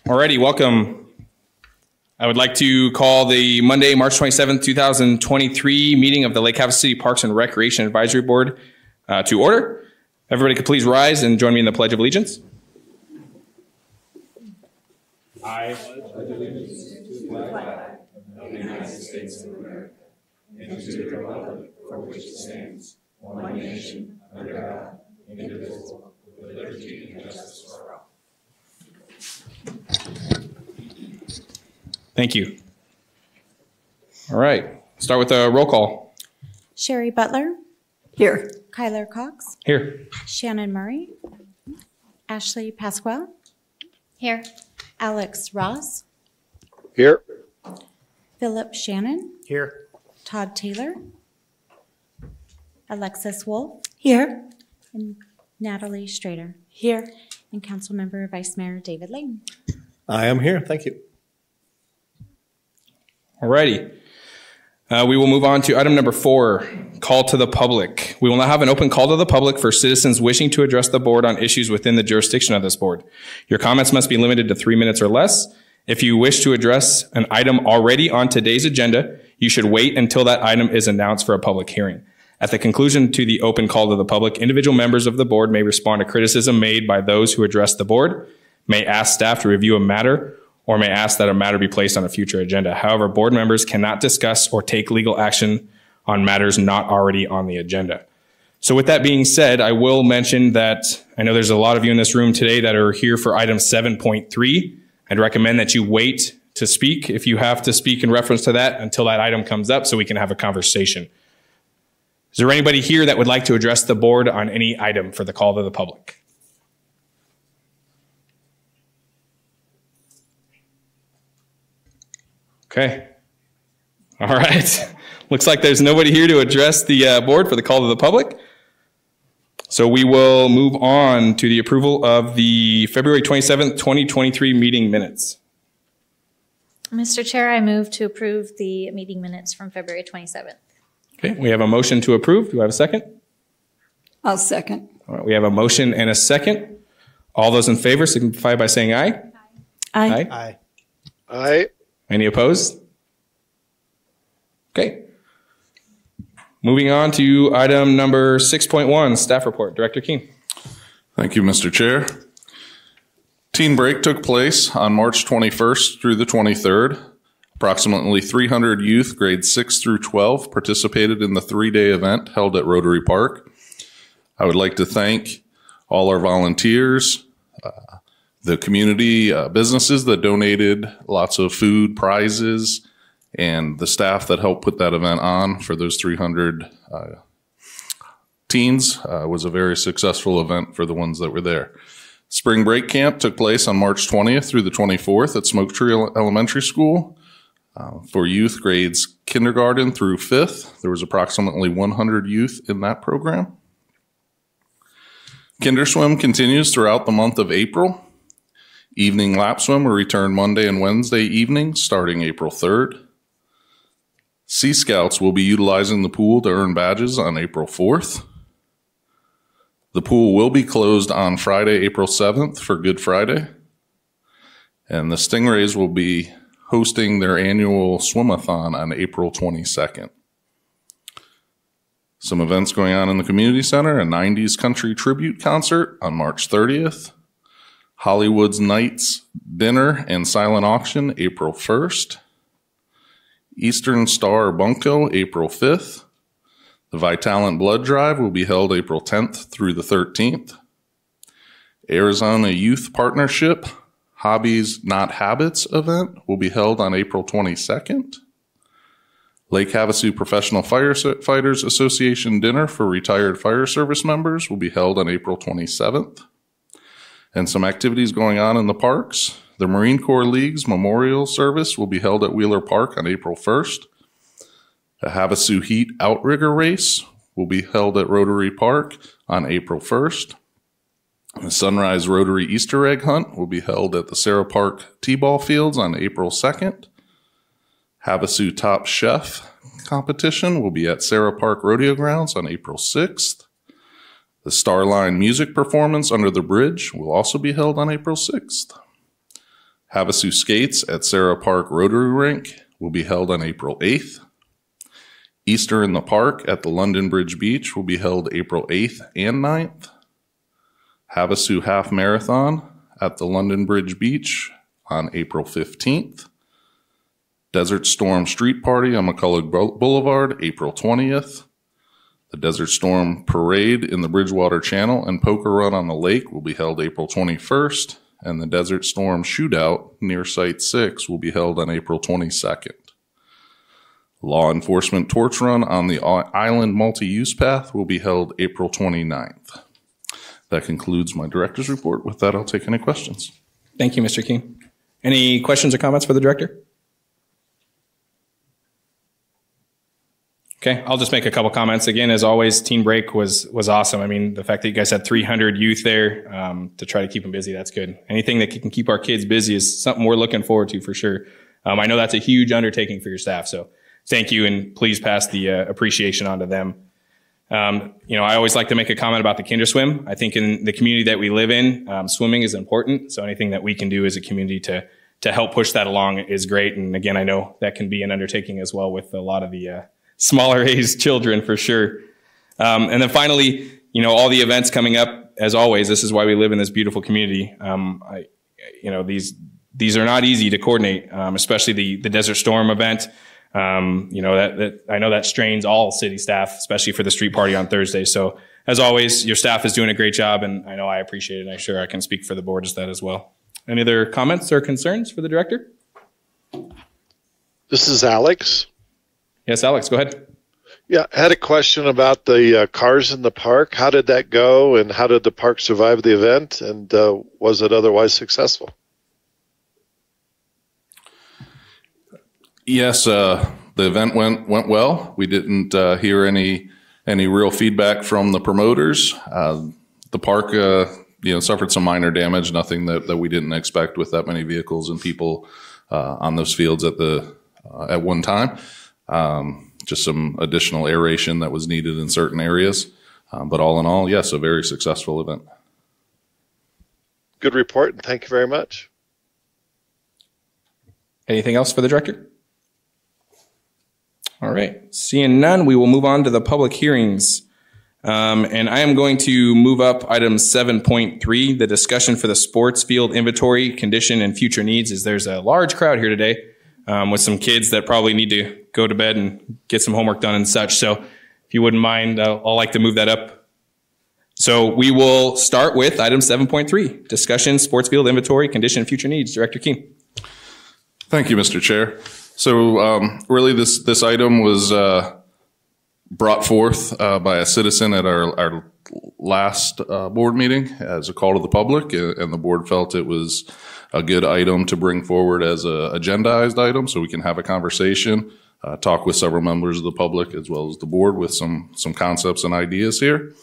Alrighty, welcome. I would like to call the Monday, March 27th, 2023 meeting of the Lake Havasu City Parks and Recreation Advisory Board to order. Everybody could please rise and join me in the Pledge of Allegiance. I pledge allegiance to the flag of the United States of America and to the republic for which it stands, one nation, under God, indivisible, with liberty and justice for all. Thank you. All right, start with a roll call. Sherry Butler. Here. Kyler Cox. Here. Shannon Murray. Ashley Pasquale. Here. Alex Ross. Here. Philip Shannon. Here. Todd Taylor. Alexis Wolf. Here. And Natalie Strader. Here. And Councilmember Vice Mayor David Lane. I am here. Thank you. Alrighty. We will move on to item number 4, call to the public. We will now have an open call to the public for citizens wishing to address the board on issues within the jurisdiction of this board. Your comments must be limited to 3 minutes or less. If you wish to address an item already on today's agenda, you should wait until that item is announced for a public hearing. At the conclusion to the open call to the public, individual members of the board may respond to criticism made by those who address the board, may ask staff to review a matter, or may ask that a matter be placed on a future agenda. However, board members cannot discuss or take legal action on matters not already on the agenda. So with that being said, I will mention that I know there's a lot of you in this room today that are here for item 7.3. I'd recommend that you wait to speak, if you have to speak in reference to that, until that item comes up so we can have a conversation. Is there anybody here that would like to address the board on any item for the call to the public? Okay. All right. Looks like there's nobody here to address the board for the call to the public. So we will move on to the approval of the February 27th, 2023 meeting minutes. Mr. Chair, I move to approve the meeting minutes from February 27th. Okay, we have a motion to approve. Do I have a second? I'll second. All right, we have a motion and a second. All those in favor signify by saying aye. Aye. Aye. Aye. Any opposed? Okay. Moving on to item number 6.1, staff report. Director King. Thank you, Mr. Chair. Teen Break took place on March 21st through the 23rd. Approximately 300 youth grades 6 through 12 participated in the 3-day event held at Rotary Park. I would like to thank all our volunteers, the community businesses that donated lots of food, prizes, and the staff that helped put that event on for those 300 teens. It was a very successful event for the ones that were there. Spring Break Camp took place on March 20th through the 24th at Smoke Tree Elementary School. For youth grades kindergarten through 5th, there was approximately 100 youth in that program. Kinderswim continues throughout the month of April. Evening lap swim will return Monday and Wednesday evenings starting April 3rd. Sea Scouts will be utilizing the pool to earn badges on April 4th. The pool will be closed on Friday, April 7th for Good Friday. And the Stingrays will be hosting their annual swim-a-thon on April 22nd. Some events going on in the community center: a 90s country tribute concert on March 30th. Hollywood's Nights Dinner and Silent Auction, April 1st. Eastern Star Bunko, April 5th. The Vitalent Blood Drive will be held April 10th through the 13th. Arizona Youth Partnership Hobbies Not Habits event will be held on April 22nd. Lake Havasu Professional Firefighters Association Dinner for retired fire service members will be held on April 27th. And some activities going on in the parks. The Marine Corps League's memorial service will be held at Wheeler Park on April 1st. The Havasu Heat Outrigger Race will be held at Rotary Park on April 1st. The Sunrise Rotary Easter Egg Hunt will be held at the Sarah Park T-Ball Fields on April 2nd. Havasu Top Chef competition will be at Sarah Park Rodeo Grounds on April 6th. The Starline music performance under the bridge will also be held on April 6th. Havasu Skates at Sarah Park Rotary Rink will be held on April 8th. Easter in the Park at the London Bridge Beach will be held April 8th and 9th. Havasu Half Marathon at the London Bridge Beach on April 15th. Desert Storm Street Party on McCullough Boulevard, April 20th. The Desert Storm Parade in the Bridgewater Channel and Poker Run on the Lake will be held April 21st. And the Desert Storm Shootout near Site 6 will be held on April 22nd. Law Enforcement Torch Run on the Island Multi-Use Path will be held April 29th. That concludes my director's report. With that, I'll take any questions. Thank you, Mr. King. Any questions or comments for the director? Okay, I'll just make a couple comments. Again, as always, Teen Break was awesome. I mean, the fact that you guys had 300 youth there to try to keep them busy, that's good. Anything that can keep our kids busy is something we're looking forward to for sure. I know that's a huge undertaking for your staff, so thank you, and please pass the appreciation on to them. I always like to make a comment about the Kinderswim. I think in the community that we live in, swimming is important, so anything that we can do as a community to help push that along is great. And again, I know that can be an undertaking as well with a lot of the smaller age children for sure. And then finally, all the events coming up, as always, this is why we live in this beautiful community. These are not easy to coordinate, especially the Desert Storm event. I know that strains all city staff, especially for the street party on Thursday. So as always, your staff is doing a great job, and I know I appreciate it. And I'm sure I can speak for the board as that as well. Any other comments or concerns for the director? This is Alex. Yes, Alex, go ahead. Yeah, I had a question about the cars in the park. How did that go, and how did the park survive the event, and was it otherwise successful? Yes, the event went well. We didn't hear any real feedback from the promoters. The park, suffered some minor damage, nothing that we didn't expect with that many vehicles and people on those fields at one time. Just some additional aeration that was needed in certain areas. But all in all, yes, a very successful event. Good report, and thank you very much. Anything else for the director? All right. Seeing none, we will move on to the public hearings. And I am going to move up item 7.3, the discussion for the sports field inventory, condition, and future needs, as there's a large crowd here today with some kids that probably need to go to bed and get some homework done and such. So if you wouldn't mind, I'll like to move that up. So we will start with item 7.3, discussion, sports field inventory, condition, and future needs. Director King. Thank you, Mr. Chair. So really this item was brought forth by a citizen at our last board meeting as a call to the public, and the board felt it was a good item to bring forward as a agendized item so we can have a conversation, talk with several members of the public as well as the board with some concepts and ideas here.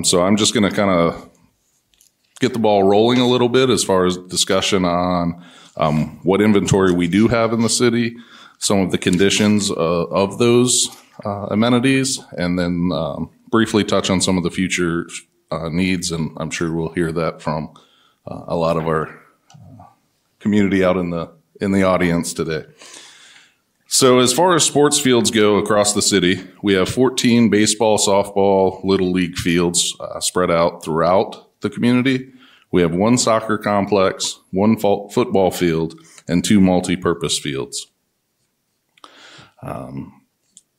So I'm just going to kind of get the ball rolling a little bit as far as discussion on what inventory we do have in the city, some of the conditions of those amenities, and then briefly touch on some of the future needs. And I'm sure we'll hear that from a lot of our community out in the audience today. So as far as sports fields go across the city, we have 14 baseball, softball, little league fields spread out throughout the community. We have one soccer complex, one football field, and two multi-purpose fields.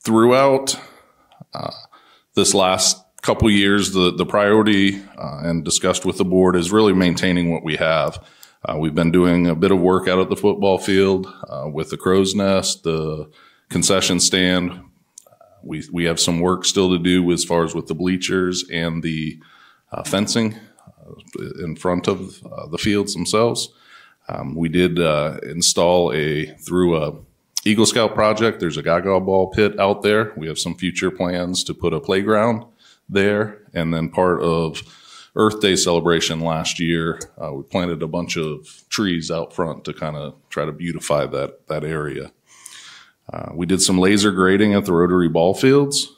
Throughout this last couple years, the priority and discussed with the board is really maintaining what we have. We've been doing a bit of work out at the football field with the crow's nest, the concession stand. We have some work still to do as far as with the bleachers and the fencing in front of the fields themselves. We did install through a Eagle Scout project. There's a Gaga ball pit out there. We have some future plans to put a playground there. And then part of Earth Day celebration last year, we planted a bunch of trees out front to kind of try to beautify that area. We did some laser grading at the Rotary ball fields.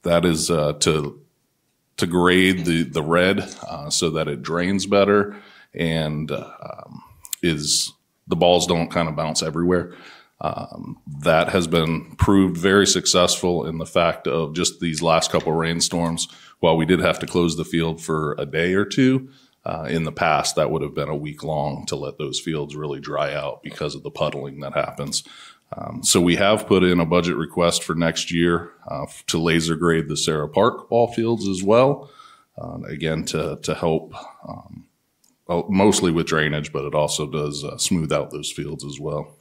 That is to to grade the red so that it drains better and the balls don't kind of bounce everywhere. That has been proved very successful in the fact of just these last couple rainstorms. While we did have to close the field for a day or two, in the past, that would have been a week long to let those fields really dry out because of the puddling that happens. So we have put in a budget request for next year to laser grade the Sarah Park ball fields as well. Again, to help mostly with drainage, but it also does smooth out those fields as well.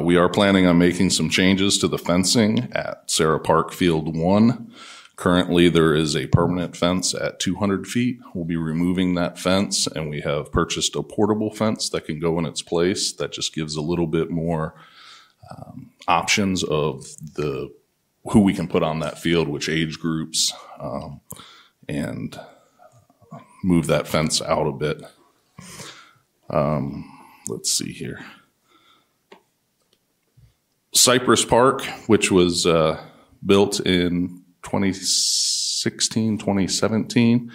We are planning on making some changes to the fencing at Sarah Park Field 1. Currently, there is a permanent fence at 200 feet. We'll be removing that fence, and we have purchased a portable fence that can go in its place. That just gives a little bit more options of who we can put on that field, which age groups, and move that fence out a bit. Let's see here. Cypress Park, which was built in 2016, 2017.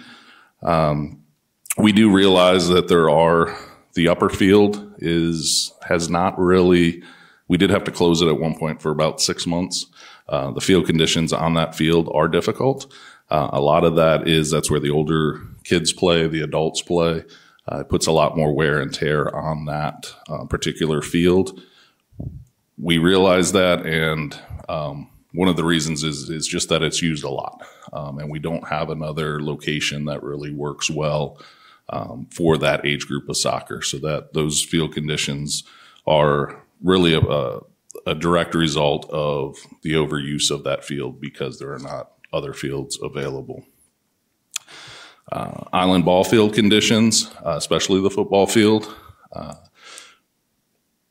We do realize that the upper field has not really, we did have to close it at one point for about 6 months. The field conditions on that field are difficult. A lot of that's where the older kids play, the adults play. It puts a lot more wear and tear on that particular field. We realize that, and one of the reasons is just that it's used a lot, and we don't have another location that really works well for that age group of soccer. So that those field conditions are really a direct result of the overuse of that field because there are not other fields available. Island ball field conditions, especially the football field,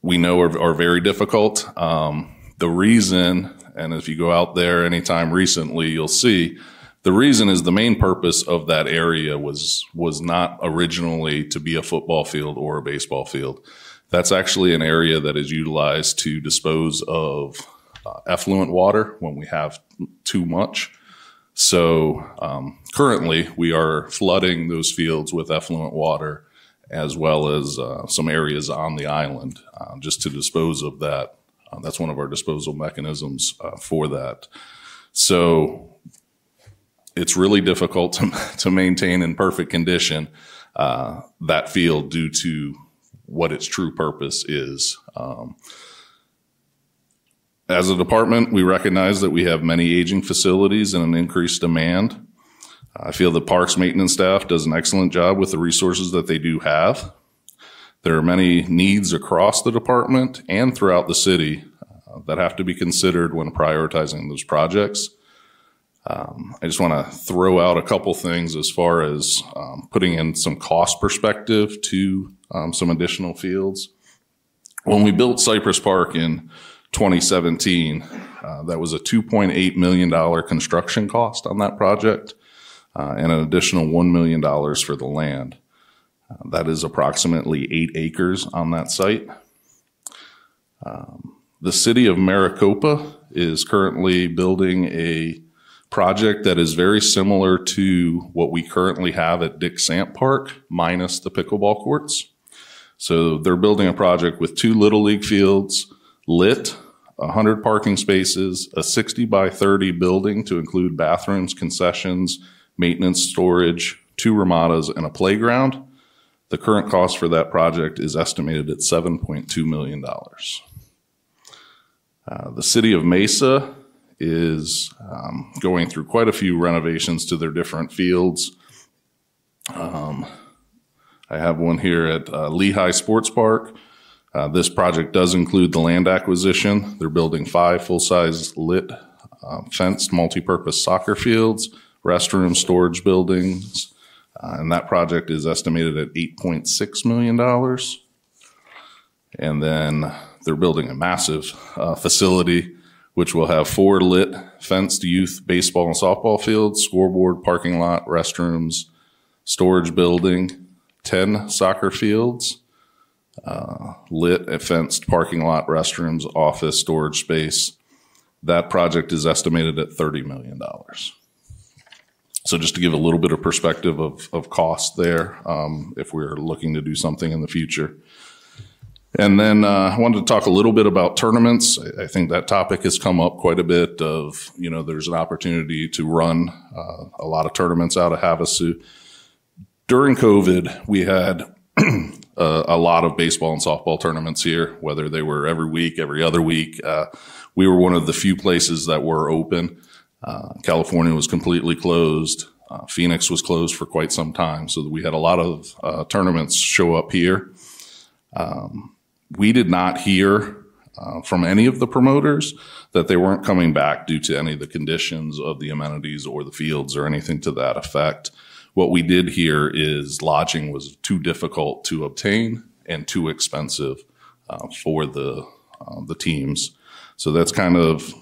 we know are very difficult. The reason, and if you go out there anytime recently, you'll see the reason is the main purpose of that area was not originally to be a football field or a baseball field. That's actually an area that is utilized to dispose of effluent water when we have too much. So currently we are flooding those fields with effluent water as well as some areas on the island just to dispose of that. That's one of our disposal mechanisms for that. So it's really difficult to maintain in perfect condition that field due to what its true purpose is. As a department, we recognize that we have many aging facilities and an increased demand. I feel the parks maintenance staff does an excellent job with the resources that they do have. There are many needs across the department and throughout the city that have to be considered when prioritizing those projects. I just want to throw out a couple things as far as putting in some cost perspective to some additional fields. When we built Cypress Park in 2017, that was a $2.8 million construction cost on that project and an additional $1 million for the land. That is approximately 8 acres on that site. The city of Maricopa is currently building a project that is very similar to what we currently have at Dick Sant Park, minus the pickleball courts. So they're building a project with 2 Little League fields, lit, 100 parking spaces, a 60 by 30 building to include bathrooms, concessions, maintenance, storage, 2 ramadas, and a playground. The current cost for that project is estimated at $7.2 million. The city of Mesa is going through quite a few renovations to their different fields. I have one here at Lehigh Sports Park. This project does include the land acquisition. They're building 5 full-size lit fenced multi-purpose soccer fields, restrooms, storage buildings, and that project is estimated at $8.6 million. And then they're building a massive facility which will have 4 lit fenced youth baseball and softball fields, scoreboard, parking lot, restrooms, storage building, 10 soccer fields, lit and fenced parking lot, restrooms, office, storage space. That project is estimated at $30 million. So just to give a little bit of perspective of cost there, if we're looking to do something in the future. And then I wanted to talk a little bit about tournaments. I think that topic has come up quite a bit of, there's an opportunity to run a lot of tournaments out of Havasu. During COVID, we had a lot of baseball and softball tournaments here, whether they were every week, every other week. We were one of the few places that were open. California was completely closed. Phoenix was closed for quite some time. So we had a lot of tournaments show up here. We did not hear from any of the promoters that they weren't coming back due to any of the conditions of the amenities or the fields or anything to that effect. What we did hear is lodging was too difficult to obtain and too expensive for the teams. So that's kind of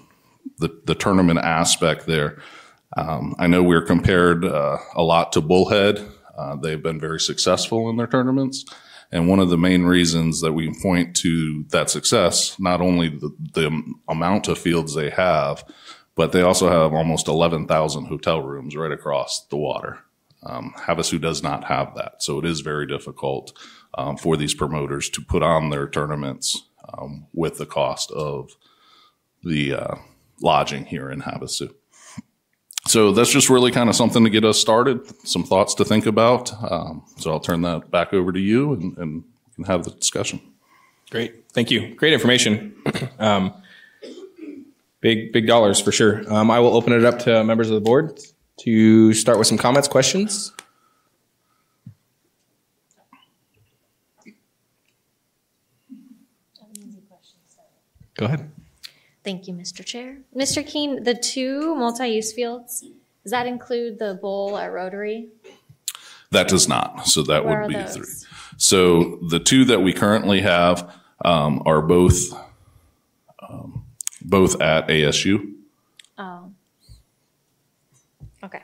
the tournament aspect there. I know we're compared a lot to Bullhead. They've been very successful in their tournaments. And one of the main reasons that we can point to that success, not only the amount of fields they have, but they also have almost 11,000 hotel rooms right across the water. Havasu does not have that. So it is very difficult for these promoters to put on their tournaments with the cost of the lodging here in Havasu. So that's just really kind of something to get us started, some thoughts to think about. So I'll turn that back over to you and we can have the discussion. Great. Thank you. Great information. Big dollars for sure. I will open it up to members of the board to start with some comments, questions. Go ahead. Thank you, Mr. Chair. Mr. Keene, the 2 multi-use fields, does that include the bowl at Rotary? That does not. So that Where would be are 3. those? So the 2 that we currently have are both at ASU. Oh. Okay.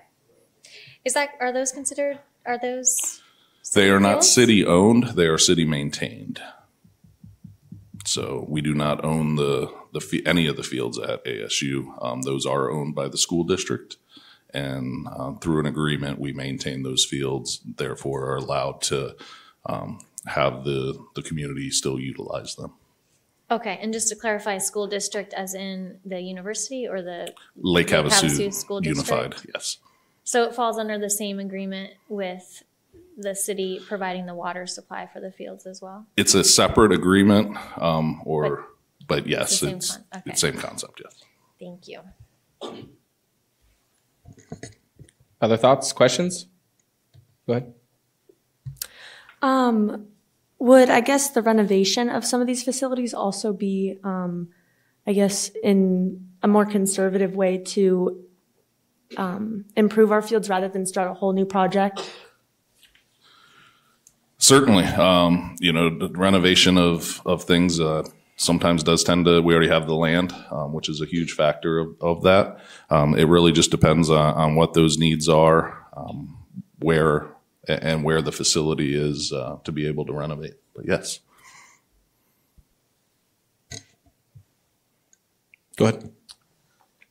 Are those They are not fields? city owned. They are city maintained. So we do not own any of the fields at ASU. Those are owned by the school district, and through an agreement, we maintain those fields. Therefore, are allowed to have the community still utilize them. Okay, and just to clarify, school district as in the university or the Lake Havasu School Unified, District? yes. So it falls under the same agreement with the city providing the water supply for the fields as well? It's a separate agreement, but yes, it's the same concept, yes. Thank you. Other thoughts, questions? Go ahead. Would, I guess, the renovation of some of these facilities also be, I guess, in a more conservative way to improve our fields rather than start a whole new project? Certainly. The renovation of things sometimes does tend to, we already have the land, which is a huge factor of that. It really just depends on what those needs are, where the facility is to be able to renovate. But yes. Go ahead.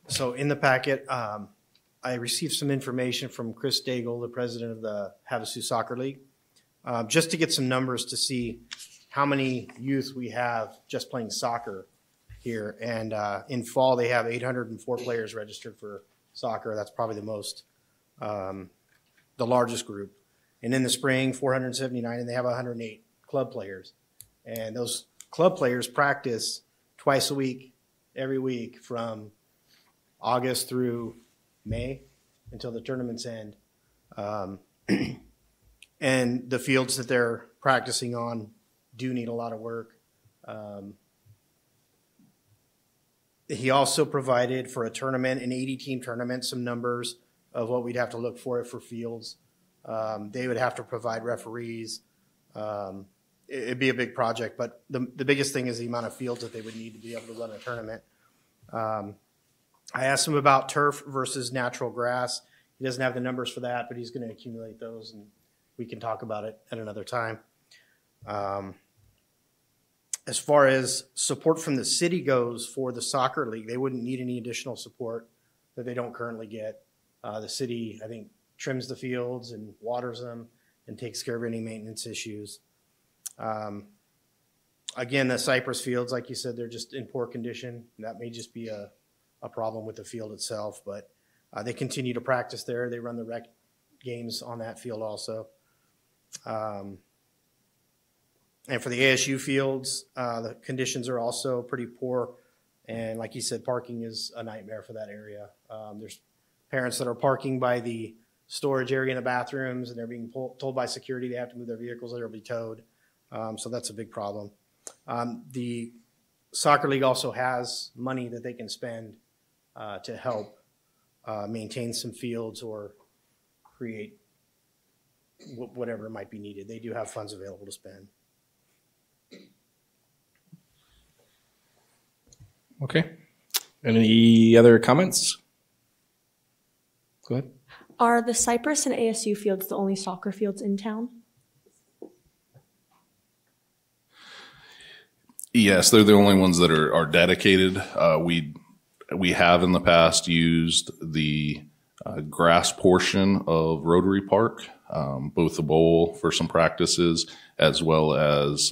So in the packet, I received some information from Chris Daigle, the president of the Havasu Soccer League, just to get some numbers to see how many youth we have just playing soccer here. And in fall, they have 804 players registered for soccer. That's probably the largest group. And in the spring, 479, and they have 108 club players. And those club players practice twice a week, every week from August through May until the tournaments end. And the fields that they're practicing on do need a lot of work. He also provided for a tournament, an 80-team tournament, some numbers of what we'd have to look for fields. They would have to provide referees. It'd be a big project, but the biggest thing is the amount of fields that they would need to be able to run a tournament. I asked him about turf versus natural grass. He doesn't have the numbers for that, but he's going to accumulate those, and we can talk about it at another time. As far as support from the city goes for the soccer league, they wouldn't need any additional support that they don't currently get. The city, I think, trims the fields and waters them and takes care of any maintenance issues. Again, the cypress fields, like you said, they're just in poor condition. That may just be a problem with the field itself, but they continue to practice there. They run the rec games on that field also. And for the ASU fields, the conditions are also pretty poor. And like you said, parking is a nightmare for that area. There's parents that are parking by the storage area in the bathrooms, and they're being told by security they have to move their vehicles or they'll be towed. So that's a big problem. The soccer league also has money that they can spend to help maintain some fields or create whatever might be needed. They do have funds available to spend. Okay. Any other comments? Go ahead. Are the Cypress and ASU fields the only soccer fields in town? Yes, they're the only ones that are dedicated. We have in the past used the grass portion of Rotary Park, both the bowl for some practices, as well as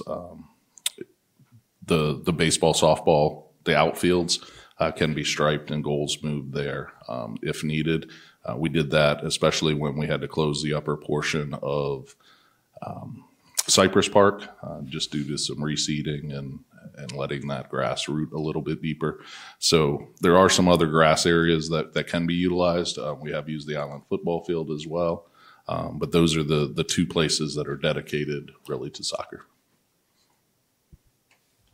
the baseball, softball, the outfields can be striped and goals moved there if needed. We did that especially when we had to close the upper portion of Cypress Park just due to some reseeding and letting that grass root a little bit deeper. So there are some other grass areas that can be utilized. We have used the Island football field as well. But those are the two places that are dedicated really to soccer.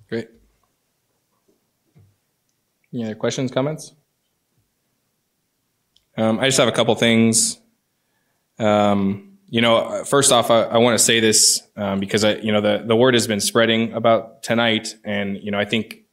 Great. Any other questions, comments? I just have a couple things. First off, I want to say this because the word has been spreading about tonight, and I think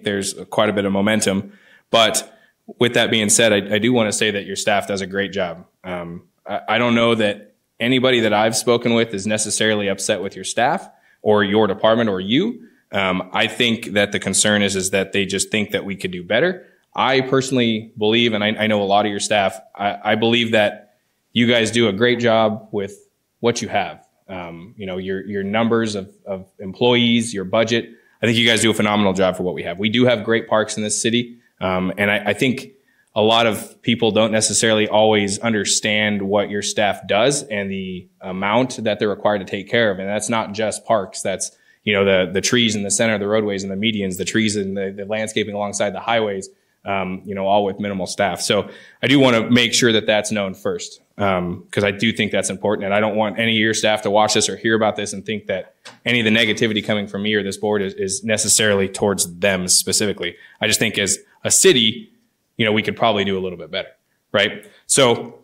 there's quite a bit of momentum. But with that being said, I do want to say that your staff does a great job. I don't know that anybody that I've spoken with is necessarily upset with your staff or your department or you. I think that the concern is that they just think that we could do better. I personally believe, and I know a lot of your staff, I believe that you guys do a great job with what you have. Your numbers of employees, your budget. I think you guys do a phenomenal job for what we have. We do have great parks in this city. And I think a lot of people don't necessarily always understand what your staff does and the amount that they're required to take care of. And that's not just parks. That's, the trees in the center of the roadways and the medians, the trees and the landscaping alongside the highways, all with minimal staff. So I do want to make sure that that's known first, because I do think that's important. And I don't want any of your staff to watch this or hear about this and think that any of the negativity coming from me or this board is necessarily towards them specifically. I just think as a city, we could probably do a little bit better, right? So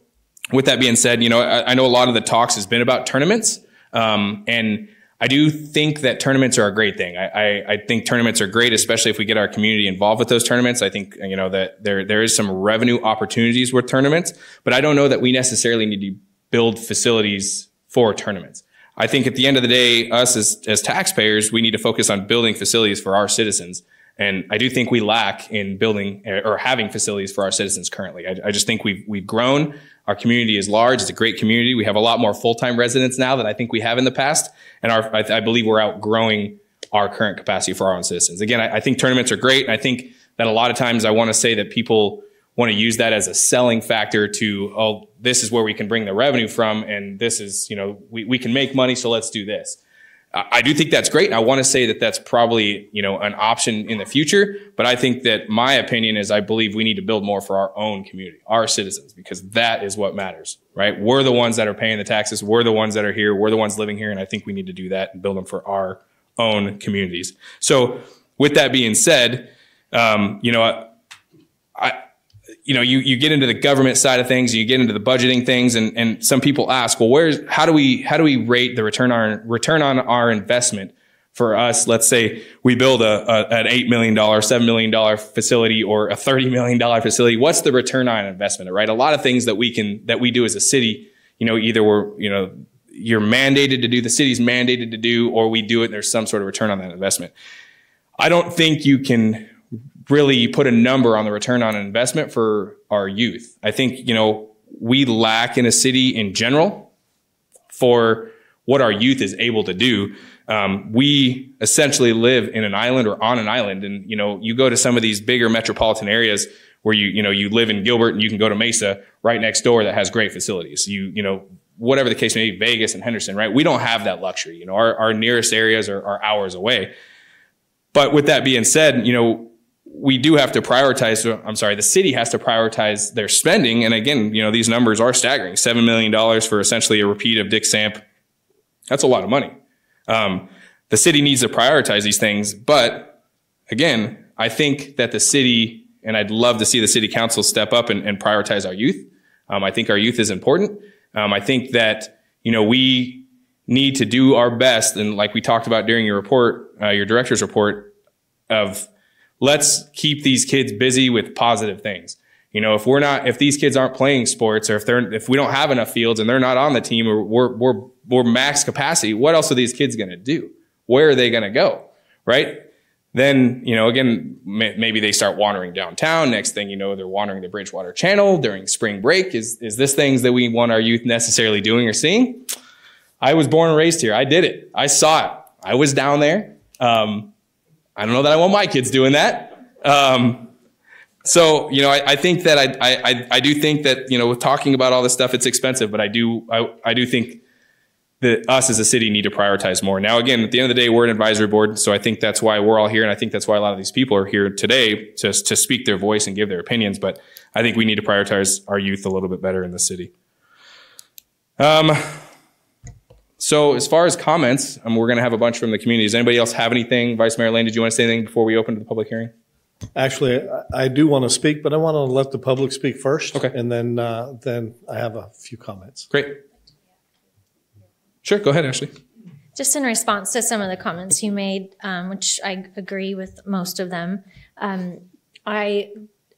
with that being said, I know a lot of the talks has been about tournaments, and I do think that tournaments are a great thing. I think tournaments are great, especially if we get our community involved with those tournaments. I think, that there is some revenue opportunities with tournaments, but I don't know that we necessarily need to build facilities for tournaments. I think at the end of the day, us as taxpayers, we need to focus on building facilities for our citizens. And I do think we lack in building or having facilities for our citizens currently. I just think we've grown. Our community is large. It's a great community. We have a lot more full-time residents now than I think we have in the past. And I believe we're outgrowing our current capacity for our own citizens. Again, I think tournaments are great. And I think that a lot of times I want to say that people want to use that as a selling factor to, this is where we can bring the revenue from. And this is, we can make money. So let's do this. I do think that's great. I want to say that that's probably, an option in the future. But I think that my opinion is I believe we need to build more for our own community, our citizens, because that is what matters, right? We're the ones that are paying the taxes. We're the ones that are here. We're the ones living here. And I think we need to do that and build them for our own communities. So with that being said, you get into the government side of things, you get into the budgeting things, and some people ask, well, how do we rate the return on our investment for us? Let's say we build an $8 million, $7 million facility or a $30 million facility. What's the return on investment, right? A lot of things that we do as a city, either you're mandated to do, the city's mandated to do, or we do it and there's some sort of return on that investment. I don't think you can really put a number on the return on investment for our youth. I think, we lack in a city in general for what our youth is able to do. We essentially live in an island or on an island. And, you go to some of these bigger metropolitan areas where you live in Gilbert and you can go to Mesa right next door that has great facilities. Whatever the case may be, Vegas and Henderson, right? We don't have that luxury. Our nearest areas are hours away. But with that being said, we do have to prioritize. The city has to prioritize their spending. And again, these numbers are staggering. $7 million for essentially a repeat of Dick Samp. That's a lot of money. The city needs to prioritize these things. But again, I think that the city, and I'd love to see the city council step up and prioritize our youth. I think our youth is important. I think that, we need to do our best. And like we talked about during your report, your director's report, of let's keep these kids busy with positive things. If these kids aren't playing sports, or if we don't have enough fields and they're not on the team, or we're max capacity, what else are these kids going to do? Where are they going to go? Right? Then, again, maybe they start wandering downtown. Next thing they're wandering the Bridgewater Channel during spring break. Is this things that we want our youth necessarily doing or seeing? I was born and raised here. I did it. I saw it. I was down there. I don't know that I want my kids doing that. So, I think that I do think that, with talking about all this stuff, it's expensive, but I do think that us as a city need to prioritize more. Now, again, at the end of the day, we're an advisory board. So I think that's why we're all here. And I think that's why a lot of these people are here today to speak their voice and give their opinions. But I think we need to prioritize our youth a little bit better in the city. So as far as comments, we're going to have a bunch from the community. Does anybody else have anything? Vice Mayor Lane, did you want to say anything before we open to the public hearing? Actually, I do want to speak, but I want to let the public speak first. Okay. And then I have a few comments. Great. Sure. Go ahead, Ashley. Just in response to some of the comments you made, which I agree with most of them, I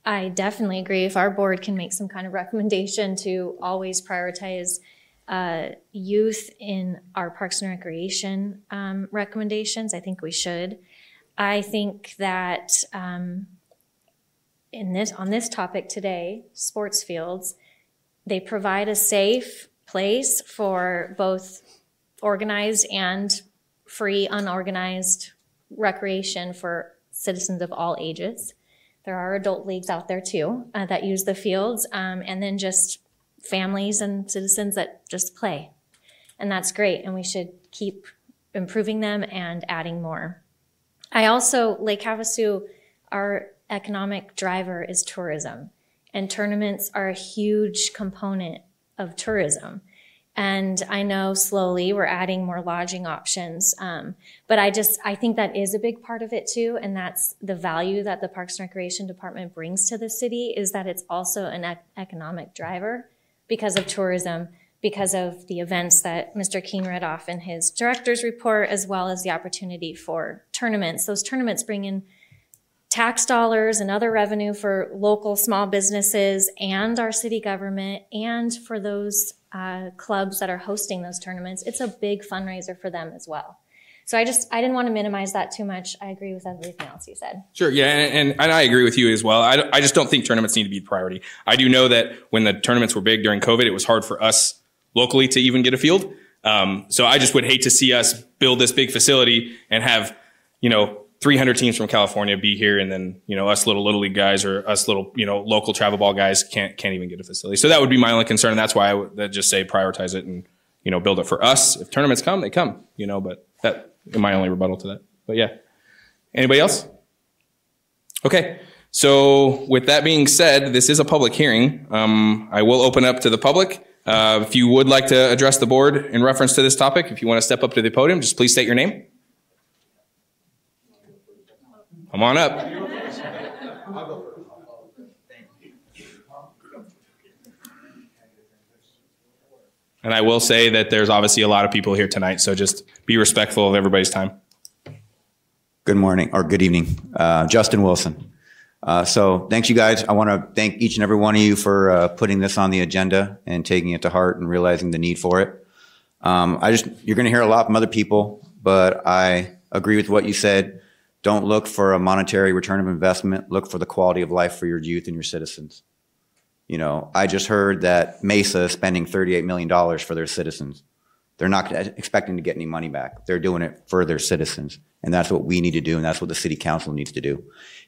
definitely agree if our board can make some kind of recommendation to always prioritize youth in our Parks and Recreation recommendations. I think we should. I think that on this topic today, sports fields, they provide a safe place for both organized and free, unorganized recreation for citizens of all ages. There are adult leagues out there too that use the fields, and then just families and citizens that just play. And that's great, and we should keep improving them and adding more. Lake Havasu, our economic driver is tourism, and tournaments are a huge component of tourism. And I know slowly we're adding more lodging options, but I think that is a big part of it too, and that's the value that the Parks and Recreation Department brings to the city, is that it's also an economic driver because of tourism, because of the events that Mr. King read off in his director's report, as well as the opportunity for tournaments. Those tournaments bring in tax dollars and other revenue for local small businesses and our city government, and for those clubs that are hosting those tournaments. It's a big fundraiser for them as well. So I didn't want to minimize that too much. I agree with everything else you said. Sure, yeah, and I agree with you as well. I just don't think tournaments need to be the priority. I do know that when the tournaments were big during COVID, it was hard for us locally to even get a field. So I just would hate to see us build this big facility and have, 300 teams from California be here, and then, us little league guys or us little, local travel ball guys can't even get a facility. So that would be my only concern. And that's why I would just say prioritize it and, build it for us. If tournaments come, they come, but that is my only rebuttal to that. But yeah. Anybody else? Okay. So with that being said, this is a public hearing. I will open up to the public. If you would like to address the board in reference to this topic, if you want to step up to the podium, just please state your name. Come on up. And I will say that there's obviously a lot of people here tonight, so just be respectful of everybody's time. Good morning, or good evening. Justin Wilson. So thanks, you guys. I want to thank each and every one of you for putting this on the agenda and taking it to heart and realizing the need for it. You're going to hear a lot from other people, but I agree with what you said. Don't look for a monetary return of investment. Look for the quality of life for your youth and your citizens. You know, I just heard that Mesa is spending $38 million for their citizens. They're not expecting to get any money back. They're doing it for their citizens. And that's what we need to do, and that's what the city council needs to do.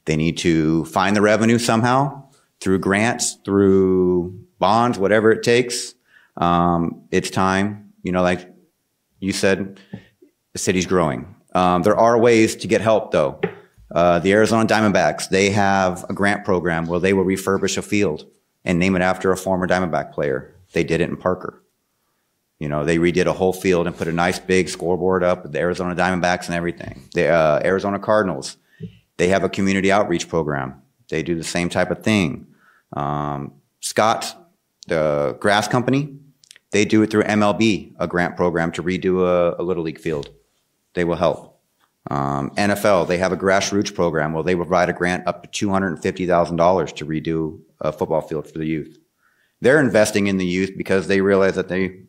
They need to find the revenue somehow through grants, through bonds, whatever it takes. It's time. You know, like you said, the city's growing. There are ways to get help, though. The Arizona Diamondbacks, they have a grant program where they will refurbish a field and name it after a former Diamondback player. They did it in Parker. You know, they redid a whole field and put a nice big scoreboard up with the Arizona Diamondbacks and everything. The Arizona Cardinals, they have a community outreach program. They do the same type of thing. Scott, the grass company, they do it through MLB, a grant program to redo a Little League field. They will help. NFL, they have a grassroots program where they will provide a grant up to $250,000 to redo a football field for the youth. They're investing in the youth because they realize that they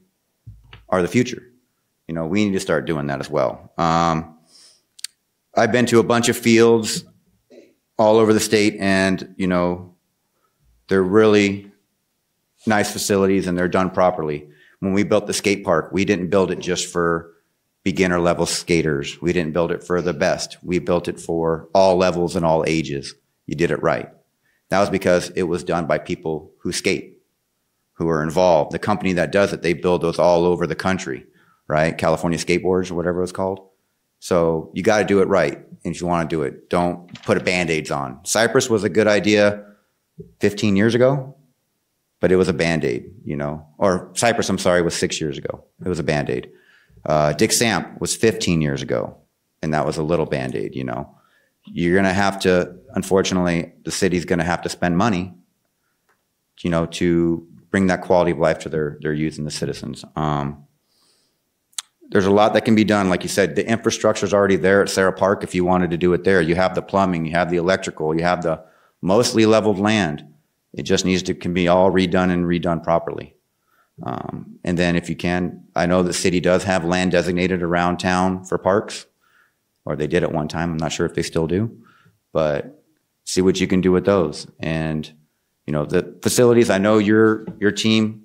are the future. You know, we need to start doing that as well. I've been to a bunch of fields all over the state, and, you know, they're really nice facilities and they're done properly. When we built the skate park, we didn't build it just for beginner level skaters. We didn't build it for the best. We built it for all levels and all ages. You did it right. That was because it was done by people who skate, who are involved. The company that does it, they build those all over the country, right? California Skateboards or whatever it's called. So you got to do it right. And if you want to do it, don't put Band-Aids on. Cypress was a good idea 15 years ago, but it was a Band-Aid, you know. Or Cypress, I'm sorry, was 6 years ago. It was a Band-Aid. Dick Samp was 15 years ago, and that was a little Band-Aid, you know. You're going to have to, unfortunately, the city's going to have to spend money, you know, to bring that quality of life to their youth and the citizens. There's a lot that can be done. Like you said, the infrastructure is already there at Sarah Park if you wanted to do it there. You have the plumbing, you have the electrical, you have the mostly leveled land. It just needs to can be all redone and redone properly. And then if you can, I know the city does have land designated around town for parks, or they did at one time. I'm not sure if they still do, but see what you can do with those. And, you know, the facilities, I know your team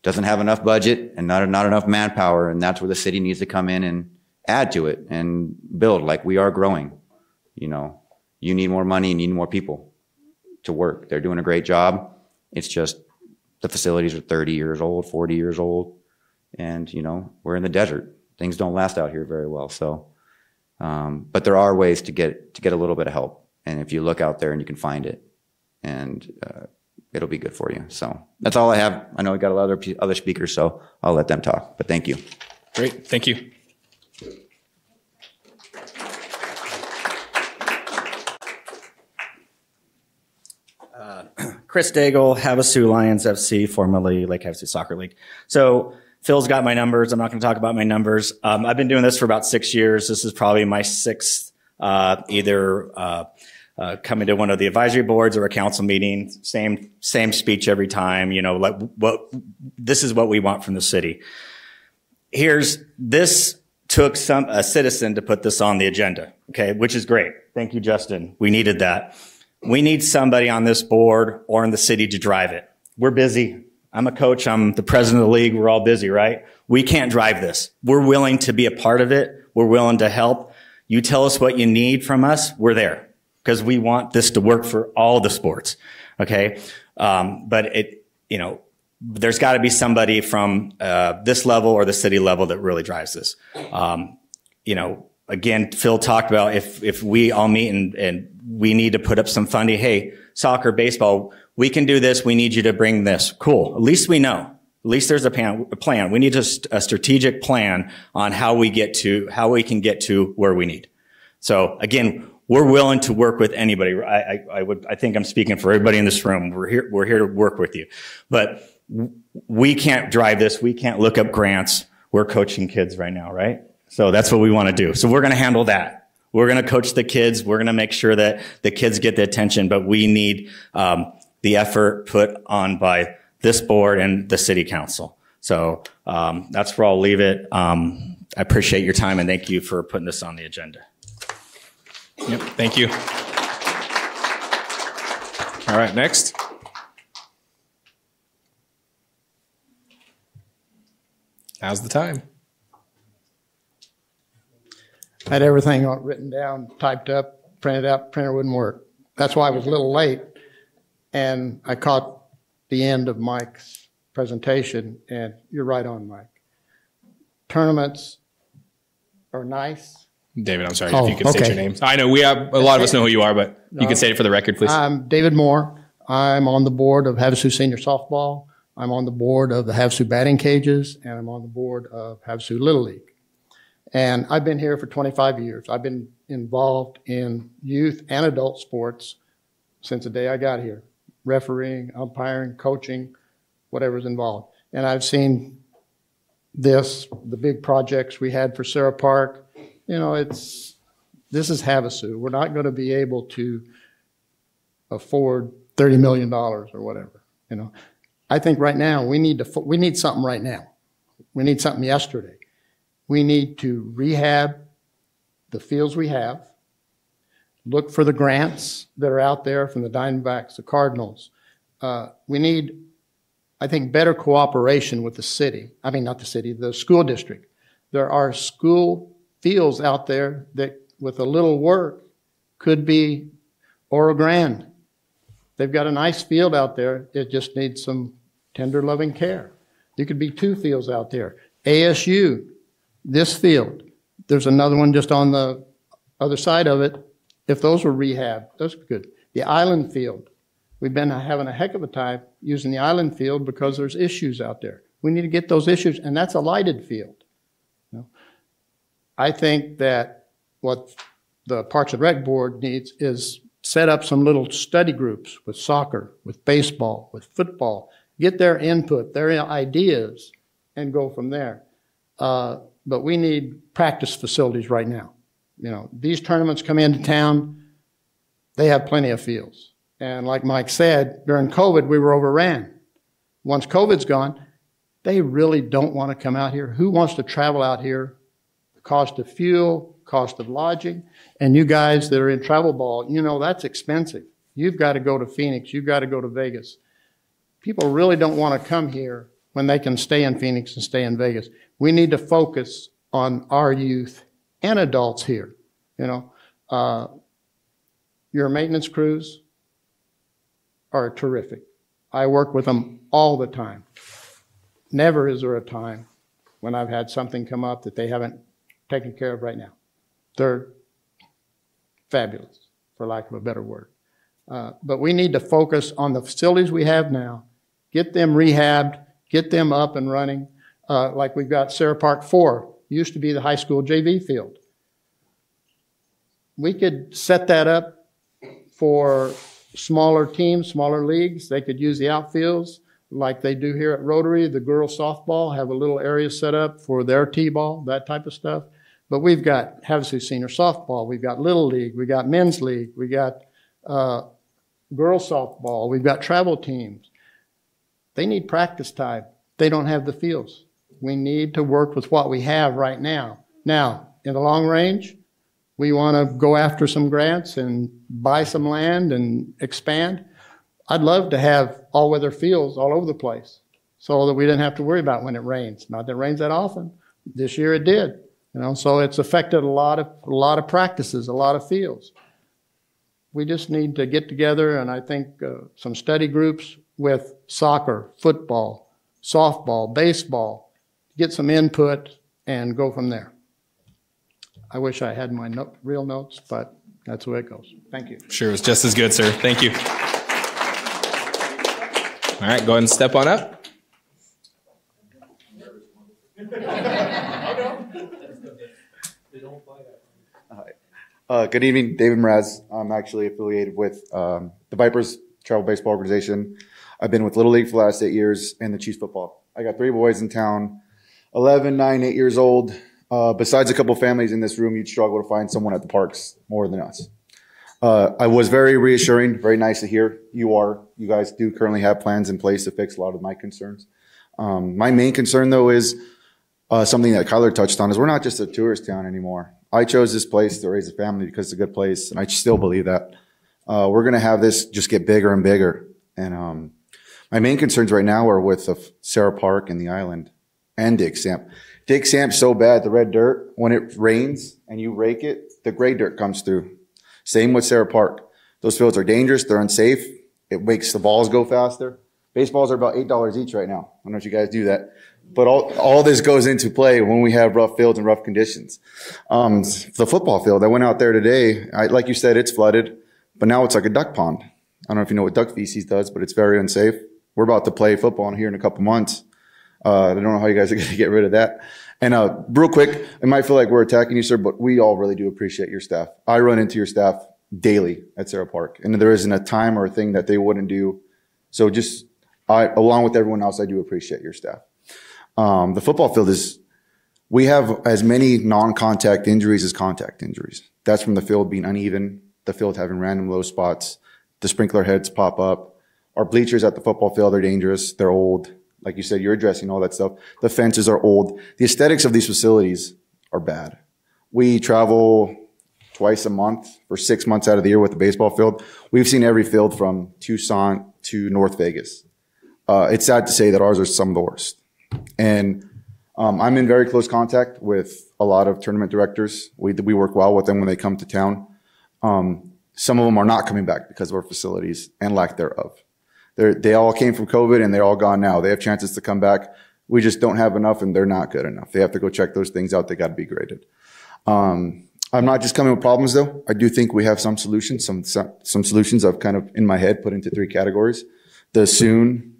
doesn't have enough budget and not enough manpower, and that's where the city needs to come in and add to it and build. Like, we are growing. You know, you need more money, you need more people to work. They're doing a great job. It's just the facilities are 30 years old, 40 years old, and, you know, we're in the desert. Things don't last out here very well. So, but there are ways to get a little bit of help, and if you look out there and you can find it, and it'll be good for you. So that's all I have. I know we got a lot of other speakers, so I'll let them talk, but thank you. Great, thank you. Chris Daigle, Havasu Lions FC, formerly Lake Havasu Soccer League. So Phil's got my numbers. I'm not going to talk about my numbers. I've been doing this for about 6 years. This is probably my sixth, either coming to one of the advisory boards or a council meeting. Same speech every time. You know, like this is what we want from the city. This took a citizen to put this on the agenda. Okay, which is great. Thank you, Justin. We needed that. We need somebody on this board or in the city to drive it. We're busy. I'm a coach. I'm the president of the league. We're all busy, right? We can't drive this. We're willing to be a part of it. We're willing to help. You tell us what you need from us. We're there because we want this to work for all the sports. Okay. But there's got to be somebody from this level or the city level that really drives this. Again, Phil talked about if we all meet and we need to put up some funding. Hey, soccer, baseball, we can do this. We need you to bring this. Cool. At least we know. At least there's a plan. We need a strategic plan on how we can get to where we need. So again, we're willing to work with anybody. I think I'm speaking for everybody in this room. We're here to work with you, but we can't drive this. We can't look up grants. We're coaching kids right now, right? So that's what we want to do. So we're going to handle that. We're going to coach the kids. We're going to make sure that the kids get the attention, but we need the effort put on by this board and the city council. So that's where I'll leave it. I appreciate your time and thank you for putting this on the agenda. Yep, thank you. All right, next. Now's the time. I had everything written down, typed up, printed out. Printer wouldn't work. That's why I was a little late. And I caught the end of Mike's presentation, and you're right on, Mike. Tournaments are nice. David, I'm sorry Oh, if you could state okay. your name. I know a lot of us know who you are, but you can say it for the record, please. I'm David Moore. I'm on the board of Havasu Senior Softball. I'm on the board of the Havasu Batting Cages, and I'm on the board of Havasu Little League. And I've been here for 25 years. I've been involved in youth and adult sports since the day I got here. Refereeing, umpiring, coaching, whatever's involved. And I've seen the big projects we had for Sarah Park. You know, this is Havasu. We're not going to be able to afford $30 million or whatever. You know, I think right now we need something right now. We need something yesterday. We need to rehab the fields we have, look for the grants that are out there from the Diamondbacks, the Cardinals. We need, I think, better cooperation with the city. I mean, not the city, the school district. There are school fields out there that, with a little work, could be Oro Grande. They've got a nice field out there. It just needs some tender, loving care. There could be 2 fields out there. ASU, this field. There's another one just on the other side of it. If those were rehabbed, those are good. The island field. We've been having a heck of a time using the island field because there's issues out there. We need to get those issues, and that's a lighted field. You know? I think that what the Parks and Rec Board needs is set up some little study groups with soccer, with baseball, with football, get their input, their ideas, and go from there. But we need practice facilities right now. You know, these tournaments come into town, they have plenty of fields. And like Mike said, during COVID, we were overran. Once COVID's gone, they really don't want to come out here. Who wants to travel out here? The cost of fuel, cost of lodging. And you guys that are in travel ball, you know that's expensive. You've got to go to Phoenix. You've got to go to Vegas. People really don't want to come here when they can stay in Phoenix and stay in Vegas. We need to focus on our youth and adults here. You know, your maintenance crews are terrific. I work with them all the time. Never is there a time when I've had something come up that they haven't taken care of right now. They're fabulous, for lack of a better word. But we need to focus on the facilities we have now, get them rehabbed, get them up and running. Like we've got Sarah Park 4, used to be the high school JV field. We could set that up for smaller teams, smaller leagues. They could use the outfields like they do here at Rotary. The girls softball have a little area set up for their t-ball, that type of stuff. But we've got Havasu Senior Softball. We've got Little League. We've got Men's League. We've got girls softball. We've got travel teams. They need practice time. They don't have the fields. We need to work with what we have right now. Now, in the long range, we want to go after some grants and buy some land and expand. I'd love to have all-weather fields all over the place so that we didn't have to worry about when it rains. Not that it rains that often. This year it did. You know, so it's affected a lot of practices, a lot of fields. We just need to get together, and I think some study groups with soccer, football, softball, baseball, get some input and go from there. I wish I had my real notes, but that's the way it goes. Thank you. Sure, it was just as good, sir. Thank you. All right, go ahead and step on up. Good evening, David Mraz. I'm actually affiliated with the Vipers Travel Baseball Organization. I've been with Little League for the last 8 years and the Chiefs football. I got 3 boys in town, 11, 9, 8 years old. Besides a couple families in this room, you'd struggle to find someone at the parks more than us. I was very reassuring, very nice to hear you guys do currently have plans in place to fix a lot of my concerns. My main concern, though, is something that Kyler touched on, is we're not just a tourist town anymore. I chose this place to raise a family because it's a good place, and I still believe that. We're going to have this just get bigger and bigger. And my main concerns right now are with Sarah Park and the island. and Dick Samp. Dick Samp's so bad, the red dirt, when it rains and you rake it, the gray dirt comes through. Same with Sarah Park. Those fields are dangerous. They're unsafe. It makes the balls go faster. Baseballs are about $8 each right now. I don't know if you guys do that. But all this goes into play when we have rough fields and rough conditions. The football field, I went out there today. Like you said, it's flooded, but now it's like a duck pond. I don't know if you know what duck feces does, but it's very unsafe. We're about to play football here in a couple months. I don't know how you guys are going to get rid of that. And real quick, it might feel like we're attacking you, sir, but we all really do appreciate your staff. I run into your staff daily at Sarah Park, and there isn't a time or a thing that they wouldn't do. So along with everyone else, I do appreciate your staff. The football field we have as many non-contact injuries as contact injuries. That's from the field being uneven, the field having random low spots, the sprinkler heads pop up. Our bleachers at the football field are dangerous. They're old. Like you said, you're addressing all that stuff. The fences are old. The aesthetics of these facilities are bad. We travel twice a month for 6 months out of the year with the baseball field. We've seen every field from Tucson to North Vegas. It's sad to say that ours are some of the worst. And I'm in very close contact with a lot of tournament directors. We work well with them when they come to town. Some of them are not coming back because of our facilities and lack thereof. They all came from COVID and they're all gone now. They have chances to come back. We just don't have enough and they're not good enough. They have to go check those things out. They got to be graded. I'm not just coming with problems though. I do think we have some solutions, some solutions I've kind of in my head put into 3 categories. The soon,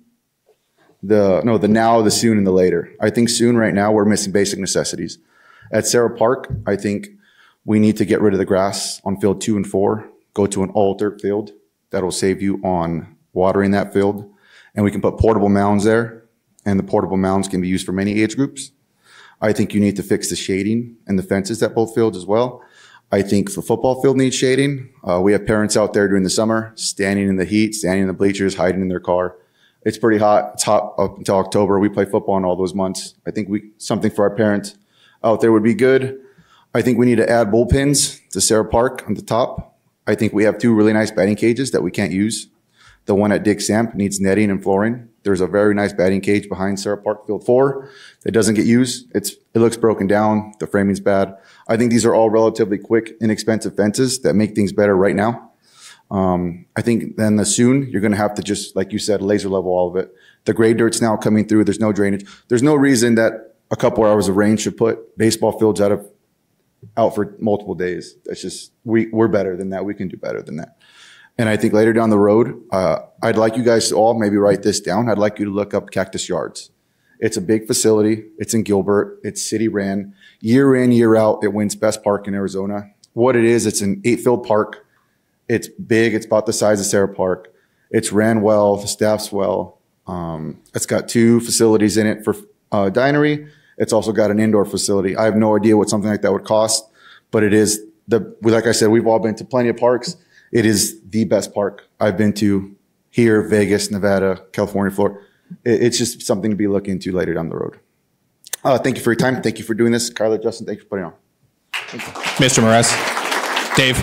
the now, the soon, and the later. I think soon right now we're missing basic necessities. At Sarah Park, I think we need to get rid of the grass on field 2 and 4, go to an all dirt field. That'll save you on watering that field. And we can put portable mounds there, and the portable mounds can be used for many age groups. I think you need to fix the shading and the fences at both fields as well. I think the football field needs shading. We have parents out there during the summer, standing in the heat, standing in the bleachers, hiding in their car. It's pretty hot. It's hot up until October. We play football in all those months. I think something for our parents out there would be good. I think we need to add bullpens to Sarah Park on the top. I think we have 2 really nice batting cages that we can't use. The one at Dick Samp needs netting and flooring. There's a very nice batting cage behind Sarah Park Field 4 that doesn't get used. It looks broken down. The framing's bad. I think these are all relatively quick, inexpensive fences that make things better right now. I think then soon you're going to have to just, like you said, laser level all of it. The gray dirt's now coming through. There's no drainage. There's no reason that a couple hours of rain should put baseball fields out for multiple days. That's just, we're better than that. We can do better than that. And I think later down the road, I'd like you guys to all maybe write this down. I'd like you to look up Cactus Yards. It's a big facility. It's in Gilbert. It's city ran. Year in, year out, it wins best park in Arizona. What it is, it's an 8-field park. It's big. It's about the size of Sarah Park. It's ran well. The staff's well. It's got 2 facilities in it for dinery. It's also got an indoor facility. I have no idea what something like that would cost, but it is like I said, we've all been to plenty of parks. It is the best park I've been to here, Vegas, Nevada, California, Florida. It's just something to be looking into later down the road. Thank you for your time. Thank you for doing this. Carla, Justin, thanks for putting it on. Mr. Mraz. Dave.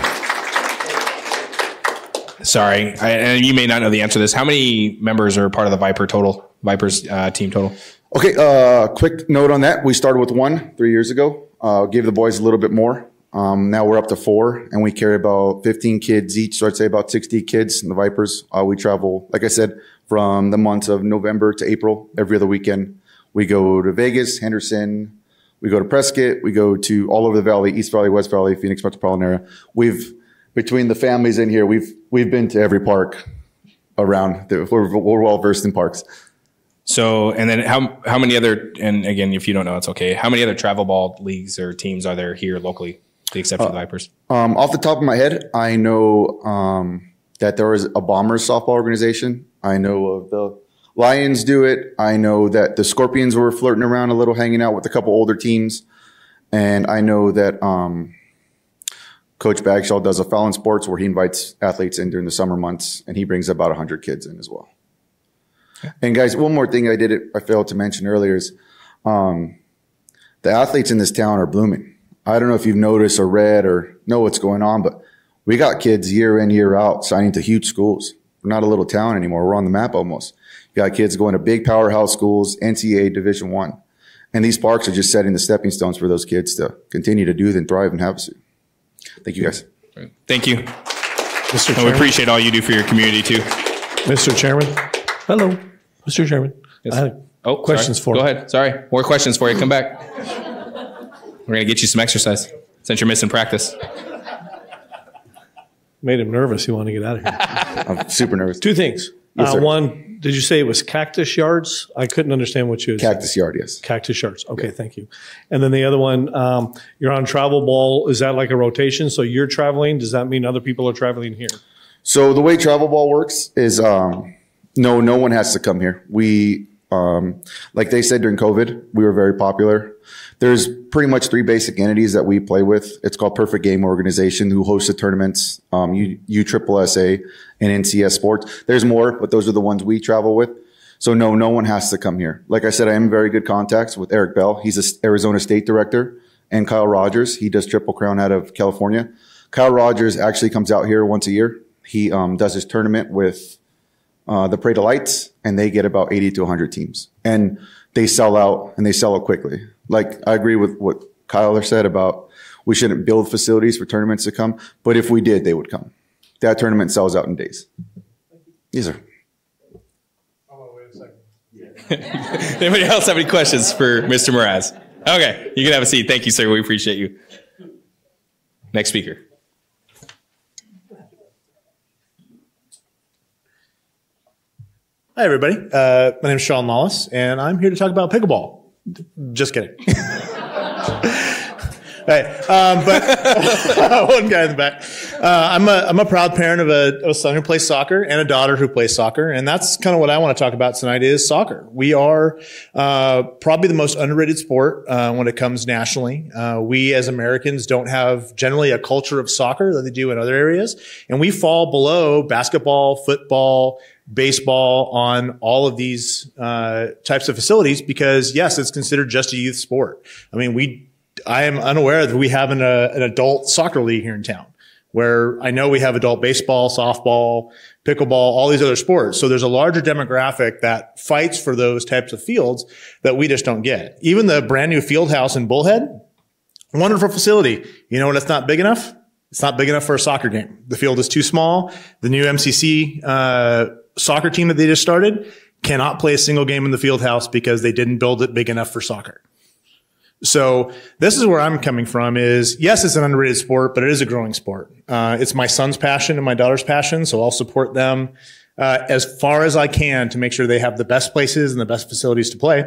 Sorry, and you may not know the answer to this. How many members are part of the Vipers team total? Okay, quick note on that. We started with 1 3 years ago. Gave the boys a little bit more. Now we're up to 4, and we carry about 15 kids each. So I'd say about 60 kids in the Vipers. We travel, like I said, from the months of November to April, every other weekend. We go to Vegas, Henderson. We go to Prescott. We go to all over the valley, East Valley, West Valley, Phoenix metropolitan area. Between the families in here, we've been to every park around. We're well versed in parks. So, and then how many other, and again, if you don't know, it's okay. How many other travel ball leagues or teams are there here locally, with the exception of the Vipers? Off the top of my head, I know that there is a Bombers softball organization. I know of the Lions do it. I know that the Scorpions were flirting around a little, hanging out with a couple older teams. And I know that Coach Bagshaw does a Fallon Sports where he invites athletes in during the summer months, and he brings about 100 kids in as well. Okay. And guys, one more thing I failed to mention earlier is the athletes in this town are blooming. I don't know if you've noticed or read or know what's going on, but we got kids year in, year out signing to huge schools. We're not a little town anymore. We're on the map almost. You got kids going to big powerhouse schools, NCAA Division I. And these parks are just setting the stepping stones for those kids to continue to do and thrive in Havasu. Thank you, guys. Thank you. Mr. And we Chairman. appreciate all you do for your community too. Mr. Chairman. Hello, Mr. Chairman. Yes. I had Oh, questions sorry. for Go you. ahead. Sorry. More questions for you. Come back. We're going to get you some exercise since you're missing practice. Made him nervous. He wanted to get out of here. I'm super nervous. Two things. Yes, sir. One, did you say it was Cactus Yards? I couldn't understand what you had Cactus said. Yard, yes. Cactus Yards. Okay, thank you. And then the other one, you're on travel ball. Is that like a rotation? So you're traveling. Does that mean other people are traveling here? So the way travel ball works is no one has to come here. We, like they said during COVID, we were very popular. There's pretty much 3 basic entities that we play with. It's called Perfect Game Organization, who hosts the tournaments, USSSA and NCS Sports. There's more, but those are the ones we travel with. So no one has to come here. Like I said, I am in very good contacts with Eric Bell. He's an Arizona State director, and Kyle Rogers. He does Triple Crown out of California. Kyle Rogers actually comes out here once a year. He does his tournament with the Parade of Lights, and they get about 80 to 100 teams. And they sell out, and they sell out quickly. Like, I agree with what Kyle said about we shouldn't build facilities for tournaments to come, but if we did, they would come. That tournament sells out in days. Yes, sir. Anybody else have any questions for Mr. Mraz? Okay, you can have a seat. Thank you, sir. We appreciate you. Next speaker. Hi, everybody. My name is Sean Lawless, and I'm here to talk about pickleball. Just kidding. Hey, but one guy in the back. I'm a proud parent of a son who plays soccer and a daughter who plays soccer, and that's kind of what I want to talk about tonight is soccer. We are probably the most underrated sport when it comes nationally. We as Americans don't have generally a culture of soccer that they do in other areas, and we fall below basketball, football, baseball on all of these types of facilities because, yes, it's considered just a youth sport. I mean, I am unaware that we have an adult soccer league here in town where I know we have adult baseball, softball, pickleball, all these other sports. So there's a larger demographic that fights for those types of fields that we just don't get. Even the brand new field house in Bullhead, wonderful facility. You know when it's not big enough? It's not big enough for a soccer game. The field is too small. The new MCC soccer team that they just started cannot play a single game in the field house because they didn't build it big enough for soccer. So this is where I'm coming from is, yes, it's an underrated sport, but it is a growing sport. It's my son's passion and my daughter's passion. So I'll support them, as far as I can to make sure they have the best places and the best facilities to play.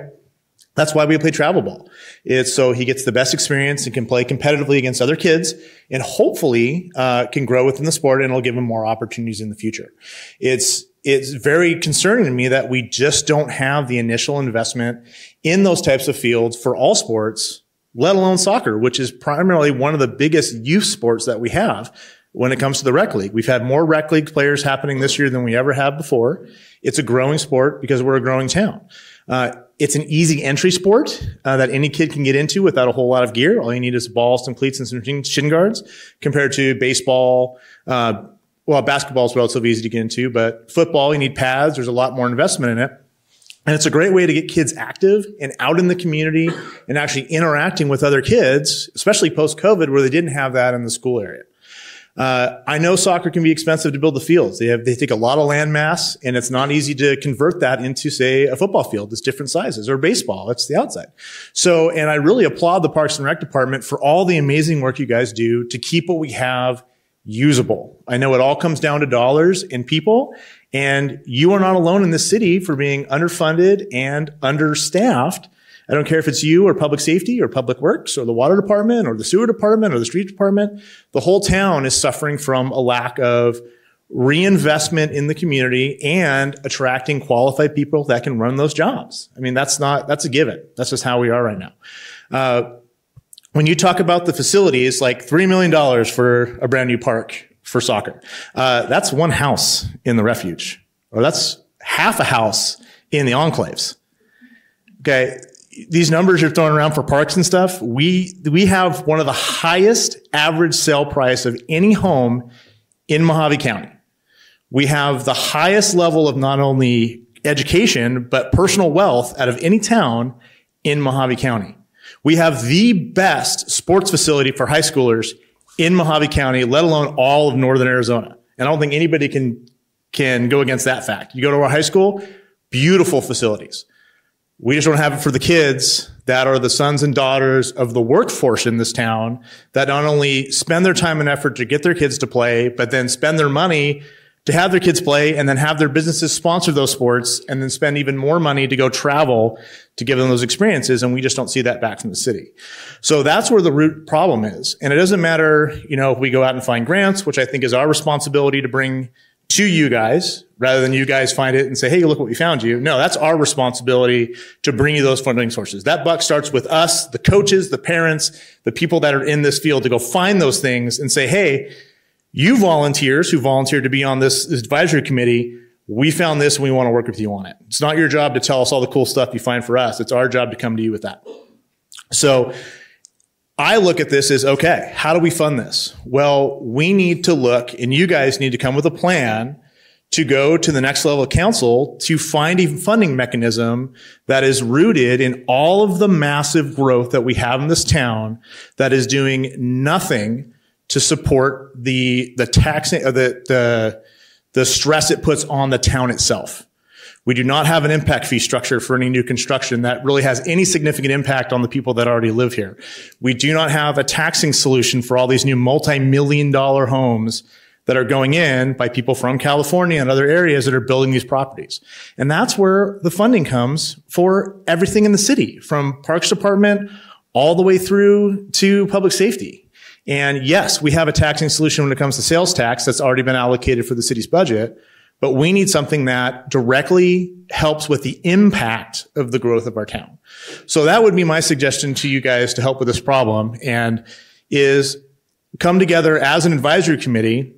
That's why we play travel ball. It's so he gets the best experience and can play competitively against other kids and hopefully, can grow within the sport and it'll give him more opportunities in the future. It's very concerning to me that we just don't have the initial investment in those types of fields for all sports, let alone soccer, which is primarily one of the biggest youth sports that we have when it comes to the rec league. We've had more rec league players happening this year than we ever have before. It's a growing sport because we're a growing town. It's an easy entry sport that any kid can get into without a whole lot of gear. All you need is a ball, some cleats, and some shin guards compared to baseball. Well, basketball is relatively easy to get into, but football, you need pads. There's a lot more investment in it. And it's a great way to get kids active and out in the community and actually interacting with other kids, especially post-COVID where they didn't have that in the school area. I know soccer can be expensive to build the fields. They take a lot of land mass and it's not easy to convert that into, say, a football field. It's different sizes, or baseball. It's the outside. So, and I really applaud the Parks and Rec department for all the amazing work you guys do to keep what we have usable. I know it all comes down to dollars and people, and you are not alone in this city for being underfunded and understaffed. I don't care if it's you or public safety or public works or the water department or the sewer department or the street department. The whole town is suffering from a lack of reinvestment in the community and attracting qualified people that can run those jobs. I mean, that's a given. That's just how we are right now. When you talk about the facilities, like $3 million for a brand new park for soccer, that's one house in the refuge, or that's half a house in the enclaves. Okay. These numbers you're throwing around for parks and stuff, we have one of the highest average sale price of any home in Mojave County. We have the highest level of not only education, but personal wealth out of any town in Mojave County. We have the best sports facility for high schoolers in Mojave County, let alone all of northern Arizona. And I don't think anybody can go against that fact. You go to our high school, beautiful facilities. We just don't have it for the kids that are the sons and daughters of the workforce in this town that not only spend their time and effort to get their kids to play, but then spend their money to have their kids play and then have their businesses sponsor those sports and then spend even more money to go travel to give them those experiences. And we just don't see that back from the city. So that's where the root problem is. And it doesn't matter, if we go out and find grants, which I think is our responsibility to bring to you guys rather than you guys find it and say, hey, look what we found you. No, that's our responsibility to bring you those funding sources. That buck starts with us, the coaches, the parents, the people that are in this field to go find those things and say, hey, you volunteers who volunteered to be on this advisory committee, we found this and we want to work with you on it. It's not your job to tell us all the cool stuff you find for us. It's our job to come to you with that. So I look at this as, okay, how do we fund this? Well, we need to look, and you guys need to come with a plan to go to the next level of council to find a funding mechanism that is rooted in all of the massive growth that we have in this town that is doing nothing to support the taxing, the stress it puts on the town itself. We do not have an impact fee structure for any new construction that really has any significant impact on the people that already live here. We do not have a taxing solution for all these new multi-million-dollar homes that are going in by people from California and other areas that are building these properties. And that's where the funding comes for everything in the city, from Parks Department all the way through to public safety. And yes, we have a taxing solution when it comes to sales tax that's already been allocated for the city's budget. But we need something that directly helps with the impact of the growth of our town. So that would be my suggestion to you guys to help with this problem, and is come together as an advisory committee,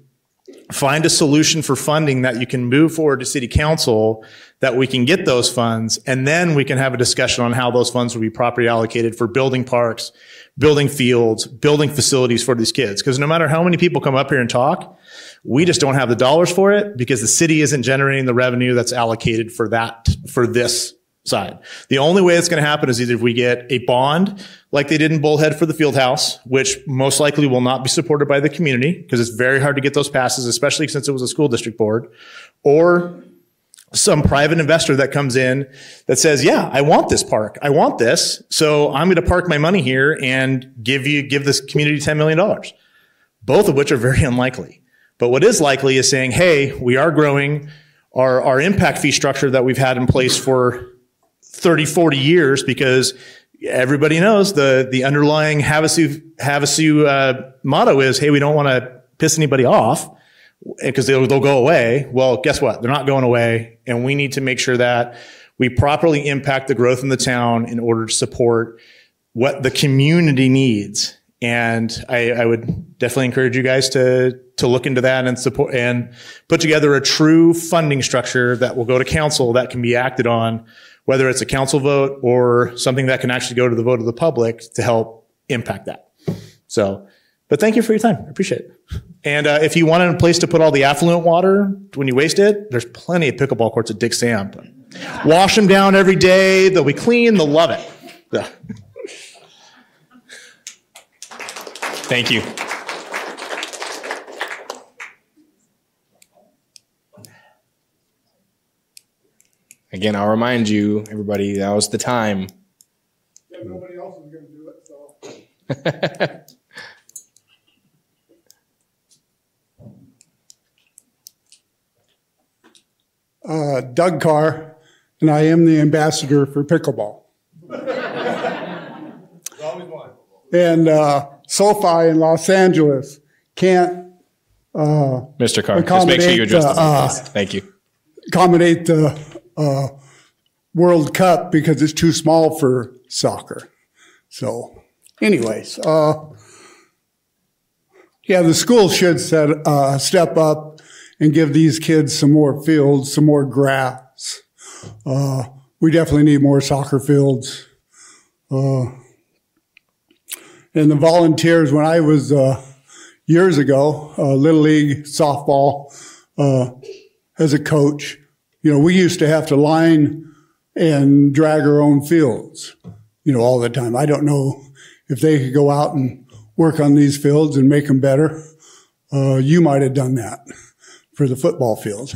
find a solution for funding that you can move forward to city council, that we can get those funds, and then we can have a discussion on how those funds will be properly allocated for building parks, building fields, building facilities for these kids. Because no matter how many people come up here and talk, we just don't have the dollars for it because the city isn't generating the revenue that's allocated for this side. The only way it's going to happen is either if we get a bond like they did in Bullhead for the field house, which most likely will not be supported by the community because it's very hard to get those passes, especially since it was a school district board, or some private investor that comes in that says, yeah, I want this park. I want this. So I'm going to park my money here and give this community $10 million, both of which are very unlikely. But what is likely is saying, hey, we are growing our impact fee structure that we've had in place for 30, 40 years, because everybody knows the underlying Havasu motto is, hey, we don't want to piss anybody off because they'll go away. Well, guess what? They're not going away. And we need to make sure that we properly impact the growth in the town in order to support what the community needs. And I would definitely encourage you guys to look into that and support and put together a true funding structure that will go to council that can be acted on, whether it's a council vote or something that can actually go to the vote of the public to help impact that. So, but thank you for your time. I appreciate it. And if you wanted a place to put all the affluent water when you waste it, there's plenty of pickleball courts at Dick Sam. Wash them down every day. They'll be clean. They'll love it. Yeah. Thank you. Again, I'll remind you, everybody, that was the time. Yeah, nobody else is going to do it, so. Doug Carr, and I am the ambassador for pickleball. And SoFi in Los Angeles can't Mr. Carr, just make sure you address this. Thank you. Accommodate the World Cup because it's too small for soccer. So anyways, yeah, the school should step up and give these kids some more fields, some more grass. We definitely need more soccer fields. And the volunteers, when I was years ago, Little League softball, as a coach, we used to have to line and drag our own fields. all the time. I don't know if they could go out and work on these fields and make them better. You might have done that for the football field.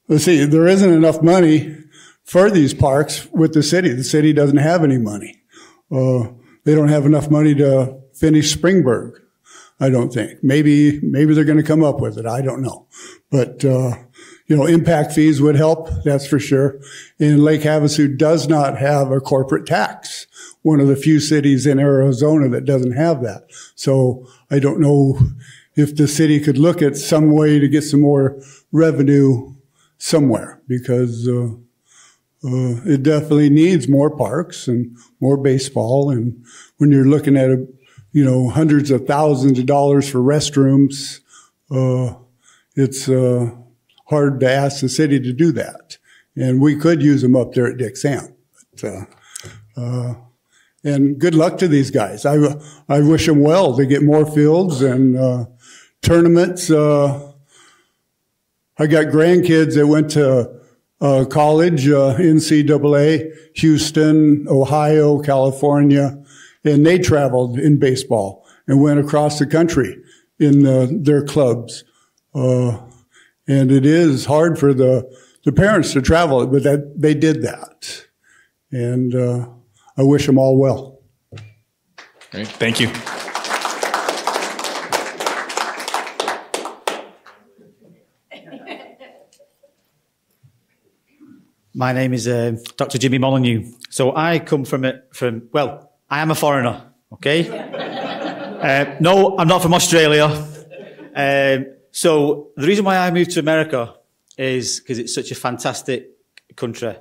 Let's see, there isn't enough money for these parks with the city. The city doesn't have any money. They don't have enough money to finish Springburg, I don't think. Maybe they're going to come up with it. I don't know. But, impact fees would help, that's for sure. And Lake Havasu does not have a corporate tax. One of the few cities in Arizona that doesn't have that. So I don't know if the city could look at some way to get some more revenue somewhere, because it definitely needs more parks and more baseball. And when you're looking at hundreds of thousands of dollars for restrooms, it's hard to ask the city to do that. And we could use them up there at Dick Sand. And good luck to these guys. I wish them well to get more fields and tournaments. I got grandkids that went to college, NCAA, Houston, Ohio, California, and they traveled in baseball and went across the country in their clubs. And it is hard for the parents to travel, but they did that. And I wish them all well. Great. Thank you. My name is Dr. Jimmy Molyneux. So I come from I am a foreigner, okay? No, I'm not from Australia. So the reason why I moved to America is because it's such a fantastic country.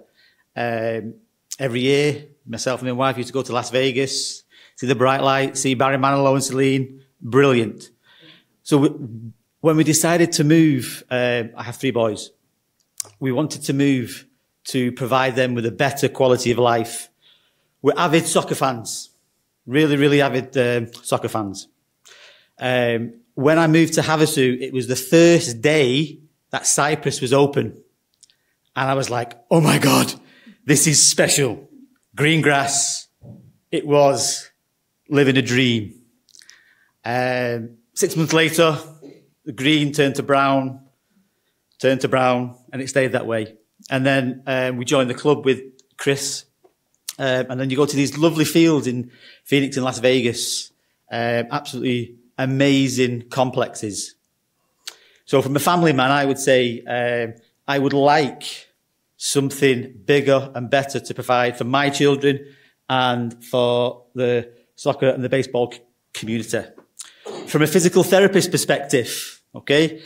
Every year, myself and my wife used to go to Las Vegas, see the bright lights, see Barry Manilow and Celine. Brilliant. So when we decided to move, I have 3 boys. We wanted to move to provide them with a better quality of life. We're avid soccer fans, really, really avid soccer fans. When I moved to Havasu, it was the first day that Cypress was open. And I was like, oh my God, this is special. Green grass. It was living a dream. 6 months later, the green turned to brown, and it stayed that way. And then we joined the club with Chris. And then you go to these lovely fields in Phoenix and Las Vegas. Absolutely amazing complexes. So from a family man, I would say I would like something bigger and better to provide for my children and for the soccer and the baseball community. From a physical therapist perspective, okay,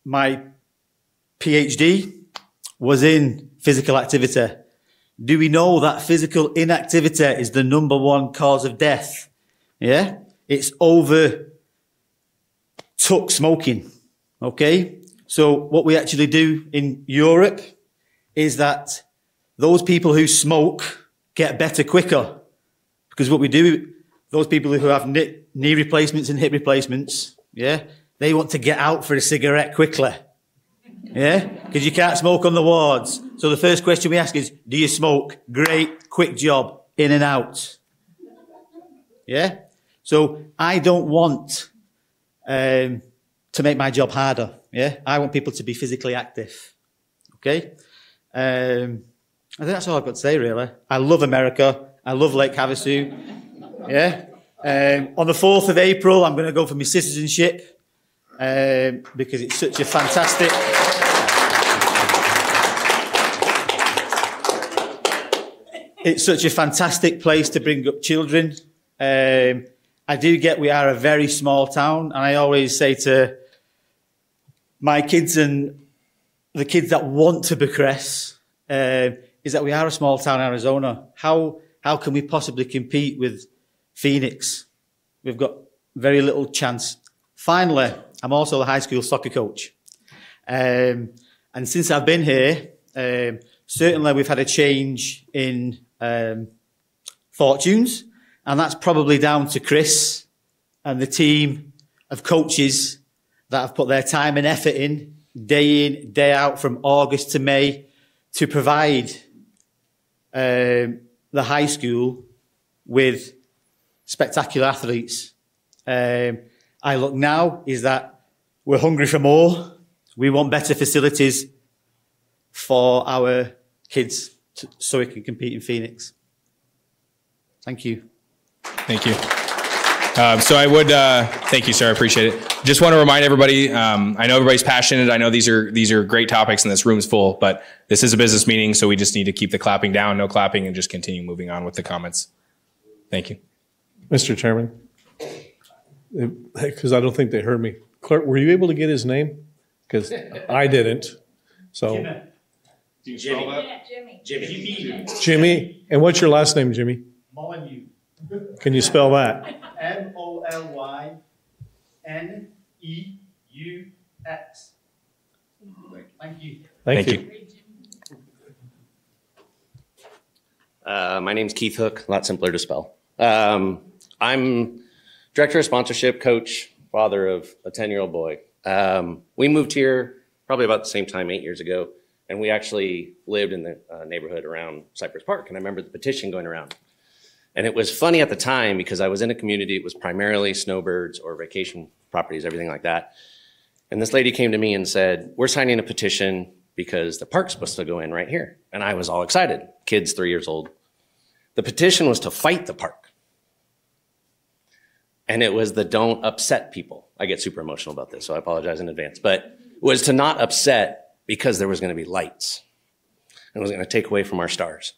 my PhD was in physical activity. Do we know that physical inactivity is the #1 cause of death? Yeah? It's overtook smoking. Okay? So what we actually do in Europe is that those people who smoke get better quicker. Because what we do, those people who have knee replacements and hip replacements, yeah, they want to get out for a cigarette quickly. Yeah? Because you can't smoke on the wards. So the first question we ask is, do you smoke? Great, quick job, in and out. Yeah? So I don't want to make my job harder. Yeah? I want people to be physically active. Okay? I think that's all I've got to say, really. I love America. I love Lake Havasu. Yeah? On the 4th of April, I'm going to go for my citizenship because it's such a fantastic... It's such a fantastic place to bring up children. I do get we are a very small town, and I always say to my kids and the kids that want to progress is that we are a small town in Arizona. How can we possibly compete with Phoenix? We've got very little chance. Finally, I'm also a high school soccer coach. And since I've been here, certainly we've had a change in fortunes, and that's probably down to Chris and the team of coaches that have put their time and effort in day in, day out from August to May to provide the high school with spectacular athletes. I look now is that we're hungry for more. We want better facilities for our kids so we can compete in Phoenix. Thank you. Thank you. So I would, thank you, sir. I appreciate it. Just want to remind everybody, I know everybody's passionate. I know these are great topics and this room's full, but this is a business meeting. So we just need to keep the clapping down, no clapping, and just continue moving on with the comments. Thank you. Mr. Chairman, because I don't think they heard me. Clerk, were you able to get his name? Because I didn't. So Do you spell that? Jimmy. Jimmy, and what's your last name, Jimmy? Molyneux. Can you spell that? Molyneux. Thank you. Thank you. My name's Keith Hook, a lot simpler to spell. I'm director of sponsorship, coach, father of a 10-year-old boy. We moved here probably about the same time, 8 years ago, and we actually lived in the neighborhood around Cypress Park, and I remember the petition going around. And it was funny at the time because I was in a community, it was primarily snowbirds or vacation properties, everything like that. And this lady came to me and said, we're signing a petition because the park's supposed to go in right here. And I was all excited, kids 3 years old. The petition was to fight the park. And it was the don't upset people. I get super emotional about this, so I apologize in advance. But it was to not upset because there was going to be lights. And it was going to take away from our stars.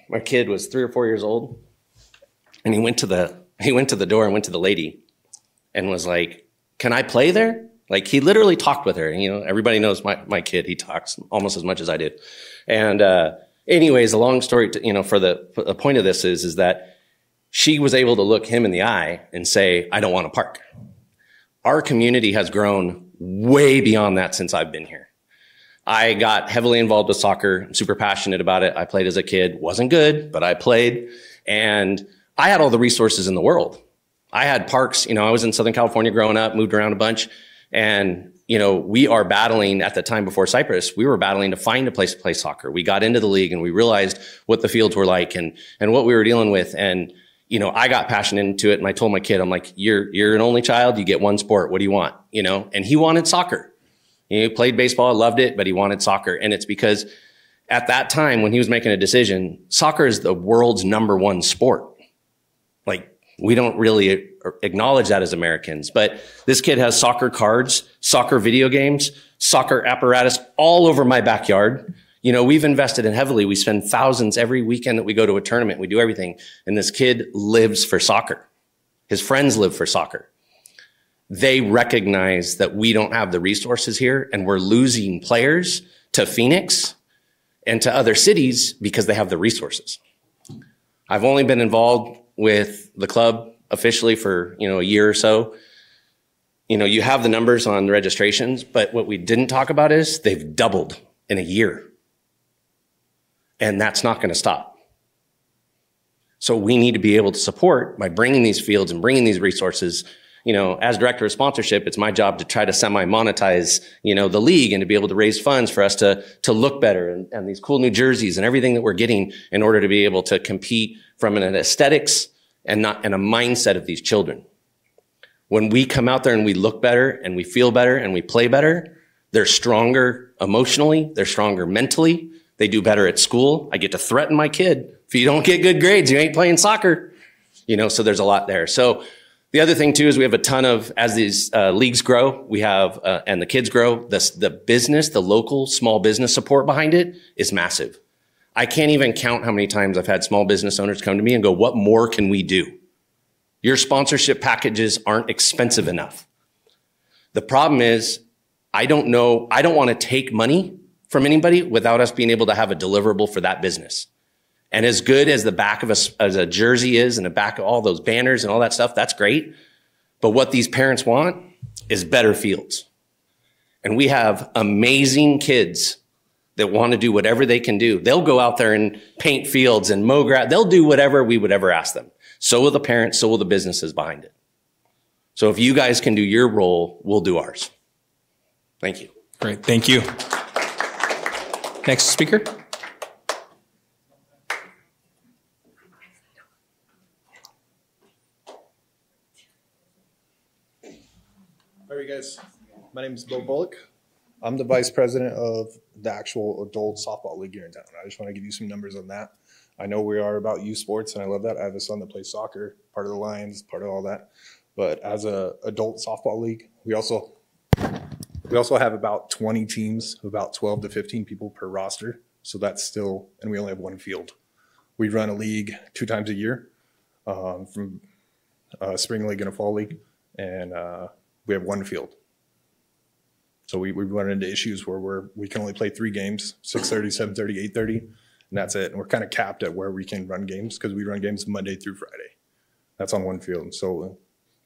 My kid was 3 or 4 years old, and he went to the door and went to the lady and was like, can I play there? Like, he literally talked with her. You know, everybody knows my kid. He talks almost as much as I did. And anyways, the long story, for the point of this is that she was able to look him in the eye and say, I don't want to park. Our community has grown way beyond that since I've been here. I got heavily involved with soccer. I'm super passionate about it. I played as a kid. Wasn't good, but I played. And I had all the resources in the world. I had parks. I was in Southern California growing up, moved around a bunch. And, we are battling at the time before Cypress, we were battling to find a place to play soccer. We got into the league and we realized what the fields were like and what we were dealing with. And, I got passionate into it. And I told my kid, I'm like, you're an only child. You get one sport. What do you want? And he wanted soccer. He played baseball, loved it, but he wanted soccer. And it's because at that time when he was making a decision, soccer is the world's #1 sport. Like, we don't really acknowledge that as Americans, but this kid has soccer cards, soccer video games, soccer apparatus all over my backyard. We've invested in heavily. We spend thousands every weekend that we go to a tournament. We do everything. And this kid lives for soccer. His friends live for soccer. They recognize that we don't have the resources here and we're losing players to Phoenix and to other cities because they have the resources. I've only been involved with the club officially for, a year or so. You have the numbers on the registrations, but what we didn't talk about is they've doubled in a year. And that's not going to stop. So we need to be able to support by bringing these fields and bringing these resources. As director of sponsorship, it's my job to try to semi-monetize, the league and to be able to raise funds for us to look better and these cool new jerseys and everything that we're getting in order to be able to compete from an aesthetics and a mindset of these children. When we come out there and we look better and we feel better and we play better, they're stronger emotionally, they're stronger mentally, they do better at school. I get to threaten my kid. If you don't get good grades, you ain't playing soccer. So there's a lot there. So the other thing too is we have a ton of, as these leagues grow, we have, and the kids grow, the business, the local small business support behind it is massive. I can't even count how many times I've had small business owners come to me and go, what more can we do? Your sponsorship packages aren't expensive enough. The problem is, I don't want to take money from anybody without us being able to have a deliverable for that business. And as good as the back of as a jersey is and the back of all those banners and all that stuff, that's great. But what these parents want is better fields. And we have amazing kids that want to do whatever they can do. They'll go out there and paint fields and mow grass. They'll do whatever we would ever ask them. So will the parents, so will the businesses behind it. So if you guys can do your role, we'll do ours. Thank you. Great. Thank you. Next speaker. How are you guys? My name is Bill Bullock. I'm the vice president of the actual adult softball league here in town. I just want to give you some numbers on that. I know we are about youth sports, and I love that. I have a son that plays soccer, part of the Lions, part of all that. But as a adult softball league, we also have about 20 teams, about 12 to 15 people per roster. So that's still, and we only have one field. We run a league 2 times a year, from a spring league and a fall league, and we have one field. So we run into issues where we can only play 3 games, 6:30, 7:30, 8:30, and that's it. And we're kind of capped at where we can run games because we run games Monday through Friday. That's on one field. So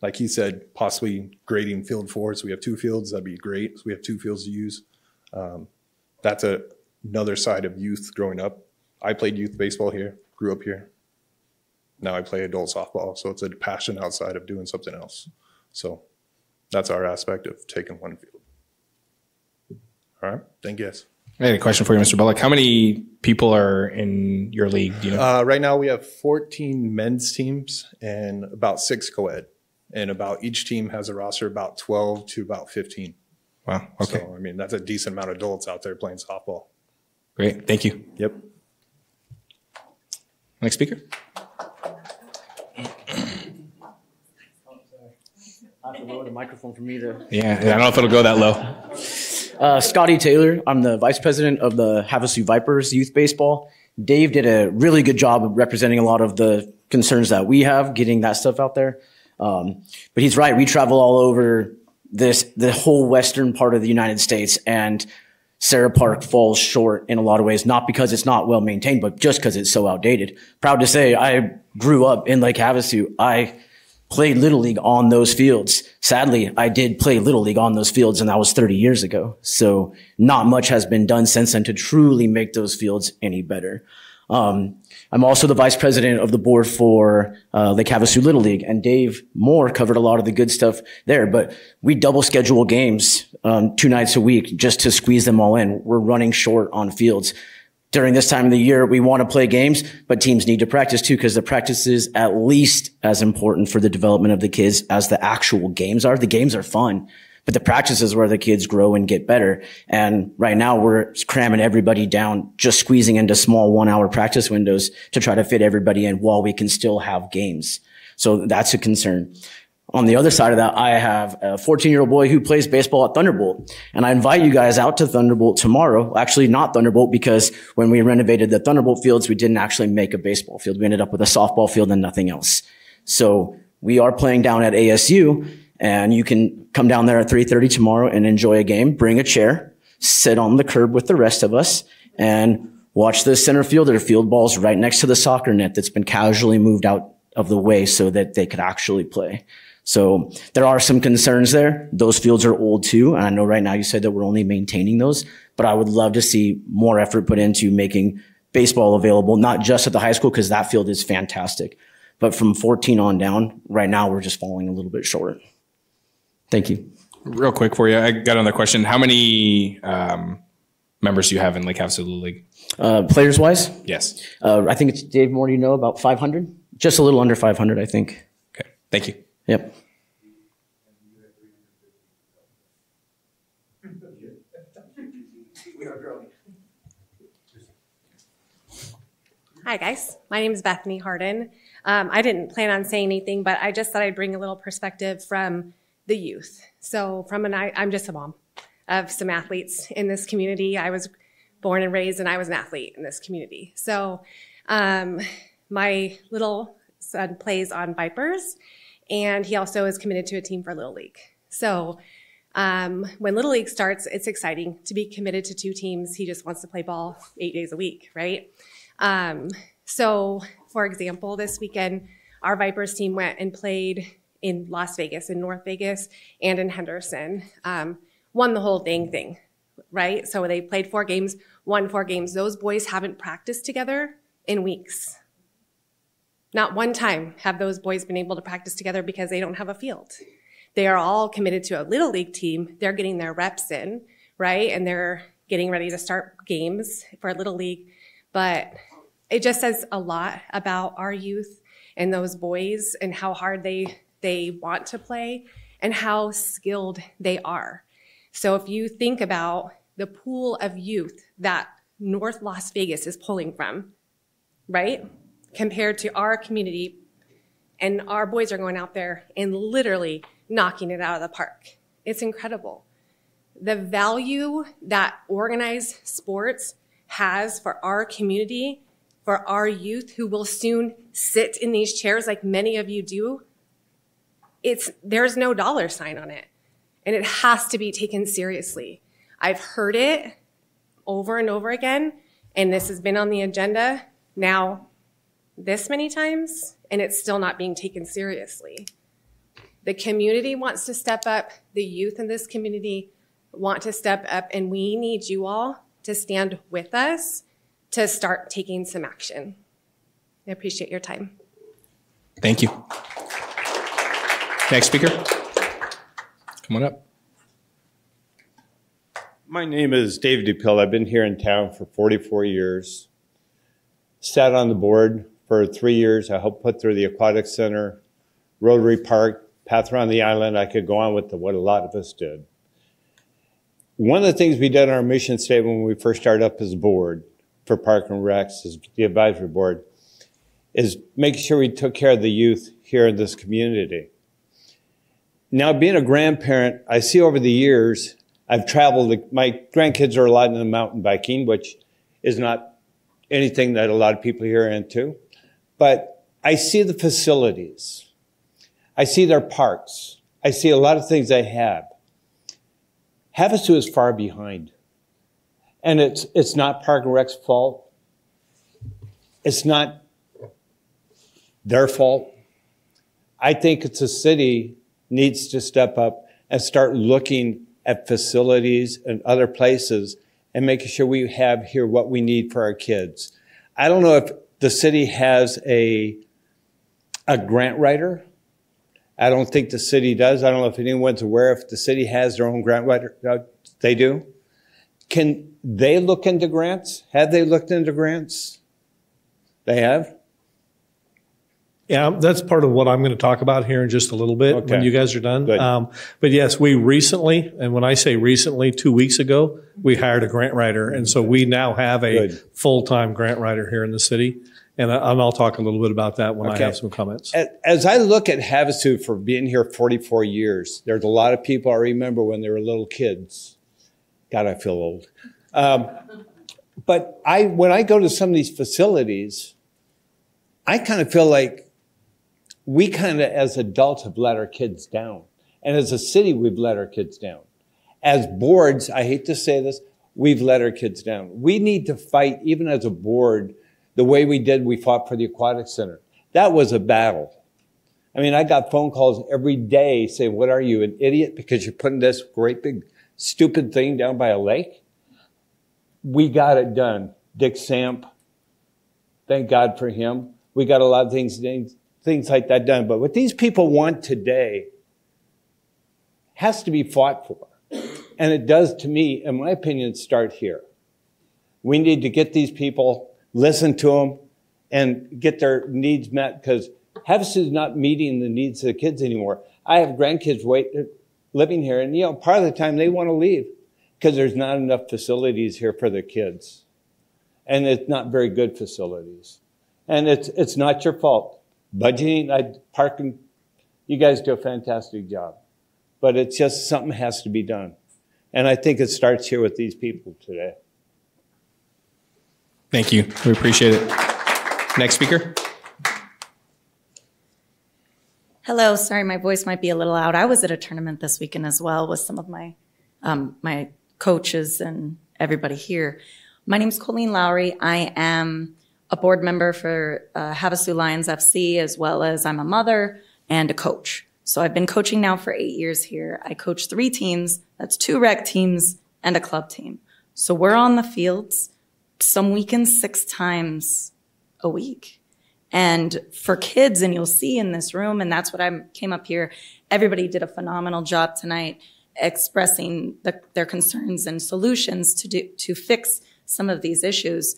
like he said, possibly grading field 4. So we have 2 fields. That'd be great. So we have 2 fields to use. That's another side of youth growing up. I played youth baseball here, grew up here. Now I play adult softball. So it's a passion outside of doing something else. So that's our aspect of taking one field. All right. Thank you, guys. I had a question for you, Mr. Bullock. How many people are in your league? Do you know? Right now we have 14 men's teams and about 6 co-ed. And about each team has a roster about 12 to about 15. Wow. Okay. So, I mean, that's a decent amount of adults out there playing softball. Great. Thank you. Yep. Next speaker. I have to lower the microphone for me to. Yeah, I don't know if it'll go that low. Scotty Taylor. I'm the vice president of the Havasu Vipers Youth Baseball. Dave did a really good job of representing a lot of the concerns that we have, getting that stuff out there. But he's right. We travel all over the whole western part of the United States, and Sarah Park falls short in a lot of ways, not because it's not well maintained, but just because it's so outdated. Proud to say I grew up in Lake Havasu. I played Little League on those fields. Sadly, I did play Little League on those fields, and that was 30 years ago. So not much has been done since then to truly make those fields any better. I'm also the vice president of the board for Lake Havasu Little League, and Dave Moore covered a lot of the good stuff there. But we double schedule games 2 nights a week just to squeeze them all in. We're running short on fields. During this time of the year, we want to play games, but teams need to practice too, because the practice is at least as important for the development of the kids as the actual games are. The games are fun, but the practice is where the kids grow and get better. And right now we're cramming everybody down, just squeezing into small 1-hour practice windows to try to fit everybody in while we can still have games. So that's a concern. On the other side of that, I have a 14-year-old boy who plays baseball at Thunderbolt. And I invite you guys out to Thunderbolt tomorrow. Actually, not Thunderbolt, because when we renovated the Thunderbolt fields, we didn't actually make a baseball field. We ended up with a softball field and nothing else. So we are playing down at ASU, and you can come down there at 3:30 tomorrow and enjoy a game. Bring a chair, sit on the curb with the rest of us, and watch the center fielder field balls right next to the soccer net that's been casually moved out of the way so that they could actually play. So there are some concerns there. Those fields are old too. And I know right now you said that we're only maintaining those, but I would love to see more effort put into making baseball available, not just at the high school, because that field is fantastic. But from 14 on down, right now we're just falling a little bit short. Thank you. Real quick for you, I got another question. How many members do you have in Lake Havasu Little League? Players wise? Yes. I think it's Dave Moore, you know, about 500, just a little under 500, I think. Okay. Thank you. Yep. Hi, guys. My name is Bethany Harden. I didn't plan on saying anything, but I just thought I'd bring a little perspective from the youth. So I'm just a mom of some athletes in this community. I was born and raised, and I was an athlete in this community. So my little son plays on Vipers, and he also is committed to a team for Little League. So when Little League starts, it's exciting to be committed to 2 teams. He just wants to play ball 8 days a week, right? So, for example, this weekend, our Vipers team went and played in Las Vegas, in North Vegas, and in Henderson. Won the whole thing, right? So they played 4 games, won 4 games. Those boys haven't practiced together in weeks. Not one time have those boys been able to practice together because they don't have a field. They are all committed to a Little League team. They're getting their reps in, right? And they're getting ready to start games for Little League. But it just says a lot about our youth and those boys and how hard they want to play and how skilled they are. So if you think about the pool of youth that North Las Vegas is pulling from, right? Compared to our community, and our boys are going out there and literally knocking it out of the park. It's incredible. The value that organized sports has for our community, for our youth who will soon sit in these chairs like many of you do, there's no dollar sign on it. And it has to be taken seriously. I've heard it over and over again, and this has been on the agenda now this many times, and it's still not being taken seriously. The community wants to step up. The youth in this community want to step up, and we need you all to stand with us to start taking some action. I appreciate your time. Thank you. Next speaker. Come on up. My name is David DePill. I've been here in town for 44 years. Sat on the board for 3 years. I helped put through the Aquatic Center, Rotary Park, Path Around the Island. I could go on with what a lot of us did. One of the things we did in our mission statement when we first started up as a board for Park and Recs, as the advisory board, is making sure we took care of the youth here in this community. Now, being a grandparent, I see over the years, I've traveled, my grandkids are a lot into mountain biking, which is not anything that a lot of people here are into. But I see the facilities. I see their parks. I see a lot of things they have. Havasu is far behind. And it's not Park and Rec's fault. It's not their fault. I think it's a city needs to step up and start looking at facilities and other places and making sure we have here what we need for our kids. I don't know if the city has a grant writer. I don't think the city does. I don't know if anyone's aware if the city has their own grant writer. They do. Can they look into grants? Have they looked into grants? They have? Yeah, that's part of what I'm going to talk about here in just a little bit when you guys are done. But yes, we recently, and when I say recently, 2 weeks ago, we hired a grant writer. And so we now have a full-time grant writer here in the city. And I'll talk a little bit about that when I have some comments. As I look at Havasu for being here 44 years, there's a lot of people I remember when they were little kids. God, I feel old. But when I go to some of these facilities, I kind of feel like we kind of, as adults, have let our kids down. And as a city, we've let our kids down. As boards, I hate to say this, we've let our kids down. We need to fight, even as a board, the way we fought for the Aquatic Center. That was a battle. I mean, I got phone calls every day saying, what are you, an idiot? Because you're putting this great big stupid thing down by a lake? We got it done. Dick Samp, thank God for him. We got a lot of things like that done. But what these people want today has to be fought for. And it does, to me, in my opinion, start here. We need to get these people, listen to them, and get their needs met, because Havasu is not meeting the needs of the kids anymore. I have grandkids living here, and part of the time they want to leave because there's not enough facilities here for their kids. And it's not very good facilities. And it's not your fault. Budgeting, parking, you guys do a fantastic job. But it's just something has to be done. And I think it starts here with these people today. Thank you. We appreciate it. Next speaker. Hello. Sorry, my voice might be a little loud. I was at a tournament this weekend as well with some of my my coaches and everybody here. My name's Colleen Lowry. I am a board member for Havasu Lions FC, as well as I'm a mother and a coach. So I've been coaching now for 8 years here. I coach 3 teams. That's 2 rec teams and a club team. So we're on the fields some weekends 6 times a week. And for kids, and you'll see in this room, and that's what I came up here, everybody did a phenomenal job tonight expressing their concerns and solutions to fix some of these issues.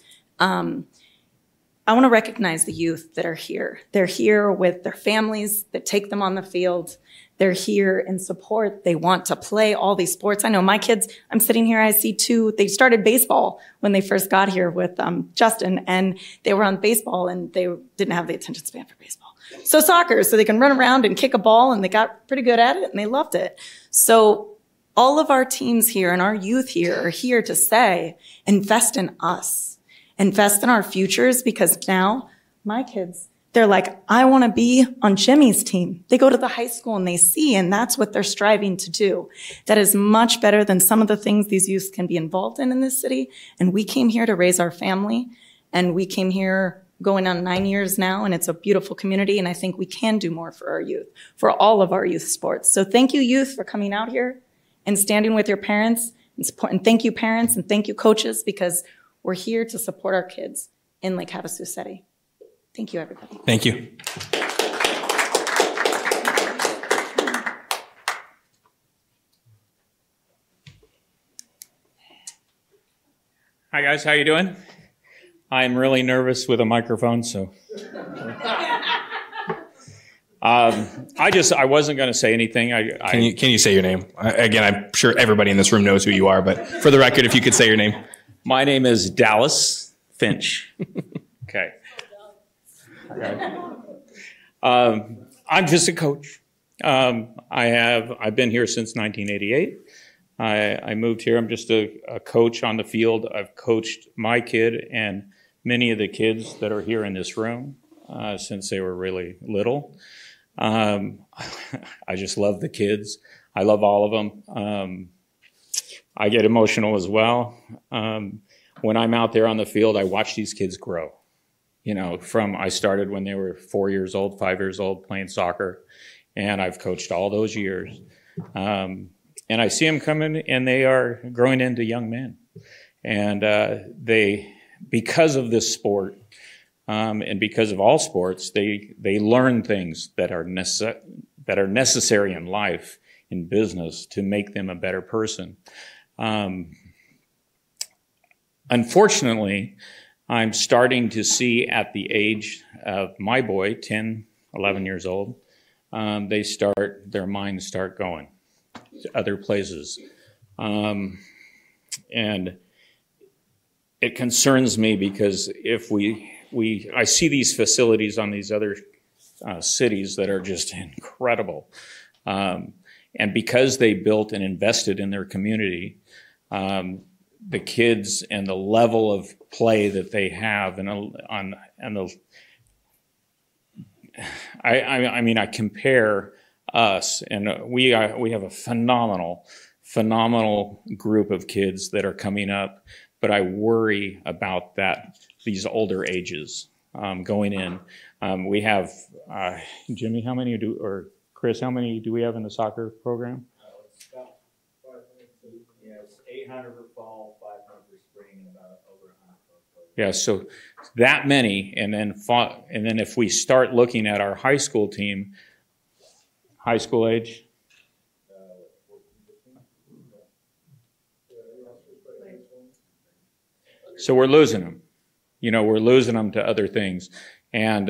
I want to recognize the youth that are here. They're here with their families that take them on the field. They're here in support. They want to play all these sports. I know my kids, I'm sitting here, I see two, they started baseball when they first got here with Justin, and they were on baseball and they didn't have the attention span for baseball. So soccer, so they can run around and kick a ball, and they got pretty good at it and they loved it. So all of our teams here and our youth here are here to say, invest in us. Invest in our futures, because now my kids, they're like, I want to be on Jimmy's team. They go to the high school and they see, and that's what they're striving to do. That is much better than some of the things these youths can be involved in this city. And we came here to raise our family, and we came here going on 9 years now, and it's a beautiful community. And I think we can do more for our youth, for all of our youth sports. So thank you, youth, for coming out here and standing with your parents and support. And thank you, parents, and thank you, coaches, because we're here to support our kids in Lake Havasu City. Thank you, everybody. Thank you. Hi, guys. How you doing? I'm really nervous with a microphone, so. I wasn't going to say anything. Can you say your name? Again, I'm sure everybody in this room knows who you are, but for the record, if you could say your name. My name is Dallas Finch. Okay. I'm just a coach. I've been here since 1988. I moved here. I'm just a coach on the field. I've coached my kid and many of the kids that are here in this room since they were really little. I just love the kids. I love all of them. I get emotional as well. When I'm out there on the field, I watch these kids grow. You know, I started when they were 4 years old, 5 years old, playing soccer, and I've coached all those years. And I see them coming, and they are growing into young men. And because of this sport, and because of all sports, they learn things that are necessary in life, in business, to make them a better person. Unfortunately, I'm starting to see at the age of my boy, 10, 11 years old, their minds start going to other places. And it concerns me, because if I see these facilities on these other cities that are just incredible. And because they built and invested in their community, the kids and the level of play that they have, I compare us, and we have a phenomenal group of kids that are coming up, but I worry about these older ages going in. We have Jimmy, or Chris, how many do we have in the soccer program? It's about 500. Yeah, it's 800 for fall, 500 for spring, and about over 100 for. Yeah, so that many, and then if we start looking at our high school team, high school age. So we're losing them. You know, we're losing them to other things, and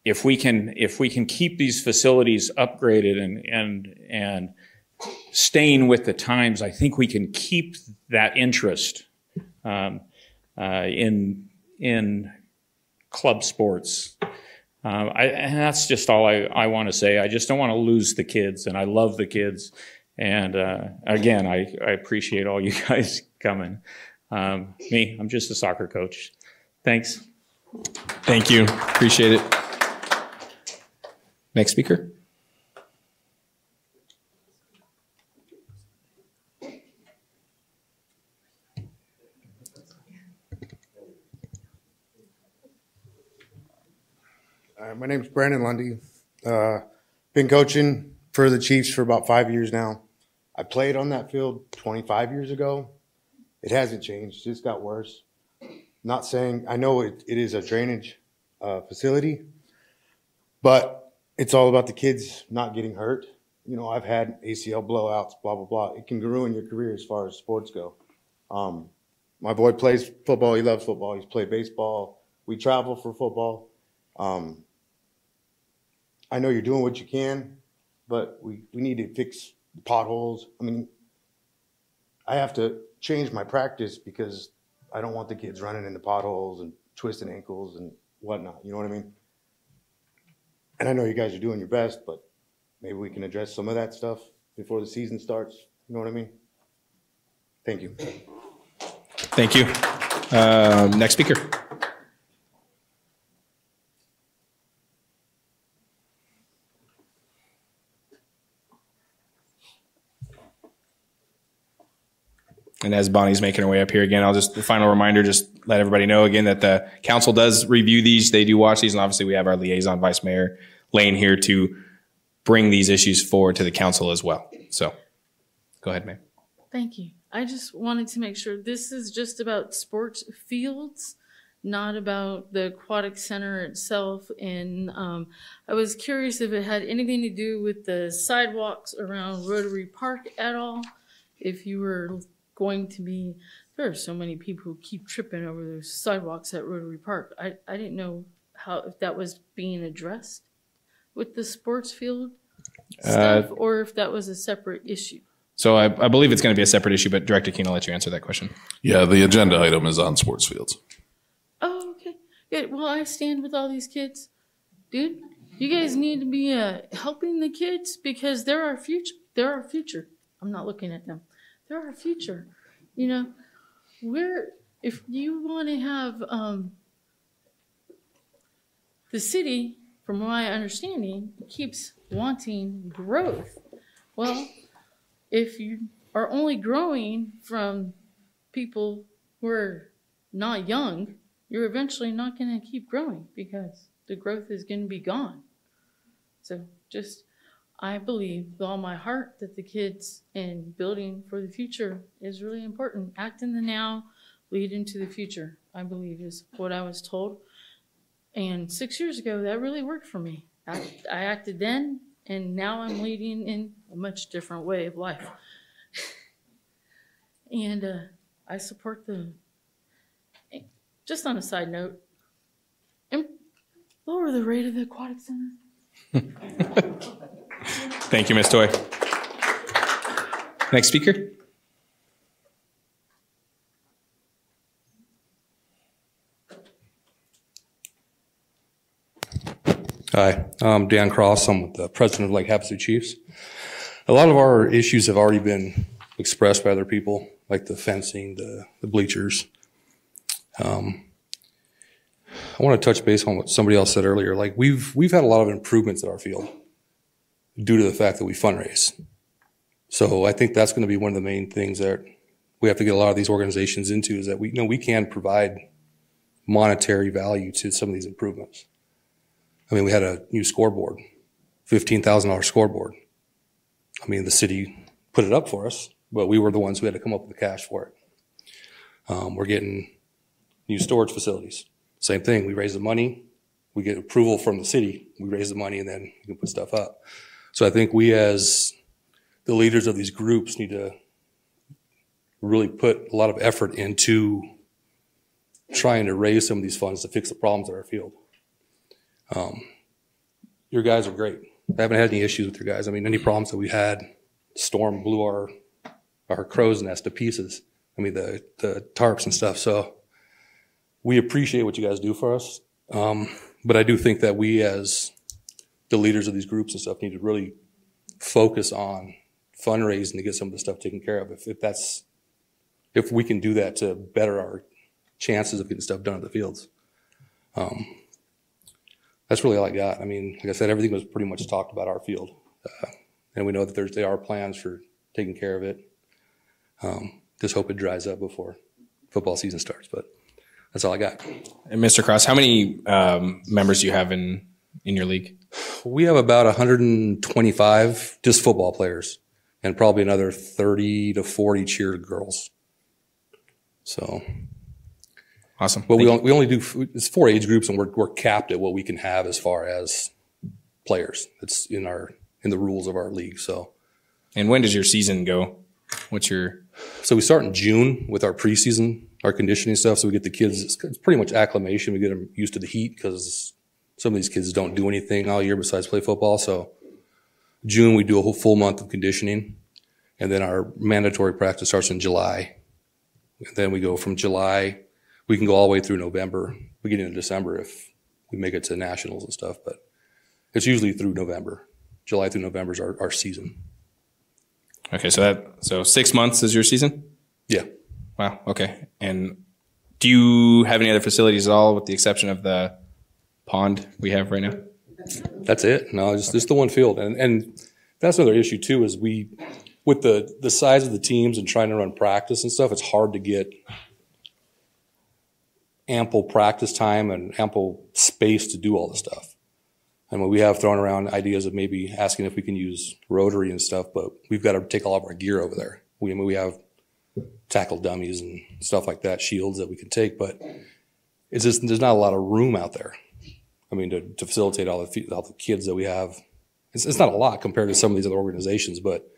if we can keep these facilities upgraded and staying with the times, I think we can keep that interest in club sports. And that's just all I want to say. I just don't want to lose the kids, and I love the kids. And again, I appreciate all you guys coming. I'm just a soccer coach. Thanks. Thank you. Appreciate it. Next speaker. My name's Brandon Lundy. Been coaching for the Chiefs for about 5 years now. I played on that field 25 years ago. It hasn't changed, it just got worse. Not saying, I know it is a drainage facility, but it's all about the kids not getting hurt. You know, I've had ACL blowouts, blah, blah, blah. It can ruin your career as far as sports go. My boy plays football. He loves football. He's played baseball. We travel for football. I know you're doing what you can, but we need to fix the potholes. I mean, I have to change my practice because I don't want the kids running into potholes and twisting ankles and whatnot. You know what I mean? And I know you guys are doing your best, but maybe we can address some of that stuff before the season starts. You know what I mean? Thank you. Thank you. Next speaker. And as Bonnie's making her way up here again, I'll just, the final reminder, just let everybody know again that the council does review these. They do watch these. And obviously we have our liaison, Vice Mayor Lane, here to bring these issues forward to the council as well. So go ahead, ma'am. Thank you. I just wanted to make sure this is just about sports fields, not about the aquatic center itself. And I was curious if it had anything to do with the sidewalks around Rotary Park at all. If you were going to be, there are so many people who keep tripping over those sidewalks at Rotary Park. I didn't know if that was being addressed with the sports field stuff, or if that was a separate issue. So I believe it's going to be a separate issue, but Director Keene, I'll let you answer that question. Yeah, the agenda item is on sports fields. Oh, okay. Good. Well, I stand with all these kids. Dude, you guys need to be helping the kids because they're our future. They're our future. I'm not looking at them. They're our future. You know, if you want to have the city, from my understanding, keeps wanting growth. Well, if you are only growing from people who are not young, you're eventually not going to keep growing because the growth is going to be gone. So I believe with all my heart that the kids and building for the future is really important. Act in the now, lead into the future, I believe is what I was told. And 6 years ago, that really worked for me. I acted then, and now I'm leading in a much different way of life. And I support just on a side note, lower the rate of the aquatic center. Thank you, Ms. Toy. Next speaker. Hi, I'm Dan Cross. I'm the president of Lake Havasu Chiefs. A lot of our issues have already been expressed by other people, like the fencing, the bleachers. I want to touch base on what somebody else said earlier. Like we've had a lot of improvements at our field due to the fact that we fundraise. So I think that's going to be one of the main things that we have to get a lot of these organizations into, is that we can provide monetary value to some of these improvements. I mean, we had a new scoreboard, $15,000 scoreboard. I mean, the city put it up for us, but we were the ones who had to come up with the cash for it. We're getting new storage facilities. Same thing. We raise the money. We get approval from the city. We raise the money, and then we can put stuff up. So I think we, as the leaders of these groups, need to really put a lot of effort into trying to raise some of these funds to fix the problems at our field. Your guys are great. I haven't had any issues with your guys. I mean, any problems that we had, storm blew our crow's nest to pieces. I mean, the tarps and stuff. So we appreciate what you guys do for us. But I do think that we, as the leaders of these groups and stuff, need to really focus on fundraising to get some of the stuff taken care of. If we can do that to better our chances of getting stuff done at the fields. That's really all I got. I mean, like I said, everything was pretty much talked about our field. And we know that there are plans for taking care of it. Just hope it dries up before football season starts, but that's all I got. And Mr. Cross, how many members do you have in your league? We have about 125 just football players, and probably another 30 to 40 cheer girls. So awesome. But we only do, it's 4 age groups, and we're capped at what we can have as far as players. It's in the rules of our league. So, and when does your season go? So we start in June with our preseason, our conditioning stuff. So we get the kids, it's pretty much acclimation. We get them used to the heat because some of these kids don't do anything all year besides play football. So June, we do a whole full month of conditioning. And then our mandatory practice starts in July. And then we go from July, we can go all the way through November, beginning of December if we make it to nationals and stuff. But it's usually through November. July through November is our season. Okay, so 6 months is your season? Yeah. Wow, okay. And do you have any other facilities at all with the exception of the pond we have right now? That's it. No, just the one field. And that's another issue too, is with the size of the teams and trying to run practice and stuff, it's hard to get ample practice time and ample space to do all this stuff. I mean, we have thrown around ideas of maybe asking if we can use rotary and stuff, but we've got to take all of our gear over there. We have tackle dummies and stuff like that, shields that we can take, but it's just, there's not a lot of room out there. I mean, to facilitate all the kids that we have. It's not a lot compared to some of these other organizations, but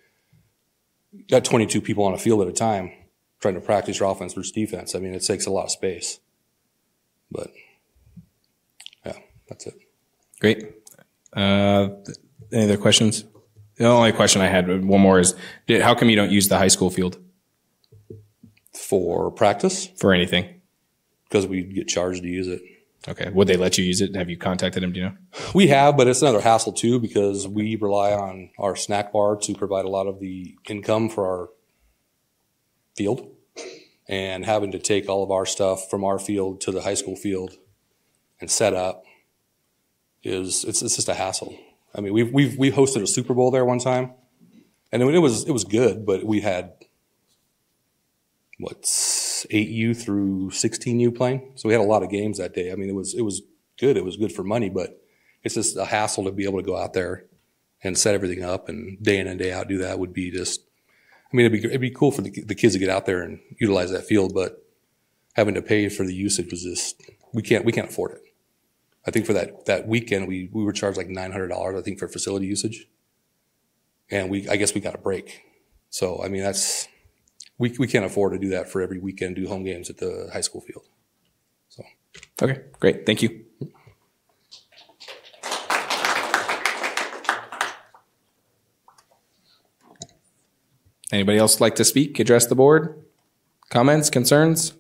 you got 22 people on a field at a time trying to practice your offense versus defense. I mean, it takes a lot of space. But, yeah, that's it. Great. Any other questions? The only question I had, one more, is how come you don't use the high school field? For practice? For anything? Because we get charged to use it. Okay. Would they let you use it? Have you contacted them? Do you know? We have, but it's another hassle too because we rely on our snack bar to provide a lot of the income for our field, and having to take all of our stuff from our field to the high school field and set up it's just a hassle. I mean, we hosted a Super Bowl there one time, and it was good, but we had 8U through 16U playing. So we had a lot of games that day. I mean, it was good. It was good for money, but it's just a hassle to be able to go out there and set everything up and day in and day out do that would be just, I mean, it'd be cool for the kids to get out there and utilize that field, but having to pay for the usage was just, we can't afford it. I think for that weekend, we were charged like $900, I think, for facility usage. And I guess we got a break. So, I mean, we can't afford to do that for every weekend, do home games at the high school field. So, okay, great. Thank you. Anybody else like to speak, address the board? Comments, concerns?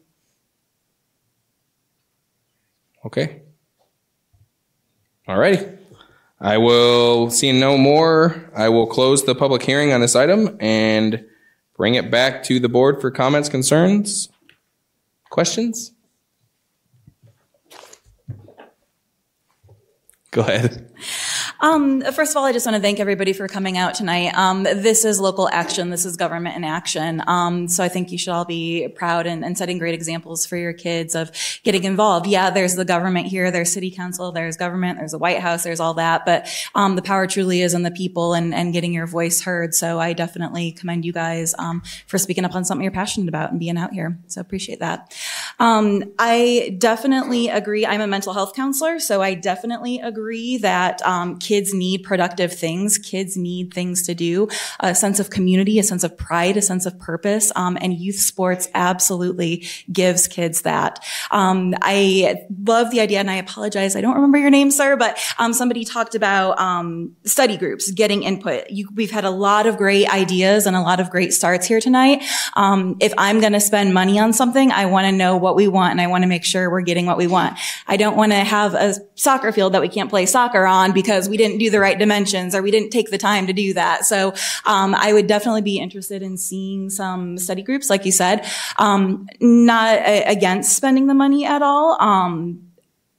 Okay. All righty. I will see no more. I will close the public hearing on this item and bring it back to the board for comments, concerns, questions? Go ahead. First of all, I just want to thank everybody for coming out tonight. This is local action. This is government in action. So I think you should all be proud and setting great examples for your kids of getting involved. Yeah, there's the government here. There's city council. There's government. There's the White House. There's all that. But the power truly is in the people and getting your voice heard. So I definitely commend you guys for speaking up on something you're passionate about and being out here. So appreciate that. I definitely agree. I'm a mental health counselor, so I definitely agree that kids need productive things. Kids need things to do, a sense of community, a sense of pride, a sense of purpose, and youth sports absolutely gives kids that. I love the idea, and I apologize, I don't remember your name, sir, but somebody talked about study groups, getting input. We've had a lot of great ideas and a lot of great starts here tonight. If I'm going to spend money on something, I want to know what we want, and I want to make sure we're getting what we want. I don't want to have a soccer field that we can't play soccer on because we didn't do the right dimensions or we didn't take the time to do that. So I would definitely be interested in seeing some study groups, like you said. Not against spending the money at all.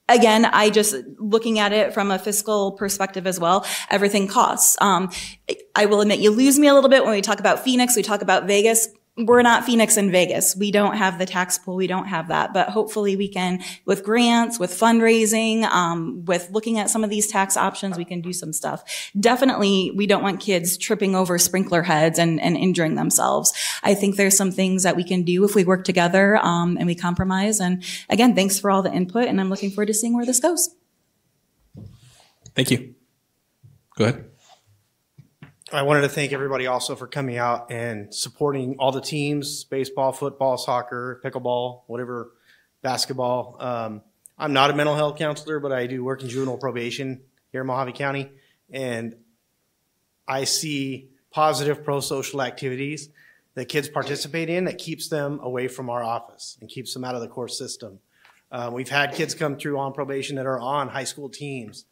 Again, I just looking at it from a fiscal perspective as well. Everything costs. I will admit you lose me a little bit when we talk about Phoenix, we talk about Vegas. We're not Phoenix and Vegas. We don't have the tax pool. We don't have that. But hopefully we can, with grants, with fundraising, with looking at some of these tax options, we can do some stuff. Definitely, we don't want kids tripping over sprinkler heads and injuring themselves. I think there's some things that we can do if we work together and we compromise. And again, thanks for all the input, and I'm looking forward to seeing where this goes. Thank you. Go ahead. I wanted to thank everybody also for coming out and supporting all the teams, baseball, football, soccer, pickleball, whatever, basketball. I'm not a mental health counselor, but I do work in juvenile probation here in Mojave County. And I see positive pro-social activities that kids participate in that keeps them away from our office and keeps them out of the court system. We've had kids come through on probation that are on high school teams,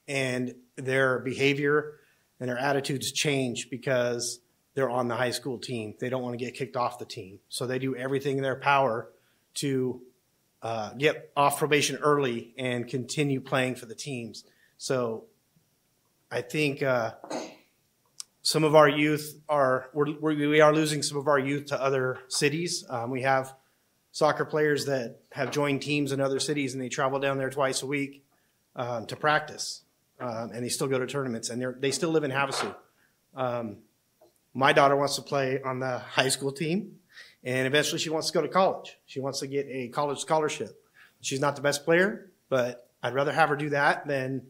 and their behavior and their attitudes change because they're on the high school team. They don't want to get kicked off the team. So they do everything in their power to get off probation early and continue playing for the teams. So I think some of our youth we are losing some of our youth to other cities. We have soccer players that have joined teams in other cities, and they travel down there twice a week to practice. And they still go to tournaments, and they still live in Havasu. My daughter wants to play on the high school team, and eventually she wants to go to college. She wants to get a college scholarship. She's not the best player, but I'd rather have her do that than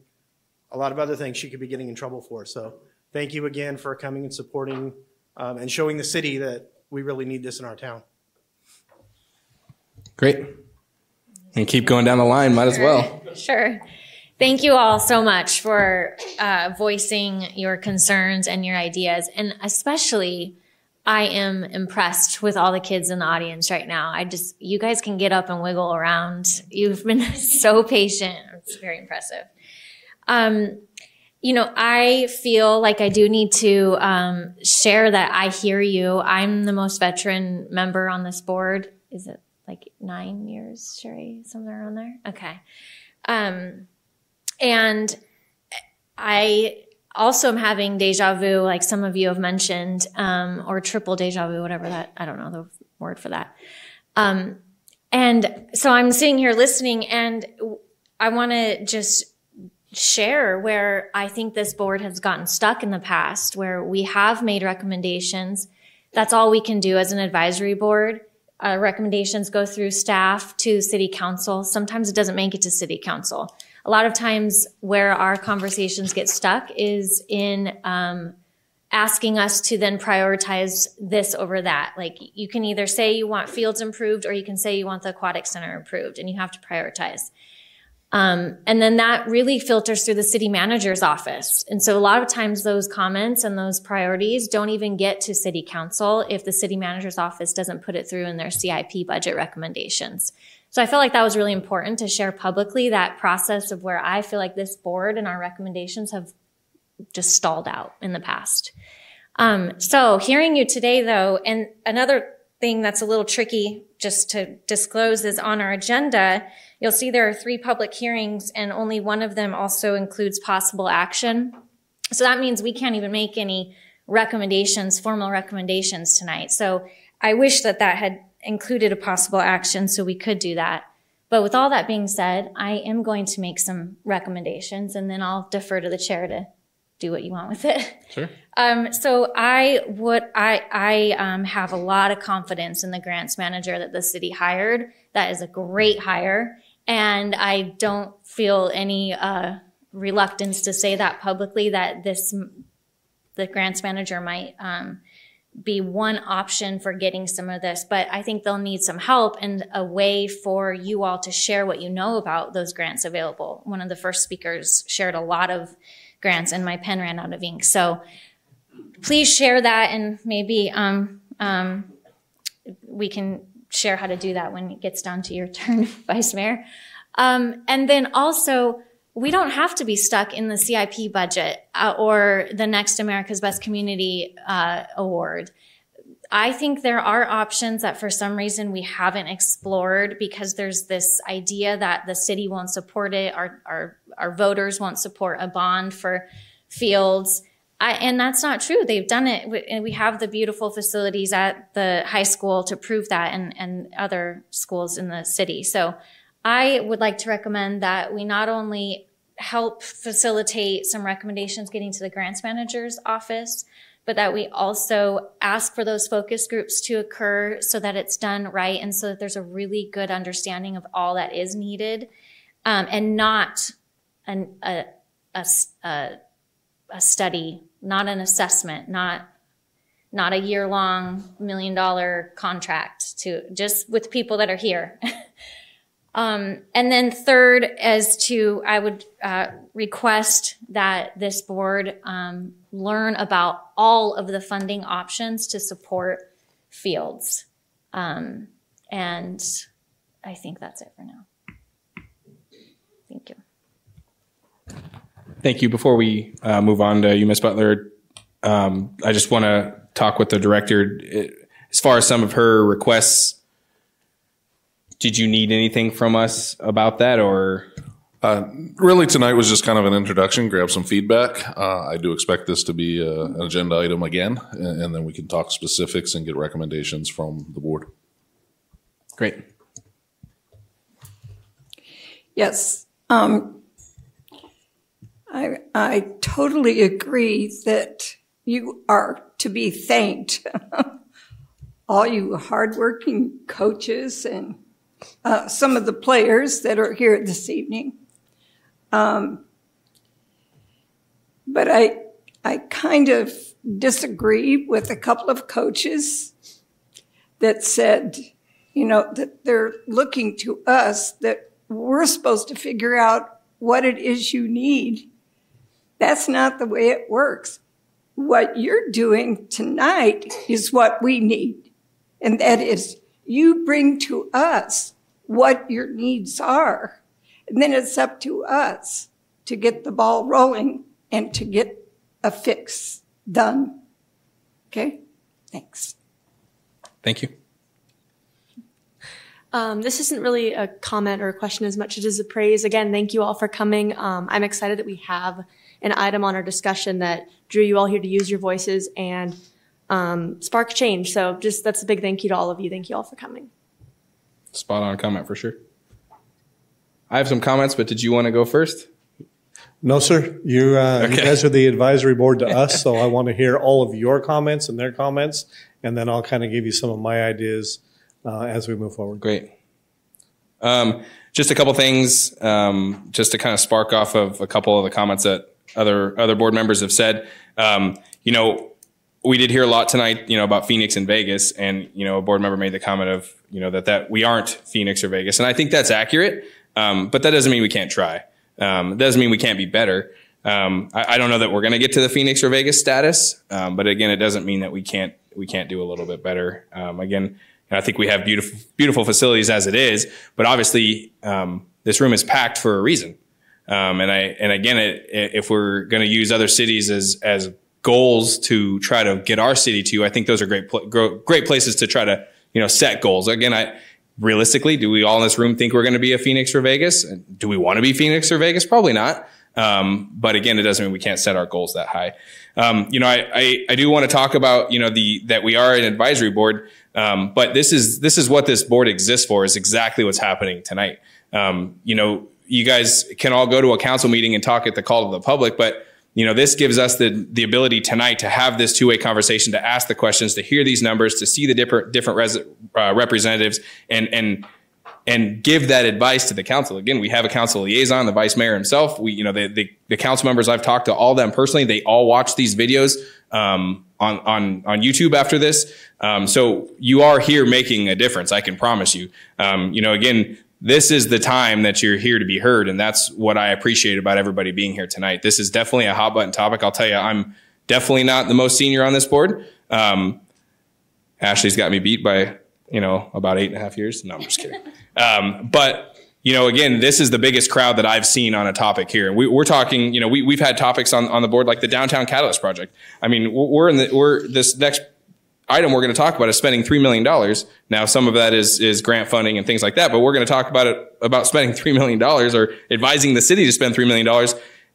a lot of other things she could be getting in trouble for. So thank you again for coming and supporting and showing the city that we really need this in our town. Great. And keep going down the line, might as well. Sure. Thank you all so much for voicing your concerns and your ideas. And especially, I am impressed with all the kids in the audience right now. You guys can get up and wiggle around. You've been so patient. It's very impressive. I feel like I do need to share that I hear you. I'm the most veteran member on this board. Is it like 9 years, Sherry? Somewhere around there? Okay. And I also am having deja vu, like some of you have mentioned, or triple deja vu, whatever that, I don't know the word for that. And so I'm sitting here listening, and I want to just share where I think this board has gotten stuck in the past, where we have made recommendations. That's all we can do as an advisory board. Recommendations go through staff to city council. Sometimes it doesn't make it to city council. A lot of times where our conversations get stuck is in asking us to then prioritize this over that. Like, you can either say you want fields improved, or you can say you want the aquatic center improved, and you have to prioritize. And then that really filters through the city manager's office. And so a lot of times those comments and those priorities don't even get to city council if the city manager's office doesn't put it through in their CIP budget recommendations. So I felt like that was really important to share publicly, that process of where I feel like this board and our recommendations have just stalled out in the past. So hearing you today, though, and another thing that's a little tricky just to disclose is on our agenda, you'll see there are 3 public hearings, and only one of them also includes possible action. So that means we can't even make any recommendations, formal recommendations tonight. So I wish that had included a possible action so we could do that. But with all that being said, I am going to make some recommendations, and then I'll defer to the chair to do what you want with it. Sure. So I have a lot of confidence in the grants manager that the city hired. That is a great hire. And I don't feel any reluctance to say that publicly, that the grants manager might be one option for getting some of this, but I think they'll need some help and a way for you all to share what you know about those grants available. One of the first speakers shared a lot of grants, and my pen ran out of ink. So please share that, and maybe we can share how to do that when it gets down to your turn, Vice Mayor. And then also, we don't have to be stuck in the CIP budget or the next America's Best Community award. I think there are options that for some reason we haven't explored because there's this idea that the city won't support it, our voters won't support a bond for fields. And that's not true. They've done it, and we have the beautiful facilities at the high school to prove that, and other schools in the city. So I would like to recommend that we not only help facilitate some recommendations getting to the grants manager's office, but that we also ask for those focus groups to occur so that it's done right, and so that there's a really good understanding of all that is needed, and not a study, not an assessment, not a year-long $1 million contract, to just with people that are here. And then third, I would request that this board learn about all of the funding options to support fields. And I think that's it for now. Thank you. Thank you. Before we move on to you, Ms. Butler, I just want to talk with the director. As far as some of her requests, did you need anything from us about that, or? Really, tonight was just kind of an introduction, grab some feedback. I do expect this to be an agenda item again, and then we can talk specifics and get recommendations from the board. Great. Yes. I totally agree that you are to be thanked. All you hardworking coaches and some of the players that are here this evening. But I kind of disagree with a couple of coaches that said, that they're looking to us, that we're supposed to figure out what it is you need. That's not the way it works. What you're doing tonight is what we need. And that is, you bring to us what your needs are. And then it's up to us to get the ball rolling and to get a fix done. Okay? Thanks. Thank you. This isn't really a comment or a question as much as it is a praise. Again, thank you all for coming. I'm excited that we have an item on our discussion that drew you all here to use your voices and spark change. So that's a big thank you to all of you. Thank you all for coming. Spot on comment for sure. I have some comments, but did you want to go first? No, sir. You guys are the advisory board to us, so I want to hear all of your comments and their comments, and then I'll kind of give you some of my ideas as we move forward. Great. Just a couple things, just to kind of spark off of a couple of the comments that other board members have said. We did hear a lot tonight, about Phoenix and Vegas, and a board member made the comment of that we aren't Phoenix or Vegas, and I think that's accurate. But that doesn't mean we can't try. It doesn't mean we can't be better. I don't know that we're going to get to the Phoenix or Vegas status, but again, it doesn't mean that we can't do a little bit better. Again, I think we have beautiful facilities as it is, but obviously this room is packed for a reason. And again, if we're going to use other cities as goals to try to get our city to, I think those are great places to try to set goals. Again, realistically, do we all in this room think we're going to be a Phoenix or Vegas? Do we want to be Phoenix or Vegas? Probably not. But again, it doesn't mean we can't set our goals that high. I do want to talk about, that we are an advisory board. But this is what this board exists for, is exactly what's happening tonight. You guys can all go to a council meeting and talk at the call of the public, but this gives us the ability tonight to have this two-way conversation, to ask the questions, to hear these numbers, to see the different representatives, and give that advice to the council. Again, we have a council liaison, the vice mayor himself. The council members, I've talked to all of them personally. They all watch these videos on YouTube after this. So you are here making a difference, I can promise you. Again, this is the time that you're here to be heard, and that's what I appreciate about everybody being here tonight. This is definitely a hot button topic. I'll tell you, I'm definitely not the most senior on this board. Ashley's got me beat by, about 8.5 years. No, I'm just kidding. But again, this is the biggest crowd that I've seen on a topic here. We're talking, we've had topics on the board like the Downtown Catalyst Project. I mean, this next item we're going to talk about is spending $3 million. Now, some of that is grant funding and things like that, but we're going to talk about spending $3 million or advising the city to spend $3 million.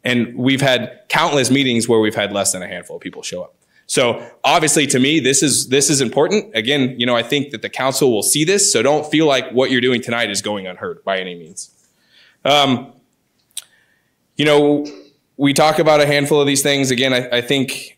And we've had countless meetings where we've had less than a handful of people show up. So obviously, to me, this is important. Again, I think that the council will see this, so don't feel like what you're doing tonight is going unheard by any means. We talk about a handful of these things. Again, I think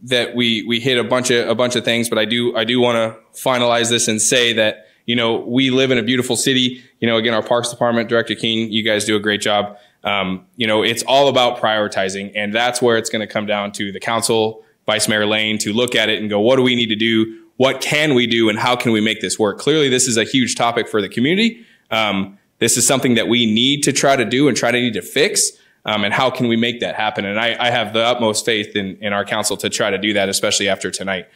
that we hit a bunch of things, but I do want to finalize this and say that we live in a beautiful city. Again, our Parks Department, Director King, you guys do a great job. It's all about prioritizing, and that's where it's going to come down to the council, Vice Mayor Lane, to look at it and go, what do we need to do? What can we do, and how can we make this work? Clearly, this is a huge topic for the community. This is something that we need to try to do and need to fix. And how can we make that happen? And I have the utmost faith in our council to try to do that, especially after tonight.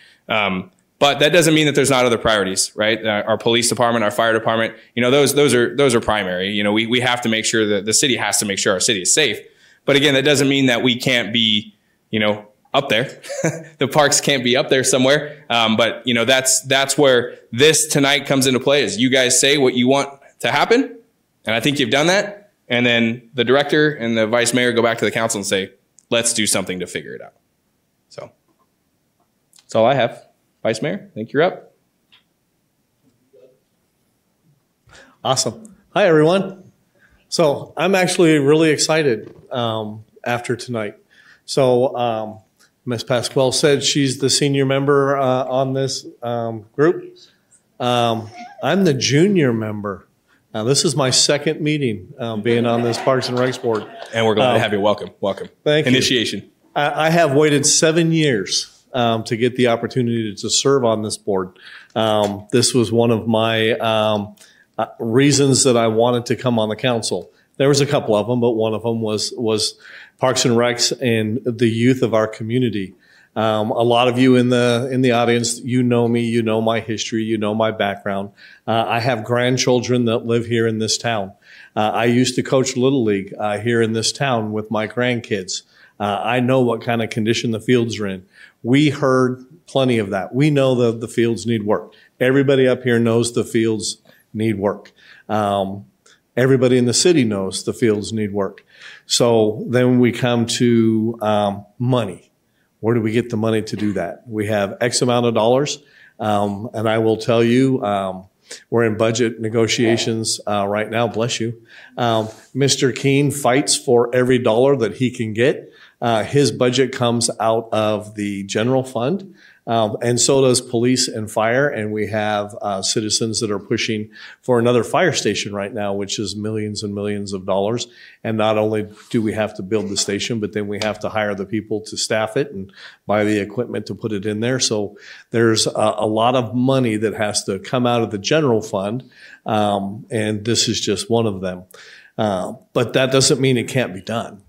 But that doesn't mean that there's not other priorities, right? Our police department, our fire department, those are primary. We have to make sure that the city has to make sure our city is safe. But again, that doesn't mean that we can't be, up there. The parks can't be up there somewhere. But that's where this tonight comes into play, is you guys say what you want to happen. And I think you've done that. And then the director and the vice mayor go back to the council and say, let's do something to figure it out. So that's all I have. Vice Mayor, I think you're up. Awesome. Hi, everyone. So I'm actually really excited after tonight. So Ms. Pasquale said she's the senior member on this group. I'm the junior member. Now, this is my second meeting being on this Parks and Recs board. And we're glad to have you. Welcome. Thank you. Initiation. I have waited 7 years to get the opportunity to serve on this board. This was one of my reasons that I wanted to come on the council. There was a couple of them, but one of them was Parks and Recs and the youth of our community. A lot of you in the audience, you know me, you know my history, you know my background. I have grandchildren that live here in this town. I used to coach Little League here in this town with my grandkids. I know what kind of condition the fields are in. We heard plenty of that. We know the fields need work. Everybody up here knows the fields need work. Everybody in the city knows the fields need work. So then we come to money. Where do we get the money to do that? We have X amount of dollars. And I will tell you, we're in budget negotiations right now. Bless you. Mr. Keene fights for every dollar that he can get. His budget comes out of the general fund, and so does police and fire. And we have citizens that are pushing for another fire station right now, which is millions and millions of dollars. And not only do we have to build the station, but then we have to hire the people to staff it and buy the equipment to put it in there. So there's a lot of money that has to come out of the general fund, and this is just one of them. But that doesn't mean it can't be done.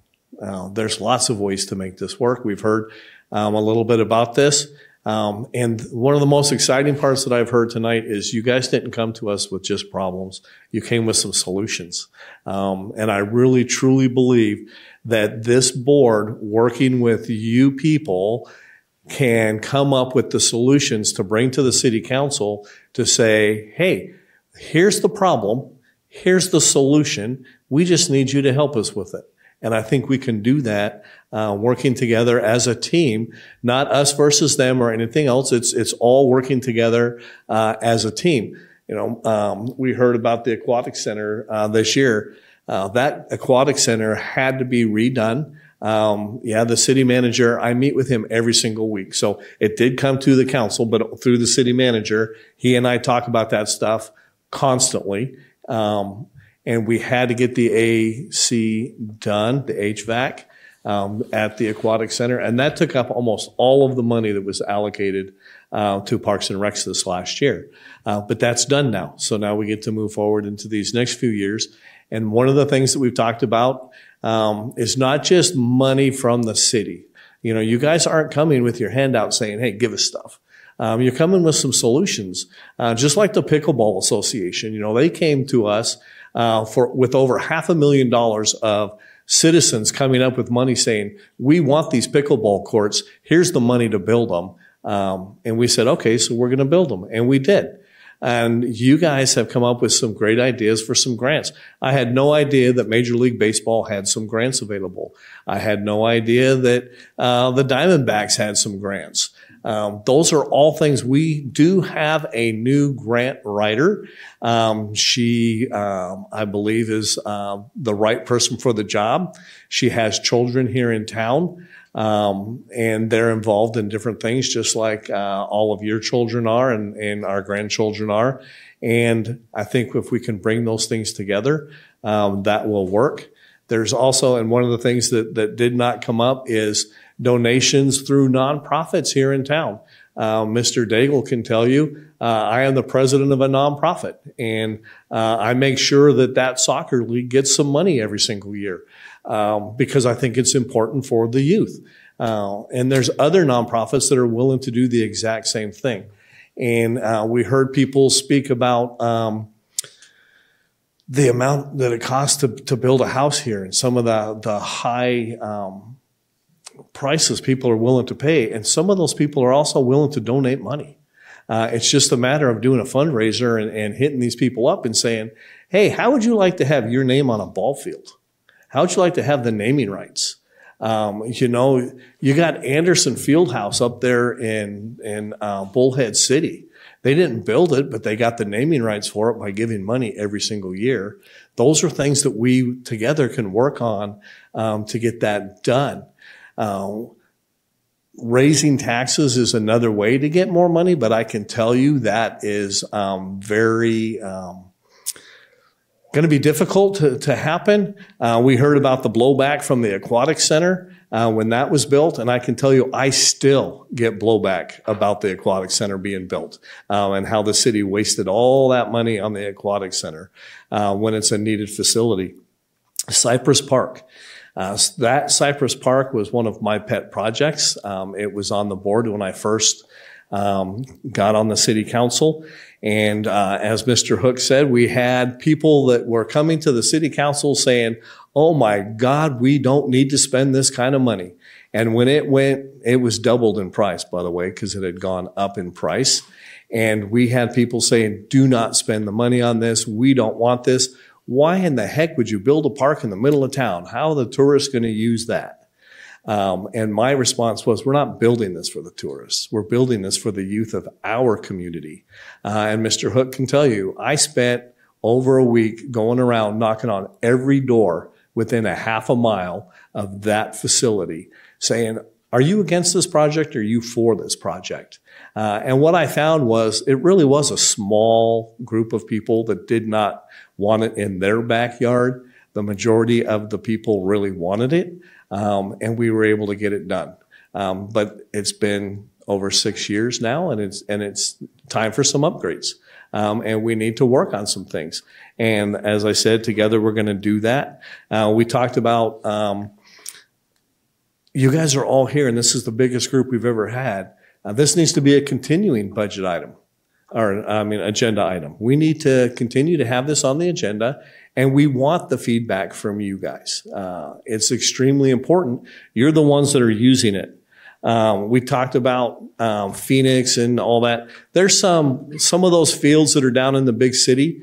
There's lots of ways to make this work. We've heard a little bit about this. And one of the most exciting parts that I've heard tonight is you guys didn't come to us with just problems. You came with some solutions. And I really, truly believe that this board, working with you people, can come up with the solutions to bring to the city council to say, hey, here's the problem. Here's the solution. We just need you to help us with it. And I think we can do that working together as a team, not us versus them or anything else. It's all working together as a team. We heard about the aquatic center this year. That aquatic center had to be redone. The city manager, I meet with him every single week. So it did come to the council, but through the city manager, he and I talk about that stuff constantly. And we had to get the AC done, the HVAC, at the aquatic center. And that took up almost all of the money that was allocated to Parks and Recs this last year. But that's done now. So now we get to move forward into these next few years. And one of the things that we've talked about is not just money from the city. You guys aren't coming with your hand out saying, hey, give us stuff. You're coming with some solutions. Just like the Pickleball Association, they came to us with over $500,000 of citizens coming up with money saying, we want these pickleball courts. Here's the money to build them. And we said, okay, so we're going to build them. And we did. And you guys have come up with some great ideas for some grants. I had no idea that Major League Baseball had some grants available. I had no idea that the Diamondbacks had some grants. Those are all things. We do have a new grant writer. She, I believe, is the right person for the job. She has children here in town, and they're involved in different things, just like all of your children are and our grandchildren are. And I think if we can bring those things together, that will work. There's also, and one of the things that did not come up is donations through nonprofits here in town. Mr. Daigle can tell you, I am the president of a nonprofit, and I make sure that soccer league gets some money every single year because I think it's important for the youth. And there's other nonprofits that are willing to do the exact same thing. And we heard people speak about the amount that it costs to build a house here and some of the high prices people are willing to pay. And some of those people are also willing to donate money. It's just a matter of doing a fundraiser and hitting these people up and saying, hey, how would you like to have your name on a ball field? How would you like to have the naming rights? You know, you got Anderson Fieldhouse up there in Bullhead City. They didn't build it, but they got the naming rights for it by giving money every single year. Those are things that we together can work on to get that done. Raising taxes is another way to get more money, but I can tell you that is very going to be difficult to happen. We heard about the blowback from the Aquatic Center when that was built, and I can tell you I still get blowback about the Aquatic Center being built and how the city wasted all that money on the Aquatic Center when it's a needed facility. Cypress Park. That Cypress Park was one of my pet projects. It was on the board when I first got on the city council. And as Mr. Hook said, we had people that were coming to the city council saying, oh my God, we don't need to spend this kind of money. And when it went, it was doubled in price, by the way, because it had gone up in price. And we had people saying, do not spend the money on this. We don't want this. Why in the heck would you build a park in the middle of town? How are the tourists going to use that? And my response was, we're not building this for the tourists. We're building this for the youth of our community. And Mr. Hook can tell you, I spent over a week going around knocking on every door within a half a mile of that facility saying, are you against this project or are you for this project? And what I found was it really was a small group of people that did not want it in their backyard. The majority of the people really wanted it. And we were able to get it done. But it's been over 6 years now, and it's time for some upgrades. And we need to work on some things. And as I said, together we're going to do that. We talked about, you guys are all here, and this is the biggest group we've ever had. This needs to be a continuing budget item, agenda item. We need to continue to have this on the agenda. And we want the feedback from you guys. It's extremely important. You're the ones that are using it. We talked about Phoenix and all that. There's some of those fields that are down in the big city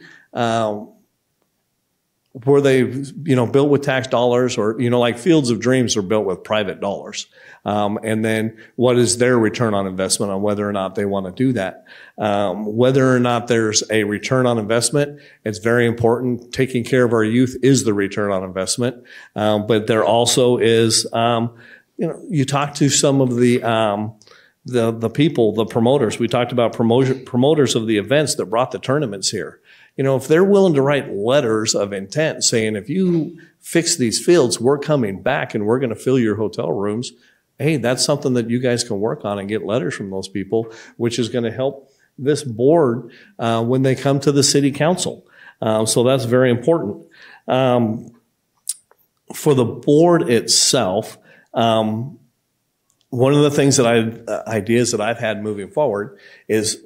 where they, built with tax dollars, or, like Fields of Dreams are built with private dollars. And then what is their return on investment on whether or not they want to do that? Whether or not there's a return on investment, it's very important. Taking care of our youth is the return on investment. But there also is, you talk to some of the people, the promoters. We talked about promoters of the events that brought the tournaments here. If they're willing to write letters of intent saying, if you fix these fields, we're coming back and we're going to fill your hotel rooms. Hey, that's something that you guys can work on and get letters from those people, which is going to help this board when they come to the city council. So that's very important. For the board itself, one of the things ideas that I've had moving forward is,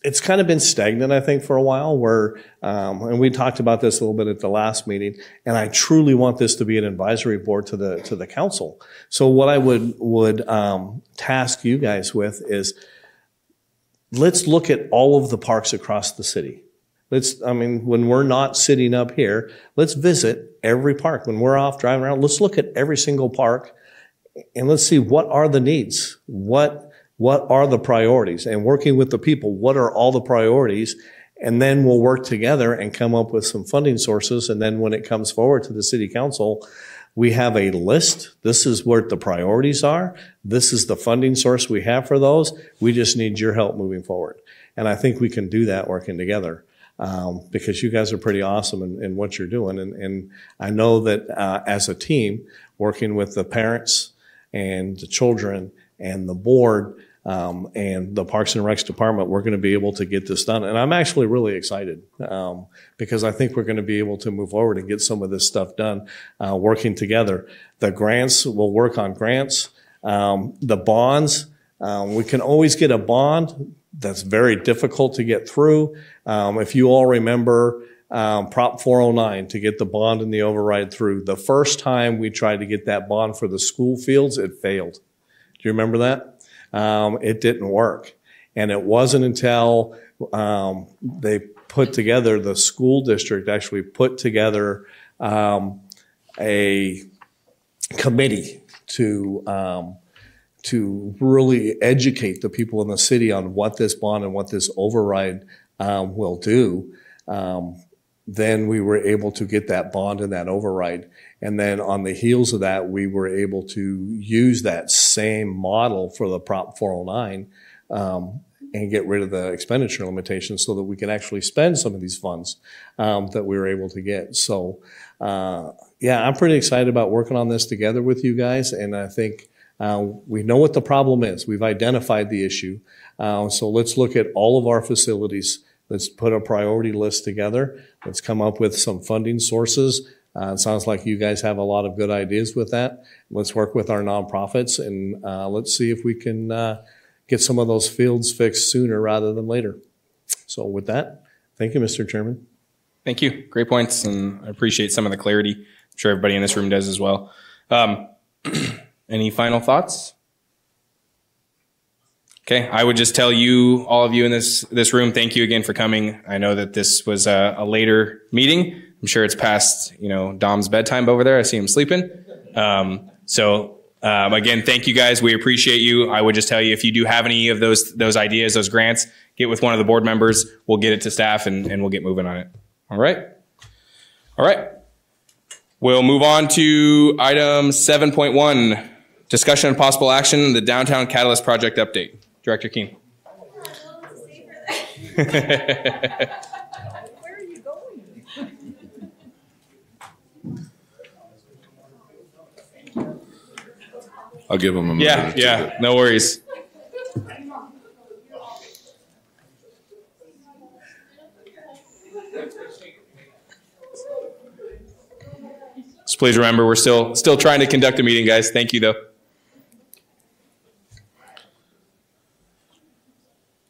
it's kind of been stagnant, I think, for a while where, and we talked about this a little bit at the last meeting, and I truly want this to be an advisory board to the council. So what I would task you guys with is, let's look at all of the parks across the city. When we're not sitting up here, let's visit every park. When we're off driving around, let's look at every single park and let's see what are the needs, what are the priorities, and working with the people, what are all the priorities, and then we'll work together and come up with some funding sources. And then when it comes forward to the city council, we have a list. This is what the priorities are. This is the funding source we have for those. We just need your help moving forward. And I think we can do that working together. because you guys are pretty awesome in what you're doing. And I know that as a team, working with the parents and the children and the board and the Parks and Recs department, we're going to be able to get this done. And I'm actually really excited because I think we're going to be able to move forward and get some of this stuff done working together. The grants, we'll work on grants. The bonds, we can always get a bond. That's very difficult to get through. If you all remember Prop 409 to get the bond and the override through, the first time we tried to get that bond for the school fields, it failed. Do you remember that? It didn't work. And it wasn't until they put together, the school district actually put together a committee to really educate the people in the city on what this bond and what this override will do. Then we were able to get that bond and that override. And then on the heels of that, we were able to use that same model for the Prop 409 and get rid of the expenditure limitations so that we can actually spend some of these funds that we were able to get. So, yeah, I'm pretty excited about working on this together with you guys. And I think we know what the problem is. We've identified the issue. So let's look at all of our facilities. Let's put a priority list together. Let's come up with some funding sources. It sounds like you guys have a lot of good ideas with that. Let's work with our nonprofits and let's see if we can get some of those fields fixed sooner rather than later. So with that, thank you, Mr. Chairman. Thank you. Great points, and I appreciate some of the clarity. I'm sure everybody in this room does as well. Any final thoughts? Okay, I would just tell you, all of you in this room, thank you again for coming. I know that this was a later meeting. I'm sure it's past, Dom's bedtime over there. I see him sleeping. Again, thank you guys. We appreciate you. I would just tell you, if you do have any of those ideas, those grants, get with one of the board members. We'll get it to staff and we'll get moving on it. All right. We'll move on to item 7.1, discussion and possible action, the Downtown Catalyst Project update. Director Keene. I'll give him a minute. Yeah, no worries. Just please remember, we're still trying to conduct a meeting, guys. Thank you, though.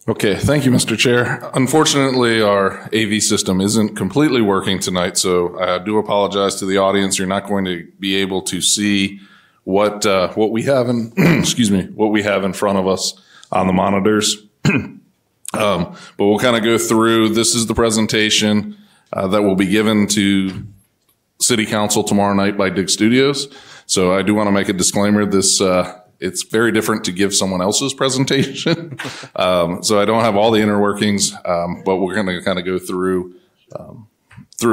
Okay, thank you, Mr. Chair. Unfortunately, our AV system isn't completely working tonight, so I do apologize to the audience. You're not going to be able to see what we have in what we have in front of us on the monitors. But we'll kind of go through. This is the presentation that will be given to City Council tomorrow night by Dig Studios. So I do want to make a disclaimer. This it's very different to give someone else's presentation. So I don't have all the inner workings, but we're going to kind of go through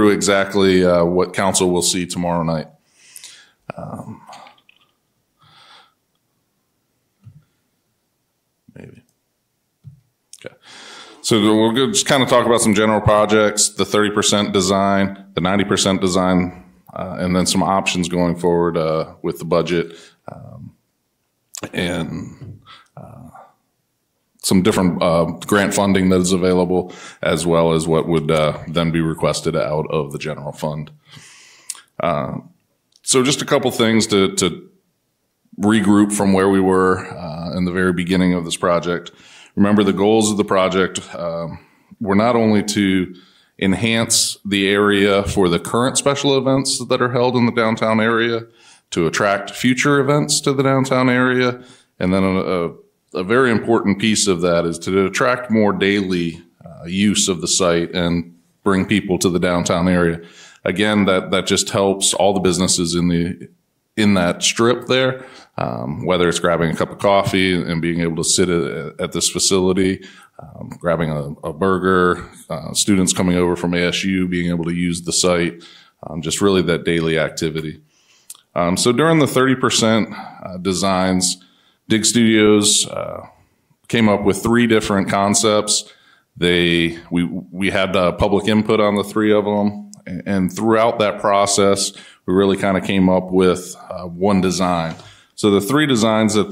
exactly what council will see tomorrow night. Maybe. Okay. So we'll just kind of talk about some general projects, the 30% design, the 90% design, and then some options going forward with the budget. And some different grant funding that is available, as well as what would then be requested out of the general fund. So just a couple things to regroup from where we were in the very beginning of this project. Remember, the goals of the project were not only to enhance the area for the current special events that are held in the downtown area, to attract future events to the downtown area. And then a very important piece of that is to attract more daily use of the site and bring people to the downtown area. Again, that just helps all the businesses in that strip there, whether it's grabbing a cup of coffee and being able to sit at this facility, grabbing a burger, students coming over from ASU being able to use the site, just really that daily activity. So during the 30% designs, Dig Studios came up with 3 different concepts We had public input on the 3 of them, and throughout that process, we really kind of came up with one design. So the 3 designs that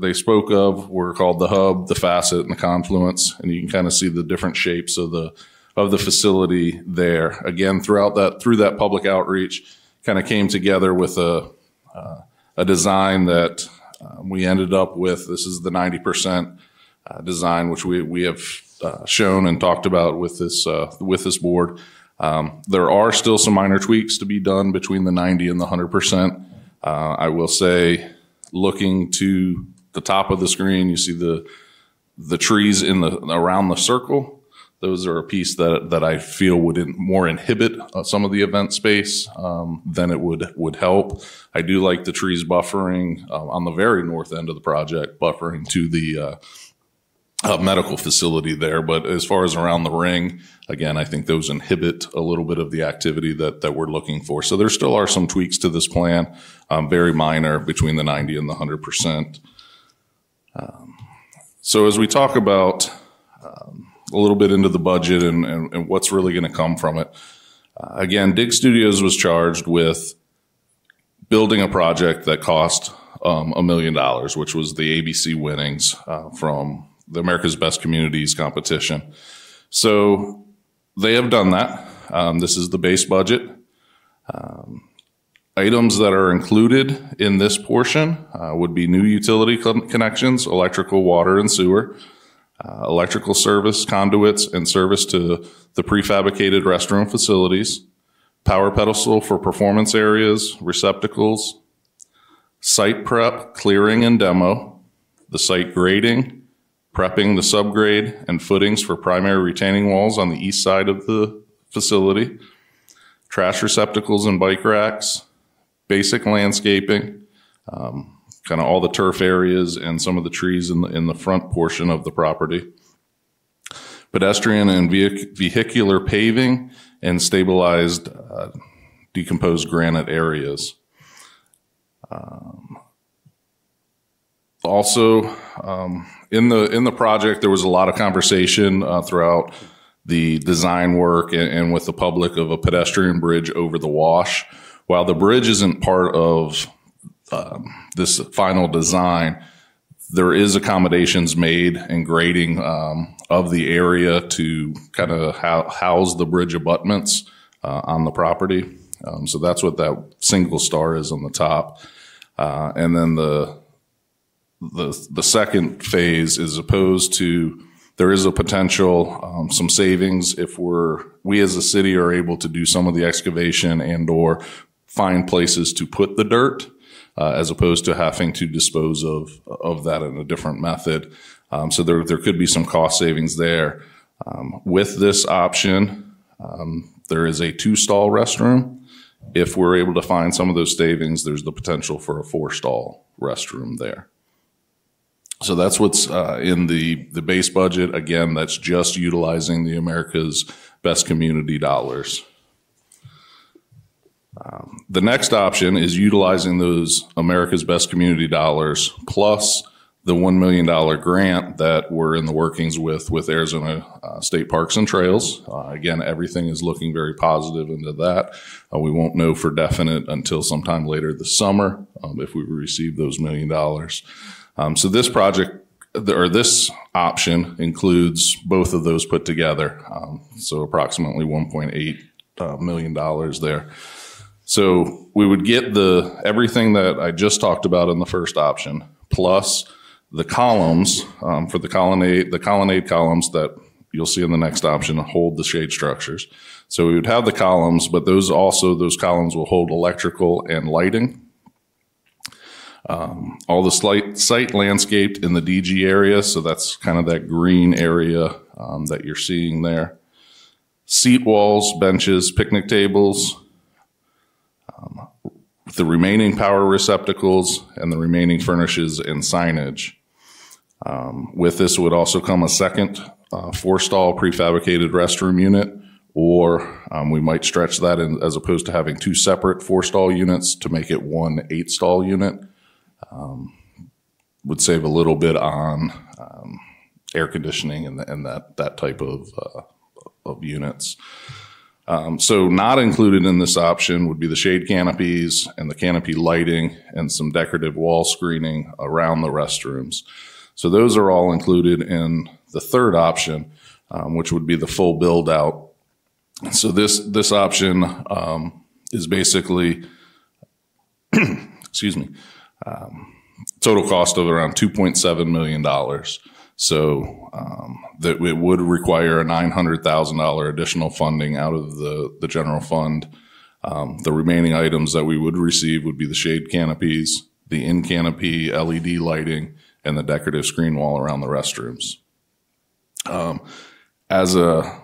they spoke of were called the hub, the facet, and the confluence, and you can kind of see the different shapes of the facility there. Again, through that public outreach, kind of came together with a design that we ended up with. This is the 90% design, which we have shown and talked about with this board. There are still some minor tweaks to be done between the 90 and the 100%. I will say, looking to the top of the screen, you see the trees around the circle. Those are a piece that I feel would more inhibit some of the event space than it would help. I do like the trees buffering on the very north end of the project, buffering to the medical facility there. But as far as around the ring, again, I think those inhibit a little bit of the activity that we're looking for. So there still are some tweaks to this plan, very minor, between the 90 and the 100%. So as we talk about a little bit into the budget and what's really going to come from it, again, Dig Studios was charged with building a project that cost $1 million, which was the ABC winnings from the America's Best Communities competition. So they have done that. This is the base budget. Items that are included in this portion would be new utility connections, electrical, water, and sewer, electrical service, conduits, and service to the prefabricated restroom facilities, power pedestal for performance areas, receptacles, site prep, clearing, and demo, the site grading, prepping the subgrade and footings for primary retaining walls on the east side of the facility, trash receptacles and bike racks, basic landscaping, kind of all the turf areas and some of the trees in the front portion of the property, pedestrian and vehicular paving, and stabilized decomposed granite areas. Also, in the project, there was a lot of conversation throughout the design work and with the public of a pedestrian bridge over the wash. While the bridge isn't part of this final design, there is accommodations made and grading of the area to kind of house the bridge abutments on the property. So that's what that single star is on the top. And then the second phase is opposed to, there is a potential, some savings if we as a city are able to do some of the excavation and or find places to put the dirt, as opposed to having to dispose of that in a different method. So there could be some cost savings there. With this option, there is a 2-stall restroom. If we're able to find some of those savings, there's the potential for a 4-stall restroom there. So that's what's in the base budget. Again, that's just utilizing the America's Best Community dollars. The next option is utilizing those America's Best Community dollars plus the $1 million grant that we're in the workings with Arizona State Parks and Trails. Again, everything is looking very positive into that. We won't know for definite until sometime later this summer if we receive those $1 million. So this project, or this option, includes both of those put together. So approximately $1.8 million there. So we would get everything that I just talked about in the first option, plus the columns for the colonnade columns that you'll see in the next option hold the shade structures. So we would have the columns, but those columns will hold electrical and lighting. All the site landscaped in the DG area, so that's kind of that green area that you're seeing there. Seat walls, benches, picnic tables, the remaining power receptacles, and the remaining furnishes and signage. With this would also come a second 4-stall prefabricated restroom unit, or we might stretch that in, as opposed to having 2 separate 4-stall units, to make it one 8-stall unit. Would save a little bit on air conditioning and that type of units. So not included in this option would be the shade canopies and the canopy lighting and some decorative wall screening around the restrooms. So those are all included in the third option, which would be the full build out. So this option is basically, excuse me, total cost of around $2.7 million. So that it would require a $900,000 additional funding out of the general fund. The remaining items that we would receive would be the shade canopies, the in-canopy LED lighting, and the decorative screen wall around the restrooms. As a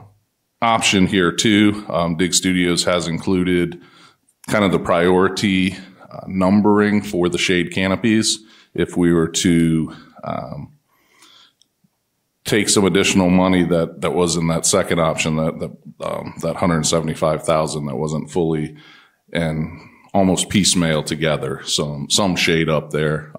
option here too, Dig Studios has included kind of the priority numbering for the shade canopies. If we were to take some additional money that was in that second option, that $175,000 that wasn't fully and almost piecemeal together, some shade up there.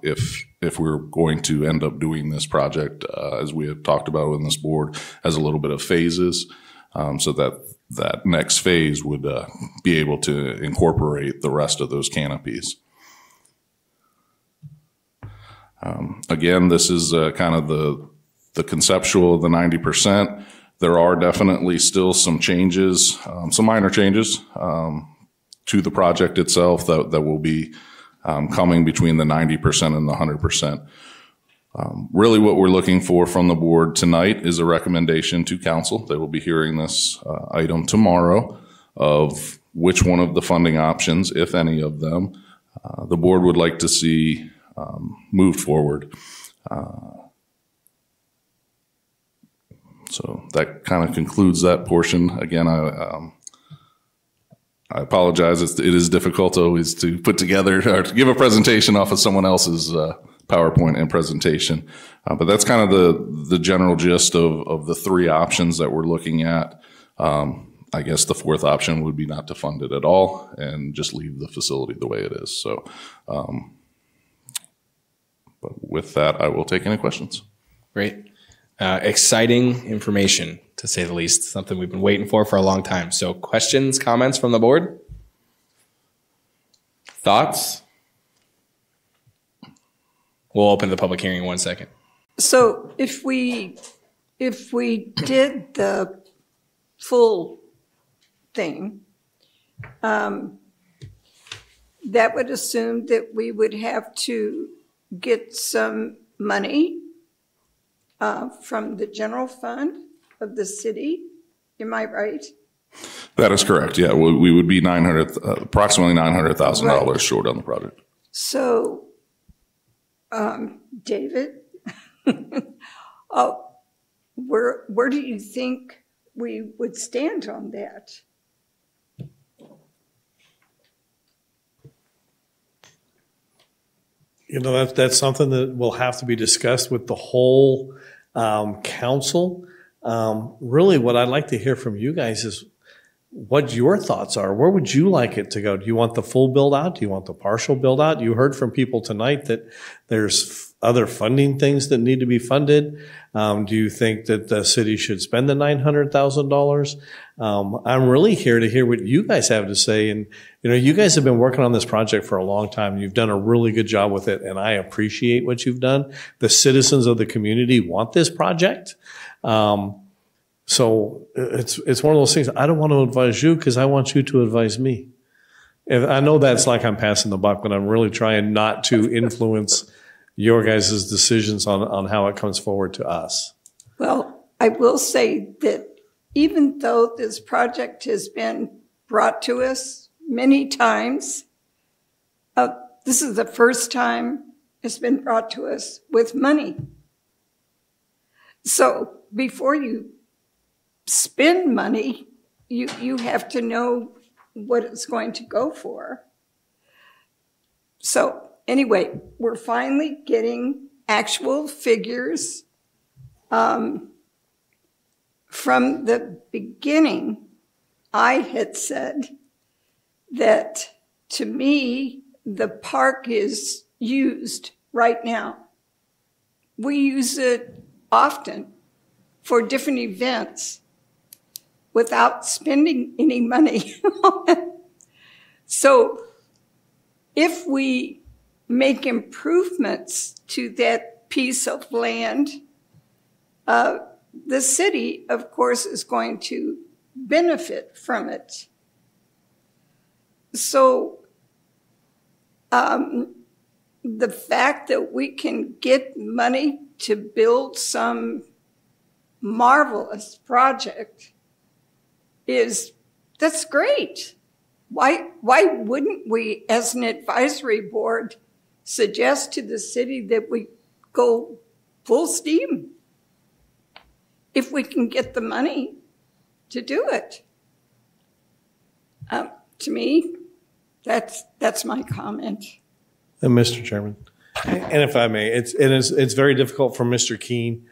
If we're going to end up doing this project, as we have talked about in this board, as a little bit of phases, so that next phase would be able to incorporate the rest of those canopies. Again, this is kind of the conceptual of the 90%. There are definitely still some changes, some minor changes to the project itself that will be coming between the 90% and the 100%. Really what we're looking for from the board tonight is a recommendation to council. They will be hearing this item tomorrow of which one of the funding options, if any of them, the board would like to see moved forward. So that kind of concludes that portion. Again, I apologize. It is difficult always to put together or to give a presentation off of someone else's PowerPoint and presentation. But that's kind of the general gist of the three options that we're looking at. I guess the fourth option would be not to fund it at all and just leave the facility the way it is. So, but with that, I will take any questions. Great. Exciting information, to say the least. Something we've been waiting for a long time. So questions, comments from the board? Thoughts? We'll open the public hearing in 1 second. So if we did the full thing, that would assume that we would have to get some money from the general fund of the city. Am I right? That is correct. Yeah, we would be approximately $900,000 short on the project. So, David, where do you think we would stand on that? You know, that's something that will have to be discussed with the whole council. Really, what I'd like to hear from you guys is what your thoughts are. Where would you like it to go? Do you want the full build out? Do you want the partial build out? You heard from people tonight that there's other funding things that need to be funded. Do you think that the city should spend the $900,000? I'm really here to hear what you guys have to say. And, you know, you guys have been working on this project for a long time. You've done a really good job with it, and I appreciate what you've done. The citizens of the community want this project. So it's one of those things. I don't want to advise you because I want you to advise me. And I know that's like I'm passing the buck, but I'm really trying not to influence your guys' decisions on how it comes forward to us. Well, I will say that even though this project has been brought to us many times, this is the first time it's been brought to us with money. So before you spend money, you have to know what it's going to go for. So anyway, we're finally getting actual figures. From the beginning, I had said that to me, the park is used right now. We use it often for different events without spending any money. So if we make improvements to that piece of land, the city, of course, is going to benefit from it. So the fact that we can get money to build some marvelous project that's great. Why wouldn't we, as an advisory board, suggest to the city that we go full steam if we can get the money to do it? To me, that's my comment. And Mr. Chairman, and if I may, it's very difficult for Mr. Keene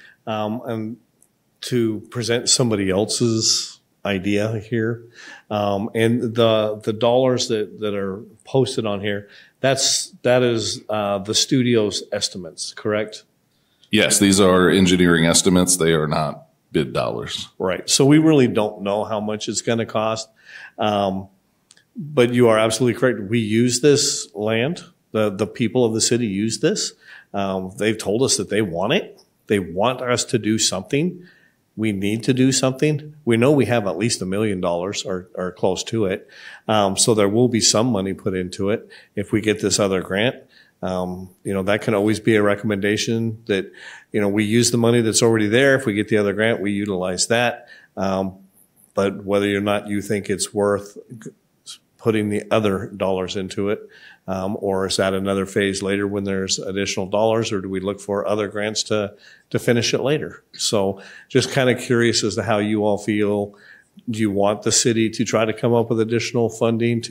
to present somebody else's idea here, and the dollars that are posted on here, that is the studio's estimates, correct? Yes, these are engineering estimates. They are not bid dollars. Right. So we really don't know how much it's going to cost. But you are absolutely correct. We use this land. The people of the city use this. They've told us that they want it. They want us to do something. We need to do something. We know we have at least $1 million or close to it. So there will be some money put into it if we get this other grant. That can always be a recommendation that, we use the money that's already there. If we get the other grant, we utilize that. But whether or not you think it's worth putting the other dollars into it, or is that another phase later when there's additional dollars, or do we look for other grants to finish it later? So just kind of curious as to how you all feel. Do you want the city to try to come up with additional funding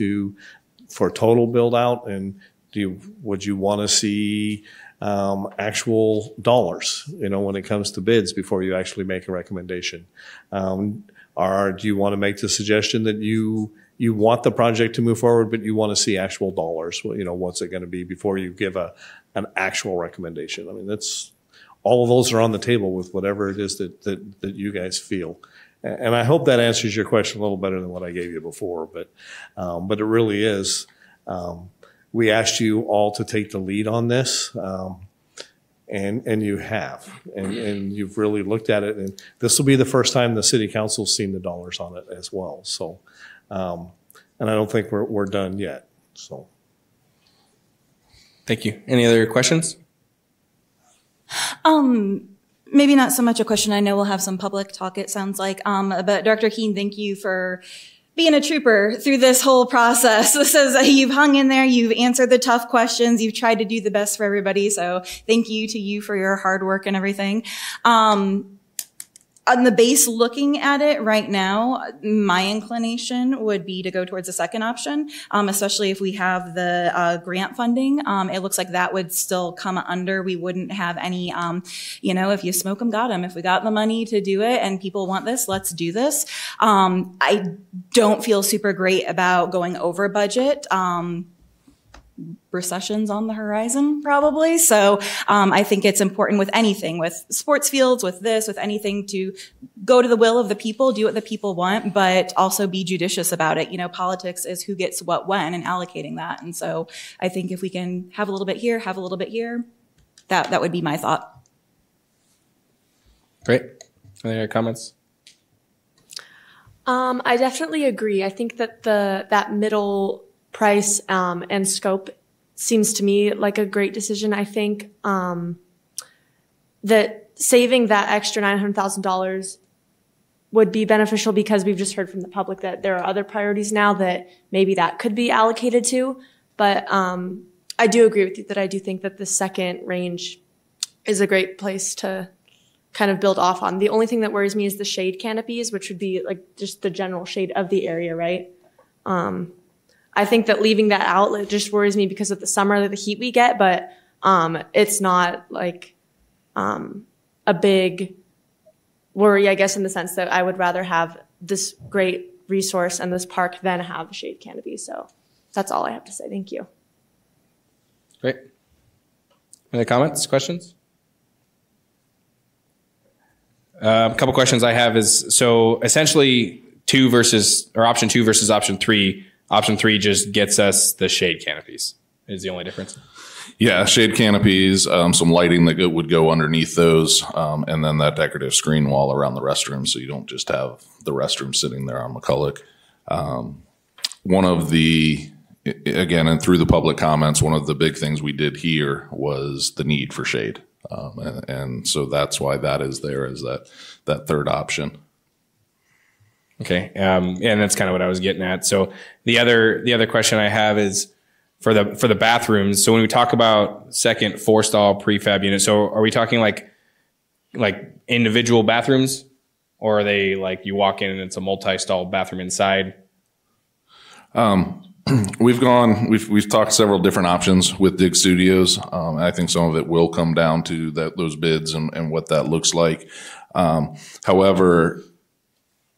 for total build out? And would you want to see actual dollars, when it comes to bids before you actually make a recommendation? Or do you want to make the suggestion that you want the project to move forward, but you want to see actual dollars? What's it going to be before you give an actual recommendation? I mean, that's all of those are on the table with whatever it is that you guys feel. And I hope that answers your question a little better than what I gave you before. But it really is. We asked you all to take the lead on this, and you have, and you've really looked at it. And this will be the first time the city council's seen the dollars on it as well. So. And I don't think we're done yet. So, thank you. Any other questions? Maybe not so much a question. I know we'll have some public talk, it sounds like. But Dr. Keene, thank you for being a trooper through this whole process. This is, you've hung in there, you've answered the tough questions, you've tried to do the best for everybody. So thank you to you for your hard work and everything. On the base, looking at it right now, my inclination would be to go towards the second option, especially if we have the grant funding. It looks like that would still come under. We wouldn't have any, if you smoke them, got them. If we got the money to do it and people want this, let's do this. I don't feel super great about going over budget. Recession's on the horizon, probably. So I think it's important with anything, with sports fields, with this, with anything, to go to the will of the people, do what the people want, but also be judicious about it. Politics is who gets what when and allocating that. And so I think if we can have a little bit here, have a little bit here, that would be my thought. Great. Any other comments? I definitely agree. I think that that middle price and scope seems to me like a great decision. I think that saving that extra $900,000 would be beneficial because we've just heard from the public that there are other priorities now that maybe that could be allocated to. But I do agree with you that I do think that the second range is a great place to kind of build off on. The only thing that worries me is the shade canopies, which would be like just the general shade of the area, right? I think that leaving that out just worries me because of the summer, the heat we get, but it's not like a big worry, I guess, in the sense that I would rather have this great resource and this park than have a shade canopy. So that's all I have to say. Thank you. Great. Any comments, questions? A couple questions I have is, so essentially option 2 versus option 3. Option 3 just gets us the shade canopies is the only difference. Yeah, shade canopies, some lighting that would go underneath those, and then that decorative screen wall around the restroom, so you don't just have the restroom sitting there on McCulloch. One of the, again, and through the public comments, one of the big things we did here was the need for shade. And so that's why that is there as that third option. Okay. And that's kind of what I was getting at. So the other question I have is for the bathrooms. So when we talk about second 4-stall prefab unit, so are we talking like individual bathrooms, or are they like you walk in and it's a multi-stall bathroom inside? We've talked several different options with Dig Studios. I think some of it will come down to those bids and what that looks like. However,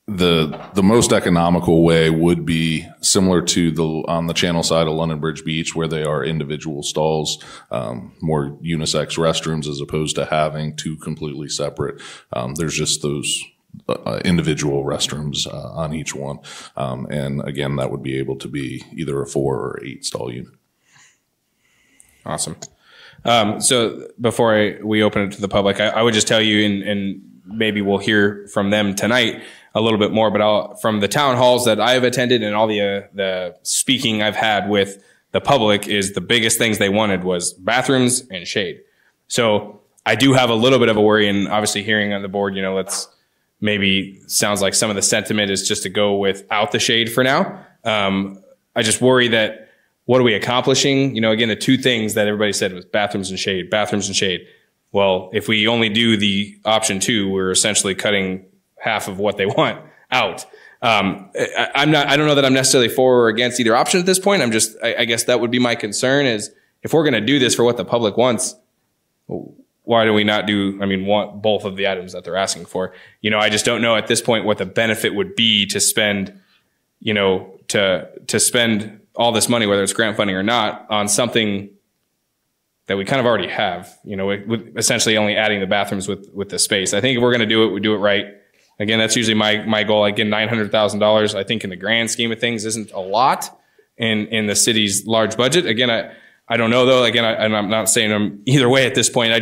the most economical way would be similar to on the channel side of London Bridge Beach, where they are individual stalls, more unisex restrooms, as opposed to having two completely separate. There's just those individual restrooms on each one. And again, that would be able to be either a 4 or 8 stall unit. Awesome. So before we open it to the public, I would just tell you, and maybe we'll hear from them tonight a little bit more, but from the town halls that I've attended and all the speaking I've had with the public, is the biggest things they wanted was bathrooms and shade. So I do have a little bit of a worry, and obviously hearing on the board, maybe sounds like some of the sentiment is just to go without the shade for now. I just worry that what are we accomplishing? Again, the two things that everybody said was bathrooms and shade. Well, if we only do the option 2, we're essentially cutting half of what they want out. I don't know that I'm necessarily for or against either option at this point. I guess that would be my concern, is if we're going to do this for what the public wants, why do we not want both of the items that they're asking for? I just don't know at this point what the benefit would be to spend, to spend all this money, whether it's grant funding or not, on something that we kind of already have, with essentially only adding the bathrooms with the space. I think if we're going to do it, we do it right. Again, that's usually my goal. Again, $900,000, I think in the grand scheme of things isn't a lot in the city's large budget. Again, I don't know though. Again, I'm not saying I'm either way at this point.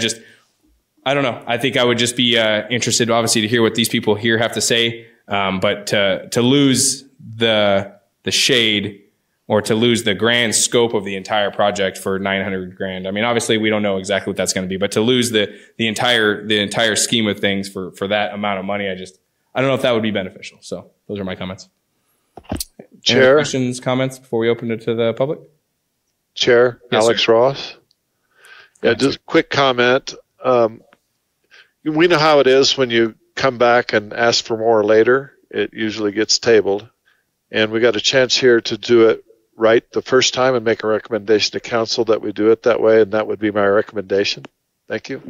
I don't know. I think I would just be interested, obviously, to hear what these people here have to say. But to lose the shade, or to lose the grand scope of the entire project for $900,000. Obviously we don't know exactly what that's going to be, but to lose the entire scheme of things for that amount of money, I don't know if that would be beneficial. So those are my comments. Chair. Any questions, comments before we open it to the public? Chair, Yes, Alex sir. Ross. Yeah, just a quick comment. We know how it is when you come back and ask for more later. It usually gets tabled. And we got a chance here to do it right the first time and make a recommendation to council that we do it that way, and that would be my recommendation. Thank you.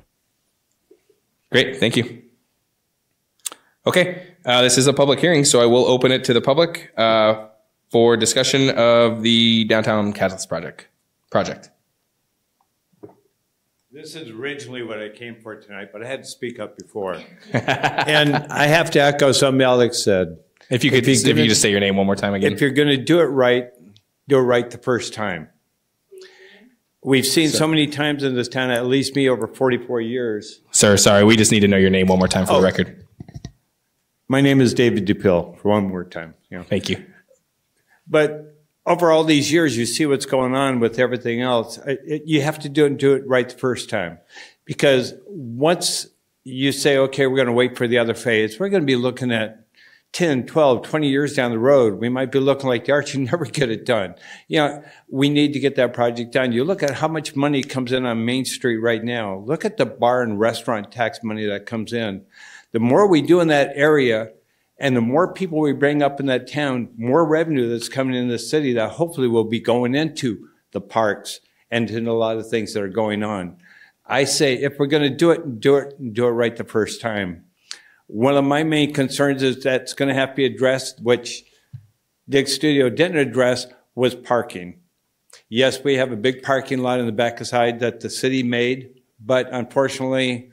Great, thank you. Okay, this is a public hearing, so I will open it to the public for discussion of the Downtown Catalyst project. This is originally what I came for tonight, but I had to speak up before. And I have to echo something Alex said. If you could just say your name one more time again. If you're going to do it right the first time. We've seen so many times in this town, at least me over 44 years. Sir, sorry, we just need to know your name one more time for the record. My name is David DuPill, for one more time. Thank you. But over all these years, you see what's going on with everything else. You have to do it right the first time. Because once you say, okay, we're going to wait for the other phase, we're going to be looking at 10, 12, 20 years down the road. We might be looking like the Arch and never get it done. We need to get that project done. You look at how much money comes in on Main Street right now. Look at the bar and restaurant tax money that comes in. The more we do in that area, and the more people we bring up in that town, more revenue that's coming in the city that hopefully will be going into the parks and in a lot of things that are going on. I say if we're going to do it right the first time. One of my main concerns is that's going to have to be addressed, which Dig Studio didn't address, was parking. Yes, we have a big parking lot in the back side that the city made, but unfortunately,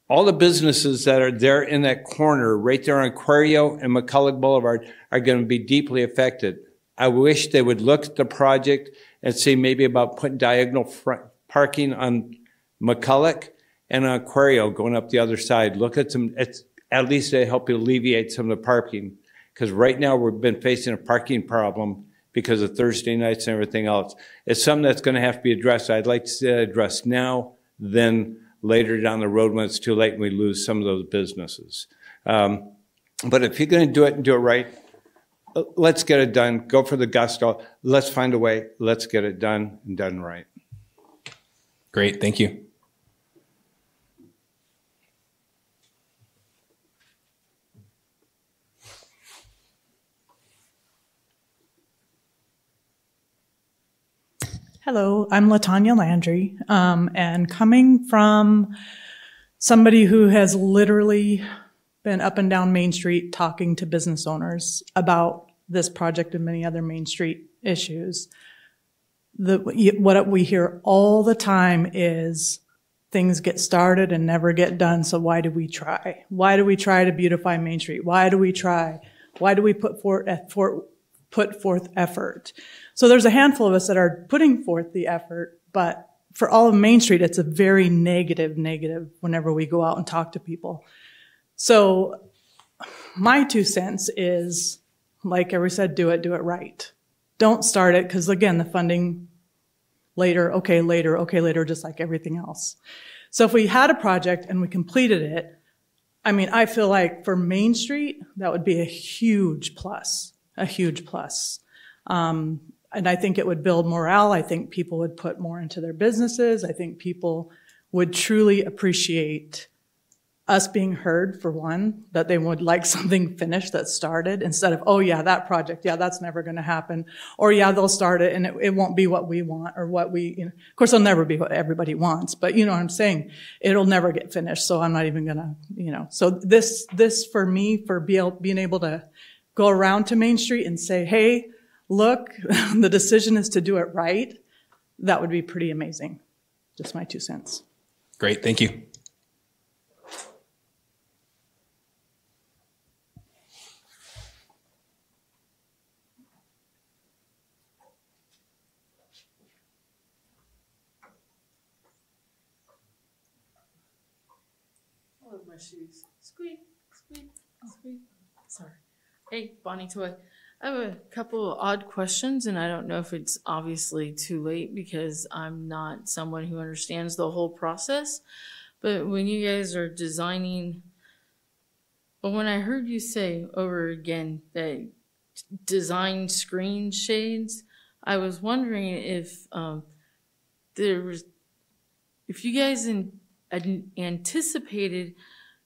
all the businesses that are there in that corner, right there on Aquario and McCulloch Boulevard, are going to be deeply affected. I wish they would look at the project and see maybe about putting diagonal front parking on McCulloch and on Aquario going up the other side. Look at some, at least they help alleviate some of the parking. Because right now we've been facing a parking problem because of Thursday nights and everything else. It's something that's going to have to be addressed. I'd like to see it addressed now, then later down the road when it's too late and we lose some of those businesses. But if you're going to do it and do it right, let's get it done. Go for the gusto. Let's find a way. Let's get it done and done right. Great. Thank you. Hello, I'm LaTanya Landry, and coming from somebody who has literally been up and down Main Street talking to business owners about this project and many other Main Street issues, what we hear all the time is things get started and never get done, so why do we try? Why do we try to beautify Main Street? Why do we try? Why do we put forth effort? So there's a handful of us that are putting forth the effort, but for all of Main Street, it's a very negative whenever we go out and talk to people. So my 2 cents is, like Every said, do it right. Don't start it, because again, the funding later, just like everything else. So if we had a project and we completed it, I mean, I feel like for Main Street, that would be a huge plus. And I think it would build morale. I think people would put more into their businesses. I think people would truly appreciate us being heard, for one, that they would like something finished that started, instead of, oh yeah, that project, yeah, that's never going to happen. Or yeah, they'll start it and it won't be what we want or what we, you know, of course it'll never be what everybody wants, but you know what I'm saying? It'll never get finished. So I'm not even going to, you know, so this for me, for being able to go around to Main Street and say, hey, look, the decision is to do it right, that would be pretty amazing. Just my 2 cents. Great, thank you. I love my shoes. Squeak, squeak, squeak. Sorry. Hey, Bonnie Toy. I have a couple of odd questions, and I don't know if it's obviously too late because I'm not someone who understands the whole process. But when you guys are designing, well, when I heard you say over again that design screen shades, I was wondering if if you guys anticipated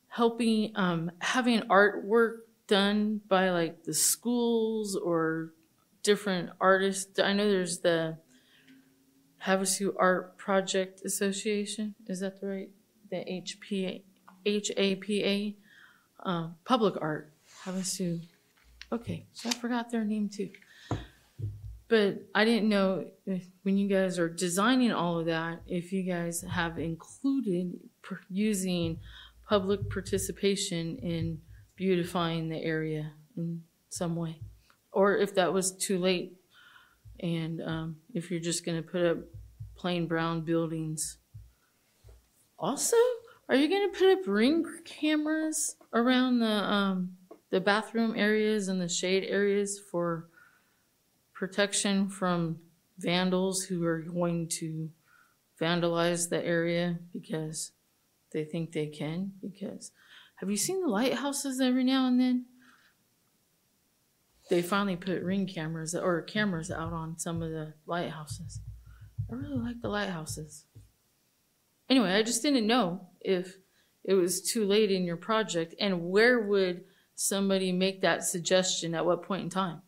helping having artwork done by like the schools or different artists. I know there's the Havasu Art Project Association. Is that right? The HAPA, Public Art, Havasu. Okay, so I forgot their name too. But I didn't know if, when you guys are designing all of that, if you guys have included using public participation in beautifying the area in some way, or if that was too late, and if you're just going to put up plain brown buildings. Also, are you going to put up ring cameras around the bathroom areas and the shade areas for protection from vandals who are going to vandalize the area because they think they can? Because have you seen the lighthouses every now and then? They finally put ring cameras or cameras out on some of the lighthouses. I really like the lighthouses. Anyway, I just didn't know if it was too late in your project, and where would somebody make that suggestion at what point in time?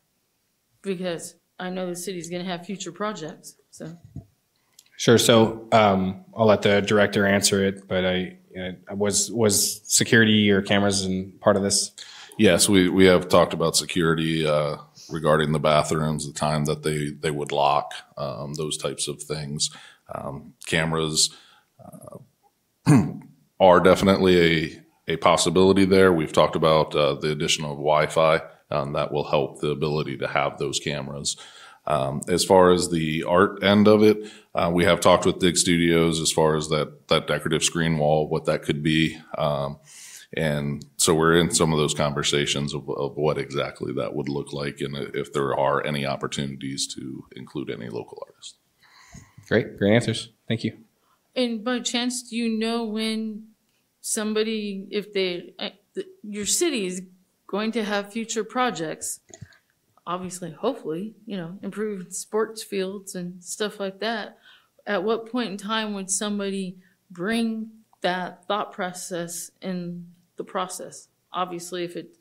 Because I know the city's going to have future projects. So. Sure. So I'll let the director answer it, but was security or cameras and part of this? Yes, we have talked about security regarding the bathrooms, the time that they would lock, those types of things. Cameras are definitely a possibility there. We've talked about the addition of Wi-Fi that will help the ability to have those cameras. As far as the art end of it, we have talked with Dig Studios as far as that decorative screen wall, what that could be. And so we're in some of those conversations of what exactly that would look like and if there are any opportunities to include any local artists. Great answers. Thank you. And by chance, do you know when somebody, if your city is going to have future projects, obviously, hopefully, improve sports fields and stuff like that, at what point in time would somebody bring that thought process in the process? Obviously, if it's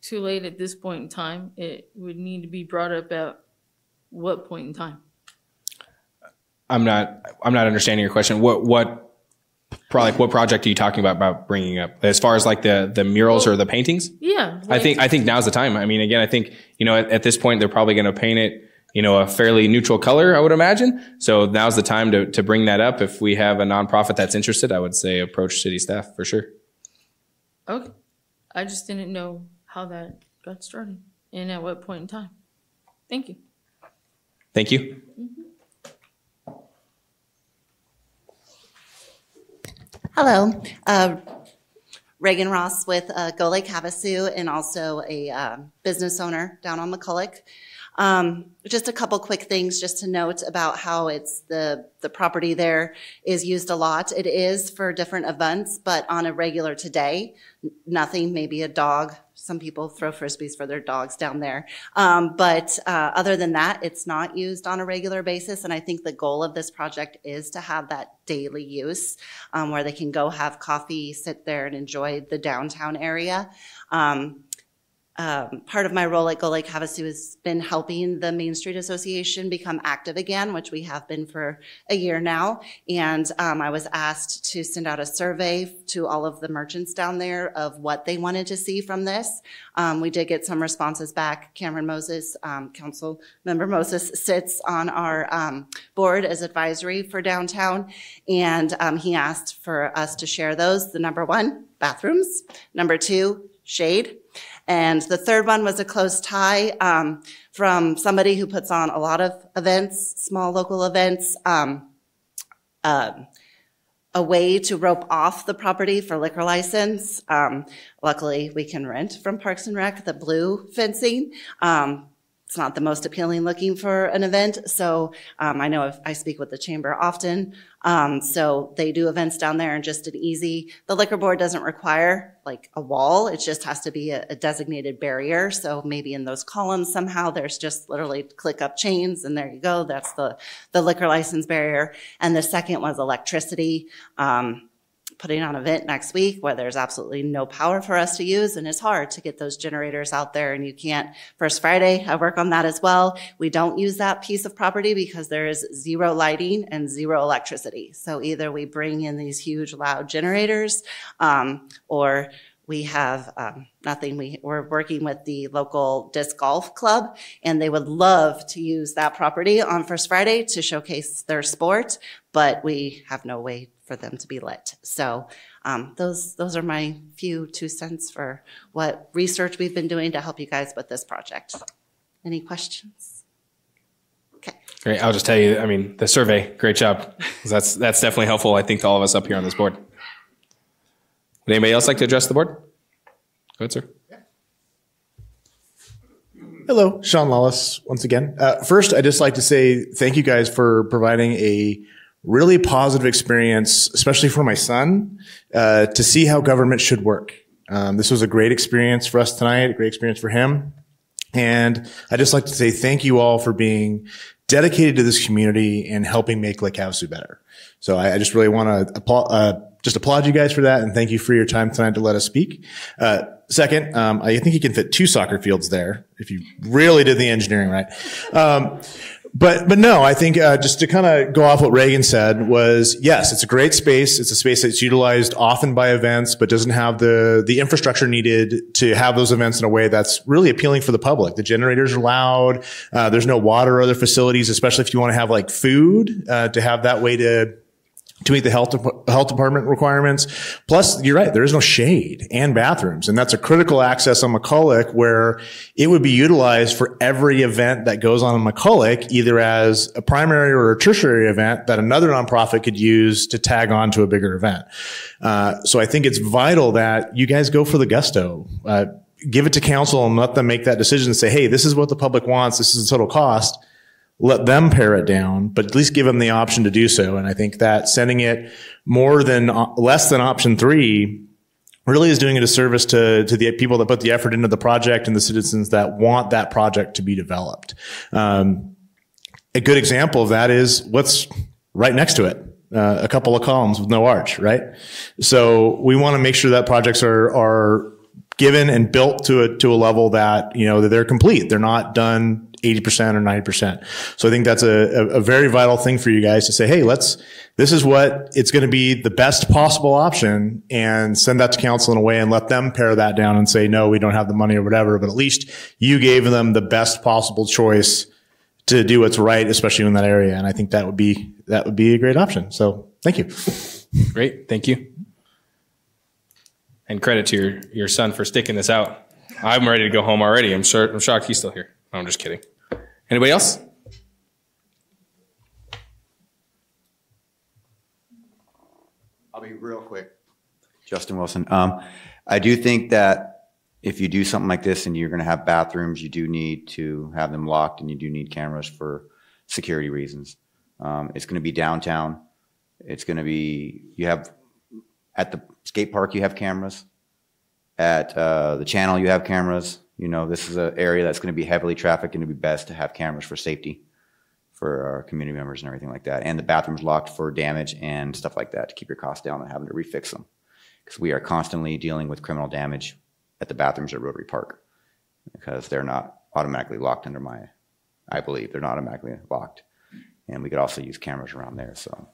too late at this point in time, it would need to be brought up at what point in time? I'm not understanding your question. What project are you talking about bringing up as far as like the murals or the paintings? Yeah. I think now's the time. I mean, again, I think, at this point, they're probably going to paint it, a fairly neutral color, I would imagine. So now's the time to bring that up. If we have a nonprofit that's interested, I would say approach city staff for sure. Okay. I just didn't know how that got started and at what point in time. Thank you. Thank you. Hello, Reagan Ross with Go Lake Havasu and also a business owner down on McCulloch. Just a couple quick things just to note about how it's the property there is used a lot. It is for different events, but on a regular today, nothing, maybe a dog. Some people throw Frisbees for their dogs down there. But other than that, it's not used on a regular basis. And I think the goal of this project is to have that daily use where they can go have coffee, sit there and enjoy the downtown area. Part of my role at Go Lake Havasu has been helping the Main Street Association become active again, which we have been for a year now. And I was asked to send out a survey to all of the merchants down there of what they wanted to see from this. We did get some responses back. Cameron Moses, Council Member Moses, sits on our board as advisory for downtown. And he asked for us to share those. The number one, bathrooms. Number two, shade. And the third one was a close tie from somebody who puts on a lot of events, small local events, a way to rope off the property for liquor license. Luckily, we can rent from Parks and Rec the blue fencing. It's not the most appealing looking for an event. So I know I speak with the chamber often. So they do events down there and just an easy, the liquor board doesn't require like a wall. It just has to be a designated barrier. So maybe in those columns somehow there's just literally click up chains and there you go. That's the liquor license barrier. And the second was electricity. Putting on an event next week where there's absolutely no power for us to use and it's hard to get those generators out there and you can't. First Friday, I work on that as well. We don't use that piece of property because there is zero lighting and zero electricity. So either we bring in these huge loud generators or we have nothing. We're working with the local disc golf club and they would love to use that property on First Friday to showcase their sport, but we have no way for them to be lit. So those are my few 2 cents for what research we've been doing to help you guys with this project. Any questions? Okay. Great. I'll just tell you, I mean, the survey, great job. That's definitely helpful, I think, to all of us up here on this board. Would anybody else like to address the board? Go ahead, sir. Hello, Sean Lawless once again. First, I'd just like to say thank you guys for providing a really positive experience, especially for my son, to see how government should work. This was a great experience for us tonight, a great experience for him. And I'd just like to say thank you all for being dedicated to this community and helping make Lake Havasu better. So I just really want to applaud you guys for that and thank you for your time tonight to let us speak. Second, I think you can fit 2 soccer fields there if you really did the engineering right. But no, I think just to kind of go off what Reagan said was, yes, it's a great space. It's a space that's utilized often by events, but doesn't have the infrastructure needed to have those events in a way that's really appealing for the public. The generators are loud. There's no water or other facilities, especially if you want to have like food, to have that way to to meet the health department requirements. Plus, you're right, there is no shade and bathrooms. And that's a critical access on McCulloch where it would be utilized for every event that goes on in McCulloch, either as a primary or a tertiary event that another nonprofit could use to tag on to a bigger event. So I think it's vital that you guys go for the gusto. Give it to council and let them make that decision and say, hey, this is what the public wants. This is the total cost. Let them pare it down, but at least give them the option to do so. And I think that sending it less than option 3 really is doing a disservice to the people that put the effort into the project and the citizens that want that project to be developed. A good example of that is what's right next to it. A couple of columns with no arch, right? So we want to make sure that projects are given and built to a level that, that they're complete. They're not done 80% or 90%. So I think that's a very vital thing for you guys to say, hey, this is what it's going to be the best possible option, and send that to council in a way and let them pare that down and say, no, we don't have the money or whatever. But at least you gave them the best possible choice to do what's right, especially in that area. And I think that would be a great option. So thank you. Great. Thank you. And credit to your son for sticking this out. I'm ready to go home already. I'm shocked he's still here. No, I'm just kidding. Anybody else? I'll be real quick. Justin Wilson. I do think that if you do something like this and you're going to have bathrooms, you do need to have them locked, and you do need cameras for security reasons. It's going to be downtown. It's going to be, at the skate park, you have cameras. At the channel, you have cameras. This is an area that's going to be heavily trafficked, and it'd be best to have cameras for safety for our community members and everything like that. And the bathroom's locked for damage and stuff like that to keep your costs down and having to refix them. Because we are constantly dealing with criminal damage at the bathrooms at Rotary Park, because they're not automatically locked I believe they're not automatically locked. And we could also use cameras around there. So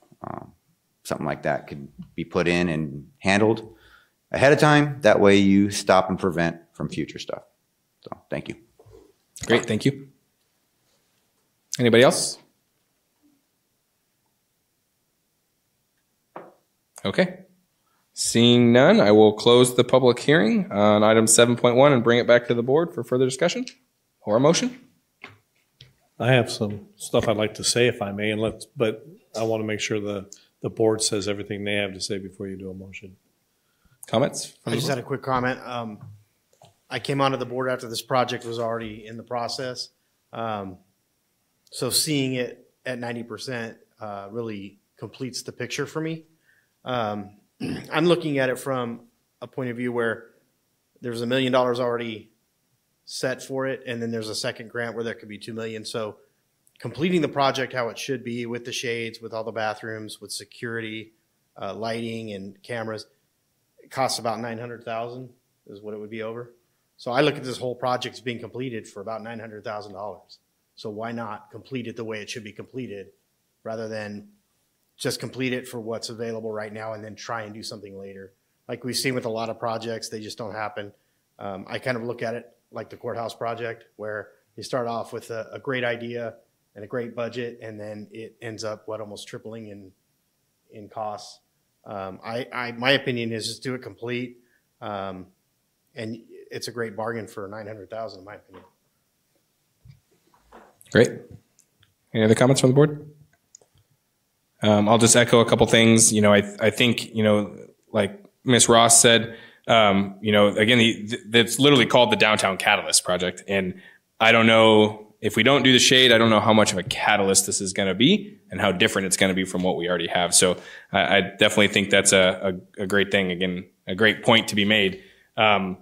something like that could be put in and handled ahead of time. That way you stop and prevent from future stuff. So thank you. Great. Thank you. Anybody else? Okay. Seeing none, I will close the public hearing on item 7.1 and bring it back to the board for further discussion or a motion. I have some stuff I'd like to say, if I may, but I want to make sure the board says everything they have to say before you do a motion. Comments? I just had a quick comment. I came onto the board after this project was already in the process. So seeing it at 90% really completes the picture for me. I'm looking at it from a point of view where there's $1 million already set for it, and then there's a second grant where there could be $2 million. So completing the project how it should be, with the shades, with all the bathrooms, with security, lighting, and cameras, it costs about $900,000 is what it would be over. So I look at this whole project as being completed for about $900,000. So why not complete it the way it should be completed, rather than just complete it for what's available right now and then try and do something later. Like we've seen with a lot of projects, they just don't happen. I kind of look at it like the courthouse project, where you start off with a great idea and a great budget, and then it ends up almost tripling in costs. My opinion is just do it complete, and it's a great bargain for $900,000 in my opinion. Great. Any other comments from the board? I'll just echo a couple things. I think, like Ms. Ross said, again, that's literally called the Downtown Catalyst Project. And I don't know, if we don't do the shade, I don't know how much of a catalyst this is going to be and how different it's going to be from what we already have. So I definitely think that's a great thing. Again, a great point to be made. Other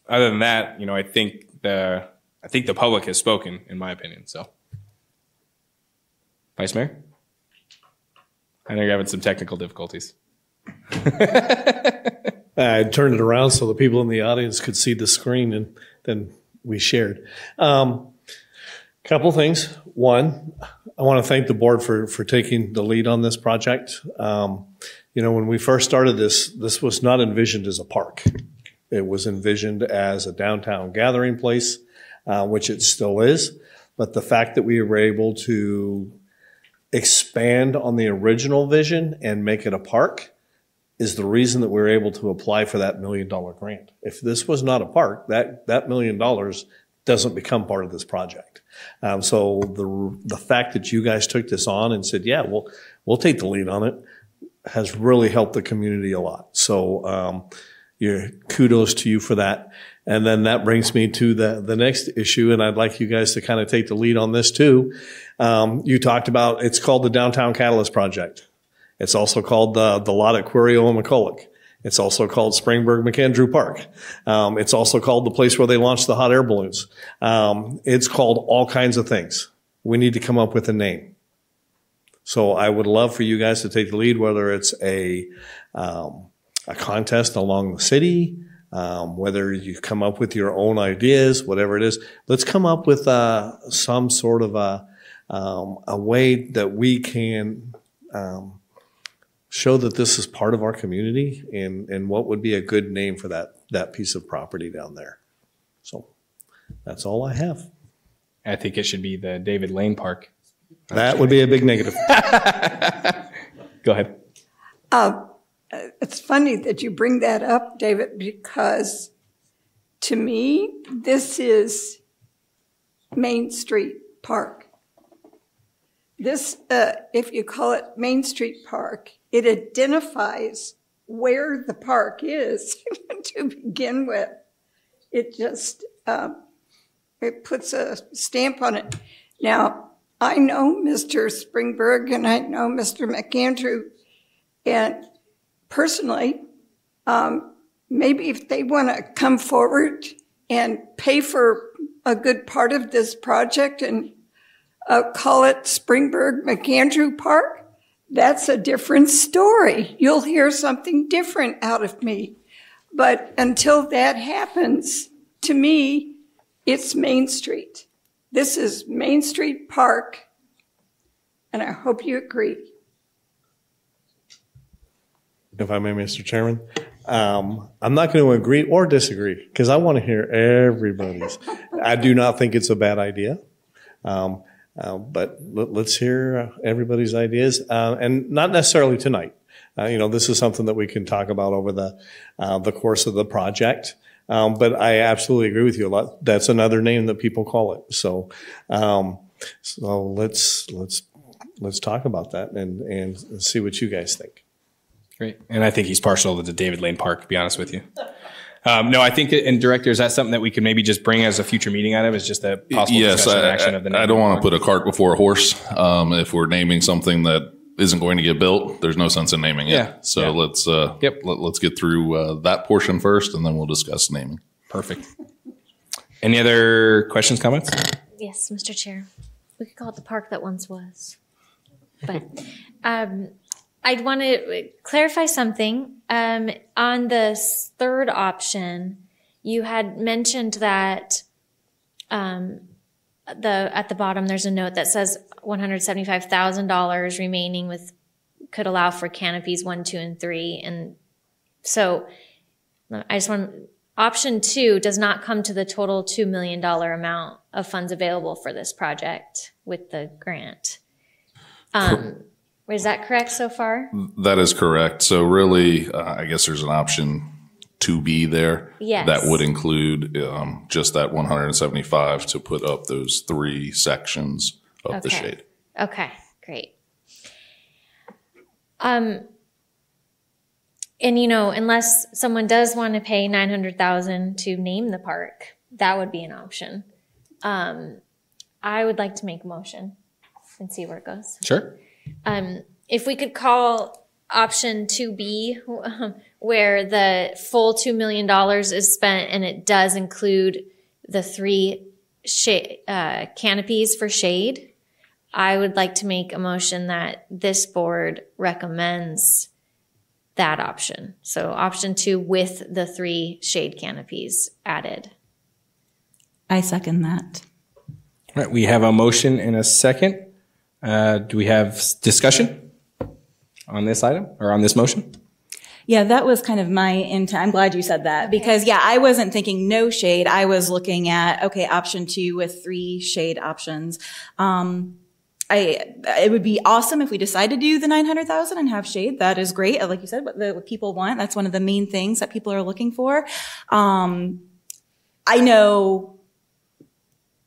than that, I think the public has spoken, in my opinion. So, Vice Mayor? I know you're having some technical difficulties. I turned it around so the people in the audience could see the screen, and then we shared. Couple things. One, I want to thank the board for taking the lead on this project. When we first started this was not envisioned as a park. It was envisioned as a downtown gathering place, which it still is. But the fact that we were able to expand on the original vision and make it a park is the reason that we were able to apply for that $1 million grant. If this was not a park, that $1 million doesn't become part of this project. So the fact that you guys took this on and said, yeah, we'll take the lead on it, has really helped the community a lot. So kudos to you for that. And then that brings me to the next issue, and I'd like you guys to kind of take the lead on this too. You talked about, it's called the Downtown Catalyst Project. It's also called the lot at Quirio and McCulloch. It's also called Springburg McAndrew Park. It's also called the place where they launched the hot air balloons. It's called all kinds of things. We need to come up with a name. So I would love for you guys to take the lead, whether it's a contest along the city, whether you come up with your own ideas, whatever it is. Let's come up with some sort of a way that we can show that this is part of our community and what would be a good name for that piece of property down there. So that's all I have. I think it should be the David Lane Park. That would be a big negative. Go ahead. It's funny that you bring that up, David, because to me, this is Main Street Park. This, if you call it Main Street Park, it identifies where the park is to begin with. It just, it puts a stamp on it. Now, I know Mr. Springburg and I know Mr. McAndrew, and personally, maybe if they want to come forward and pay for a good part of this project and call it Springburg McAndrew Park, that's a different story. You'll hear something different out of me. But until that happens, to me, it's Main Street. This is Main Street Park, and I hope you agree. If I may, Mr. Chairman, I'm not going to agree or disagree because I want to hear everybody's. I do not think it's a bad idea. But let's hear everybody's ideas, and not necessarily tonight. This is something that we can talk about over the course of the project. But I absolutely agree with you a lot. That's another name that people call it. So let's talk about that and see what you guys think. Great, and I think he's partial to the David Lane Park, to be honest with you. No, I think, and Director, is that something that we could maybe just bring as a future meeting item? Is just a possible discussion and action of the name? I don't want to put a cart before a horse. If we're naming something that isn't going to get built, there's no sense in naming it. Yeah. So let's get through that portion first, and then we'll discuss naming. Perfect. Any other questions, comments? Yes, Mr. Chair. We could call it the park that once was. But I'd want to clarify something. On the third option, you had mentioned that at the bottom there's a note that says $175,000 remaining could allow for canopies 1, 2, and 3. And so I just want, option 2 does not come to the total $2 million amount of funds available for this project with the grant. Is that correct so far? That is correct. So really, I guess there's an option 2B there. Yes. That would include just that 175 to put up those 3 sections of the shade. Okay, great. And unless someone does want to pay $900,000 to name the park, that would be an option. I would like to make a motion and see where it goes. Sure. If we could call option 2B, where the full $2 million is spent and it does include the 3 canopies for shade, I would like to make a motion that this board recommends that option. So option 2 with the 3 shade canopies added. I second that. All right, we have a motion and a second. Do we have discussion on this item or on this motion? Yeah, that was kind of my intent. I'm glad you said that because, I wasn't thinking no shade. I was looking at, option 2 with 3 shade options. it would be awesome if we decide to do the 900,000 and have shade. That is great. Like you said, what people want. That's one of the main things that people are looking for. I know,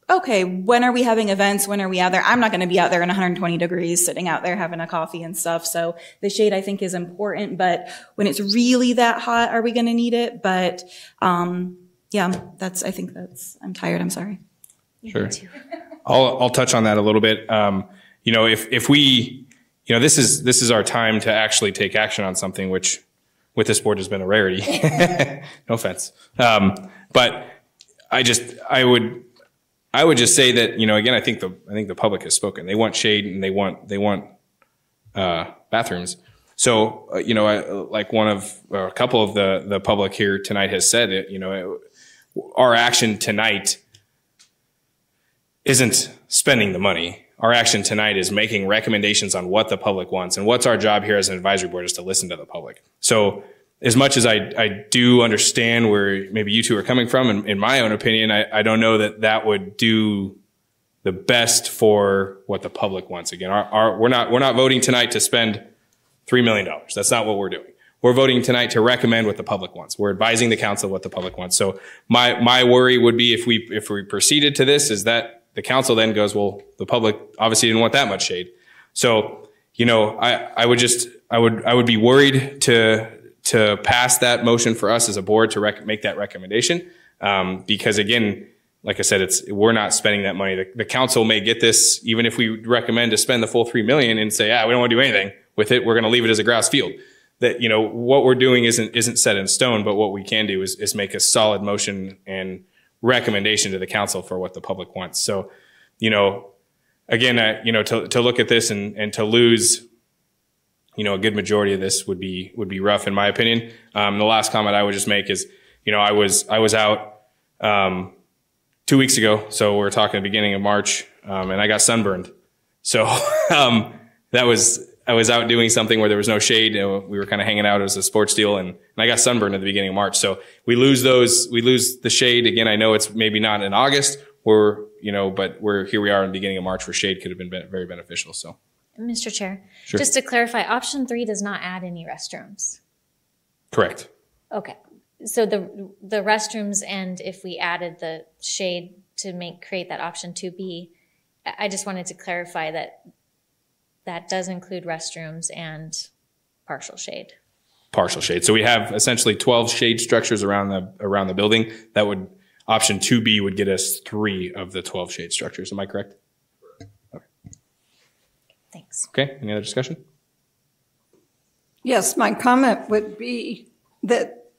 okay, when are we having events? When are we out there? I'm not going to be out there in 120 degrees sitting out there having a coffee and stuff. So the shade I think is important, but when it's really that hot, are we going to need it? But, yeah, I'm tired. I'm sorry. Sure. I'll touch on that a little bit. If we, this is our time to actually take action on something, which with this board has been a rarity. No offense. But I would just say that, again, I think the public has spoken. They want shade and they want bathrooms. So, like a couple of the public here tonight has said it, our action tonight isn't spending the money. Our action tonight is making recommendations on what the public wants. And what's our job here as an advisory board is to listen to the public. So as much as I do understand where maybe you two are coming from, in my own opinion, I don't know that would do the best for what the public wants. Again, we're not voting tonight to spend $3 million. That's not what we're doing. We're voting tonight to recommend what the public wants. We're advising the council what the public wants. So my worry would be if we proceeded to this is that the council then goes, well, the public obviously didn't want that much shade. So, I would be worried to pass that motion for us as a board to make that recommendation. Because again, like I said, we're not spending that money. The council may get this, even if we recommend to spend the full $3 million and say, we don't want to do anything with it. We're going to leave it as a grass field. That, what we're doing isn't set in stone, but what we can do is make a solid motion and recommendation to the council for what the public wants. So, again, to look at this and to lose, a good majority of this would be rough in my opinion. The last comment I would just make is, I was out 2 weeks ago. So we're talking the beginning of March, and I got sunburned. So, I was out doing something where there was no shade. We were kind of hanging out as a sports deal, and I got sunburned at the beginning of March. So we lose the shade. Again, I know it's maybe not in August, but here we are in the beginning of March where shade could have been very beneficial. So, Mr. Chair, sure. Just to clarify, option 3 does not add any restrooms. Correct. Okay. So the restrooms, and if we added the shade to create that option 2B, I just wanted to clarify that does include restrooms and partial shade. Partial shade. So we have essentially 12 shade structures around the building. That would option 2B would get us 3 of the 12 shade structures. Am I correct? Okay. Thanks. Okay. Any other discussion? Yes, my comment would be that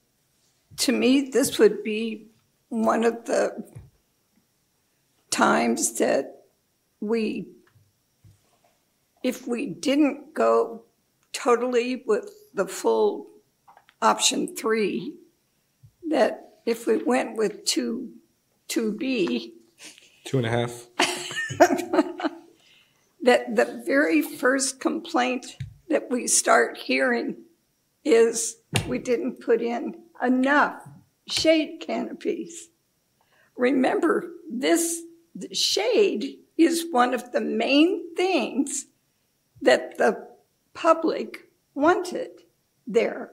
to me, this would be one of the times that if we didn't go totally with the full option 3, that if we went with 2B, 2.5, that the very first complaint that we start hearing is we didn't put in enough shade canopies. Remember, the shade is one of the main things that the public wanted there.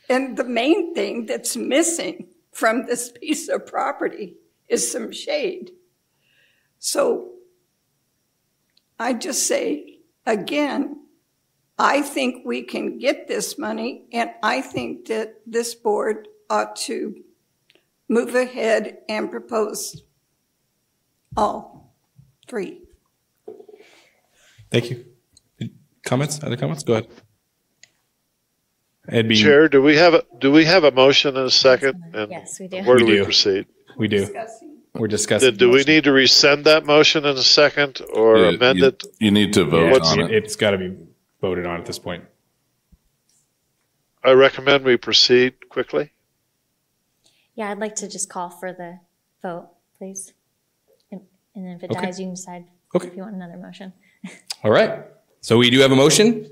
And the main thing that's missing from this piece of property is some shade. So I just say, again, I think we can get this money, and I think that this board ought to move ahead and propose all 3. Thank you. Comments? Other comments? Go ahead. Chair, do we have a motion and a second? And yes, we do. Where do we proceed? We do. We're discussing. Do we need to rescind that motion in a second or amend it? You need to vote on it. It's got to be voted on at this point. I recommend we proceed quickly. Yeah, I'd like to just call for the vote, please. And then if it Okay. dies, you can decide Okay. if you want another motion. All right. So we do have a motion.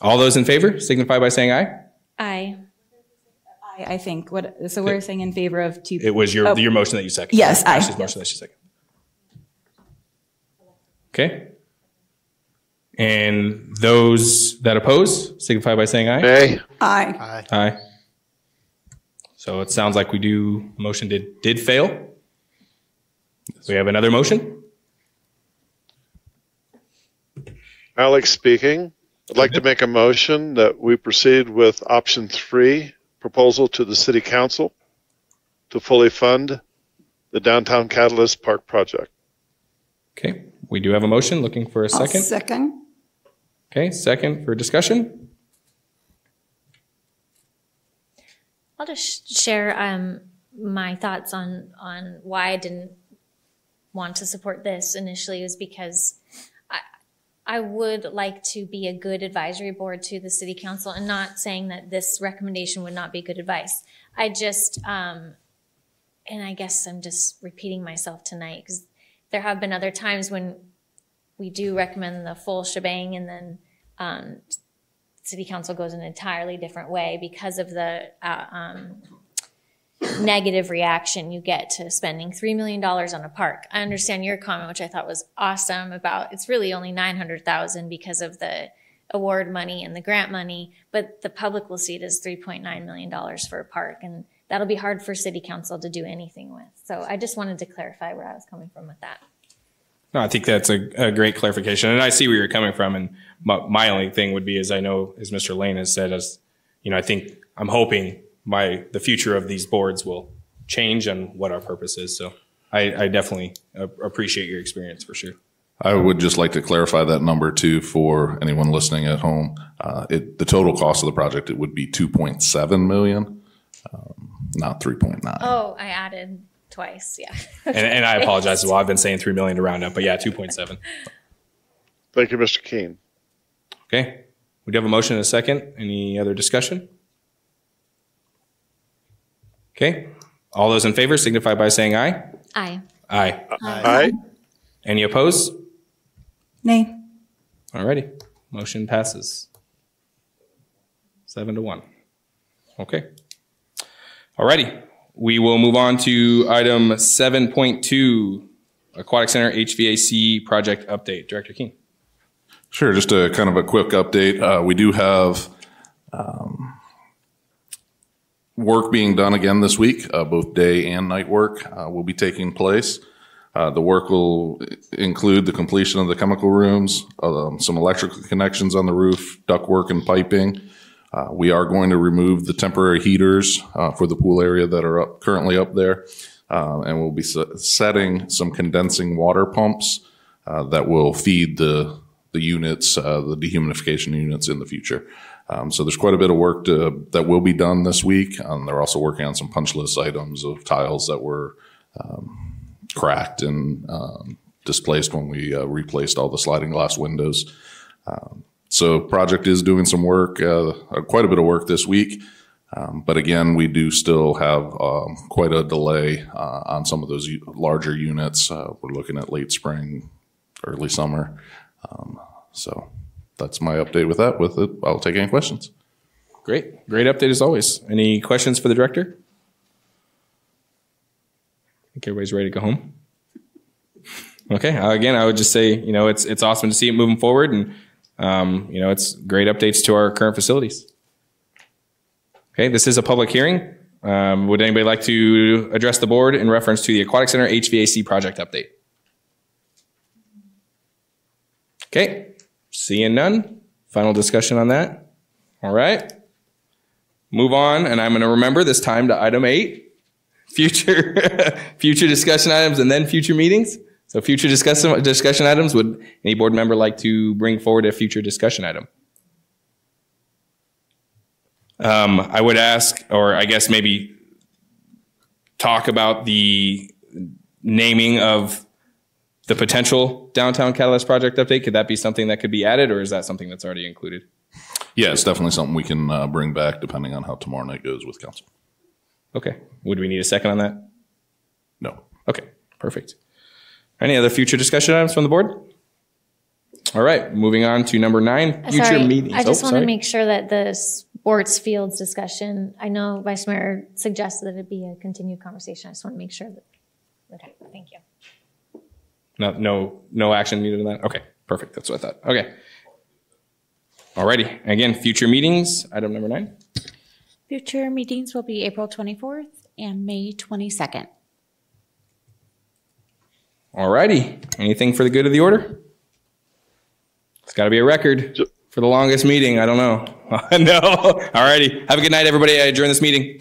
All those in favor signify by saying aye. Aye. I think. So we're saying in favor of 2B. It was your motion that you seconded. Yes, aye. Ashley's motion that she seconded. Okay. And those that oppose, signify by saying aye. Nay. Aye. Aye. So it sounds like motion did fail. We have another motion. Alex speaking. I'd like to make a motion that we proceed with option 3, proposal to the City Council to fully fund the Downtown Catalyst Park project. Okay, we do have a motion. Looking for a second. I'll second. Okay, second for discussion. I'll just share my thoughts on why I didn't want to support this initially was because I would like to be a good advisory board to the City Council, and not saying that this recommendation would not be good advice. I just, and I guess I'm just repeating myself tonight because there have been other times when we do recommend the full shebang and then City Council goes an entirely different way because of the negative reaction you get to spending $3 million on a park. I understand your comment, which I thought was awesome, about it's really only $900,000 because of the award money and the grant money, but the public will see it as $3.9 million for a park, and that'll be hard for City Council to do anything with. So I just wanted to clarify where I was coming from with that. No, I think that's a great clarification, and I see where you're coming from. And my only thing would be, as I know, as Mr. Lane has said, I'm hoping the future of these boards will change and what our purpose is. So I definitely appreciate your experience for sure. I would just like to clarify that number too for anyone listening at home. The total cost of the project, it would be $2.7 million, not 3.9. Oh, I added twice, yeah. and I apologize as well. I've been saying 3 million to round up, but yeah, 2.7. Thank you, Mr. Keene. Okay, we do have a motion and a second. Any other discussion? Okay, all those in favor signify by saying aye. Aye. Aye. Aye. Any opposed? Nay. Alrighty, motion passes 7-1. Okay. Alrighty, we will move on to item 7.2, Aquatic Center HVAC project update. Director King. Sure, just a kind of a quick update. We do have work being done again this week. Both day and night work will be taking place. The work will include the completion of the chemical rooms, some electrical connections on the roof, ductwork and piping. We are going to remove the temporary heaters for the pool area that are currently up there, and we'll be setting some condensing water pumps that will feed the units, the dehumidification units in the future. So there's quite a bit of work that will be done this week. They're also working on some punch list items of tiles that were cracked and displaced when we replaced all the sliding glass windows. So project is doing some work, quite a bit of work this week. But again, we do still have quite a delay on some of those larger units. We're looking at late spring, early summer. So that's my update with that. With it, I'll take any questions. Great update as always. Any questions for the director? I think everybody's ready to go home. Okay. Again, I would just say, it's awesome to see it moving forward, and it's great updates to our current facilities. Okay, this is a public hearing. Would anybody like to address the board in reference to the Aquatic Center HVAC project update? Okay, seeing none. Final discussion on that. All right. Move on, and I'm going to remember this time to item 8, future discussion items and then future meetings. So future discussion items, would any board member like to bring forward a future discussion item? I would ask, or I guess maybe talk about the naming of the potential downtown catalyst project update. Could that be something that could be added, or is that something that's already included? Yeah, it's definitely something we can bring back depending on how tomorrow night goes with council. Okay. Would we need a second on that? No. Okay, perfect. Any other future discussion items from the board? All right, moving on to number 9, future meetings. I just want to make sure that the sports fields discussion, I know Vice Mayor suggested that it be a continued conversation. I just want to make sure that. Okay, thank you. No action needed on that? Okay, perfect. That's what I thought. Okay. Alrighty. Again, future meetings, item number 9. Future meetings will be April 24th and May 22nd. Alrighty. Anything for the good of the order? It's got to be a record for the longest meeting. I don't know. No. Alrighty. Have a good night, everybody. I adjourn this meeting.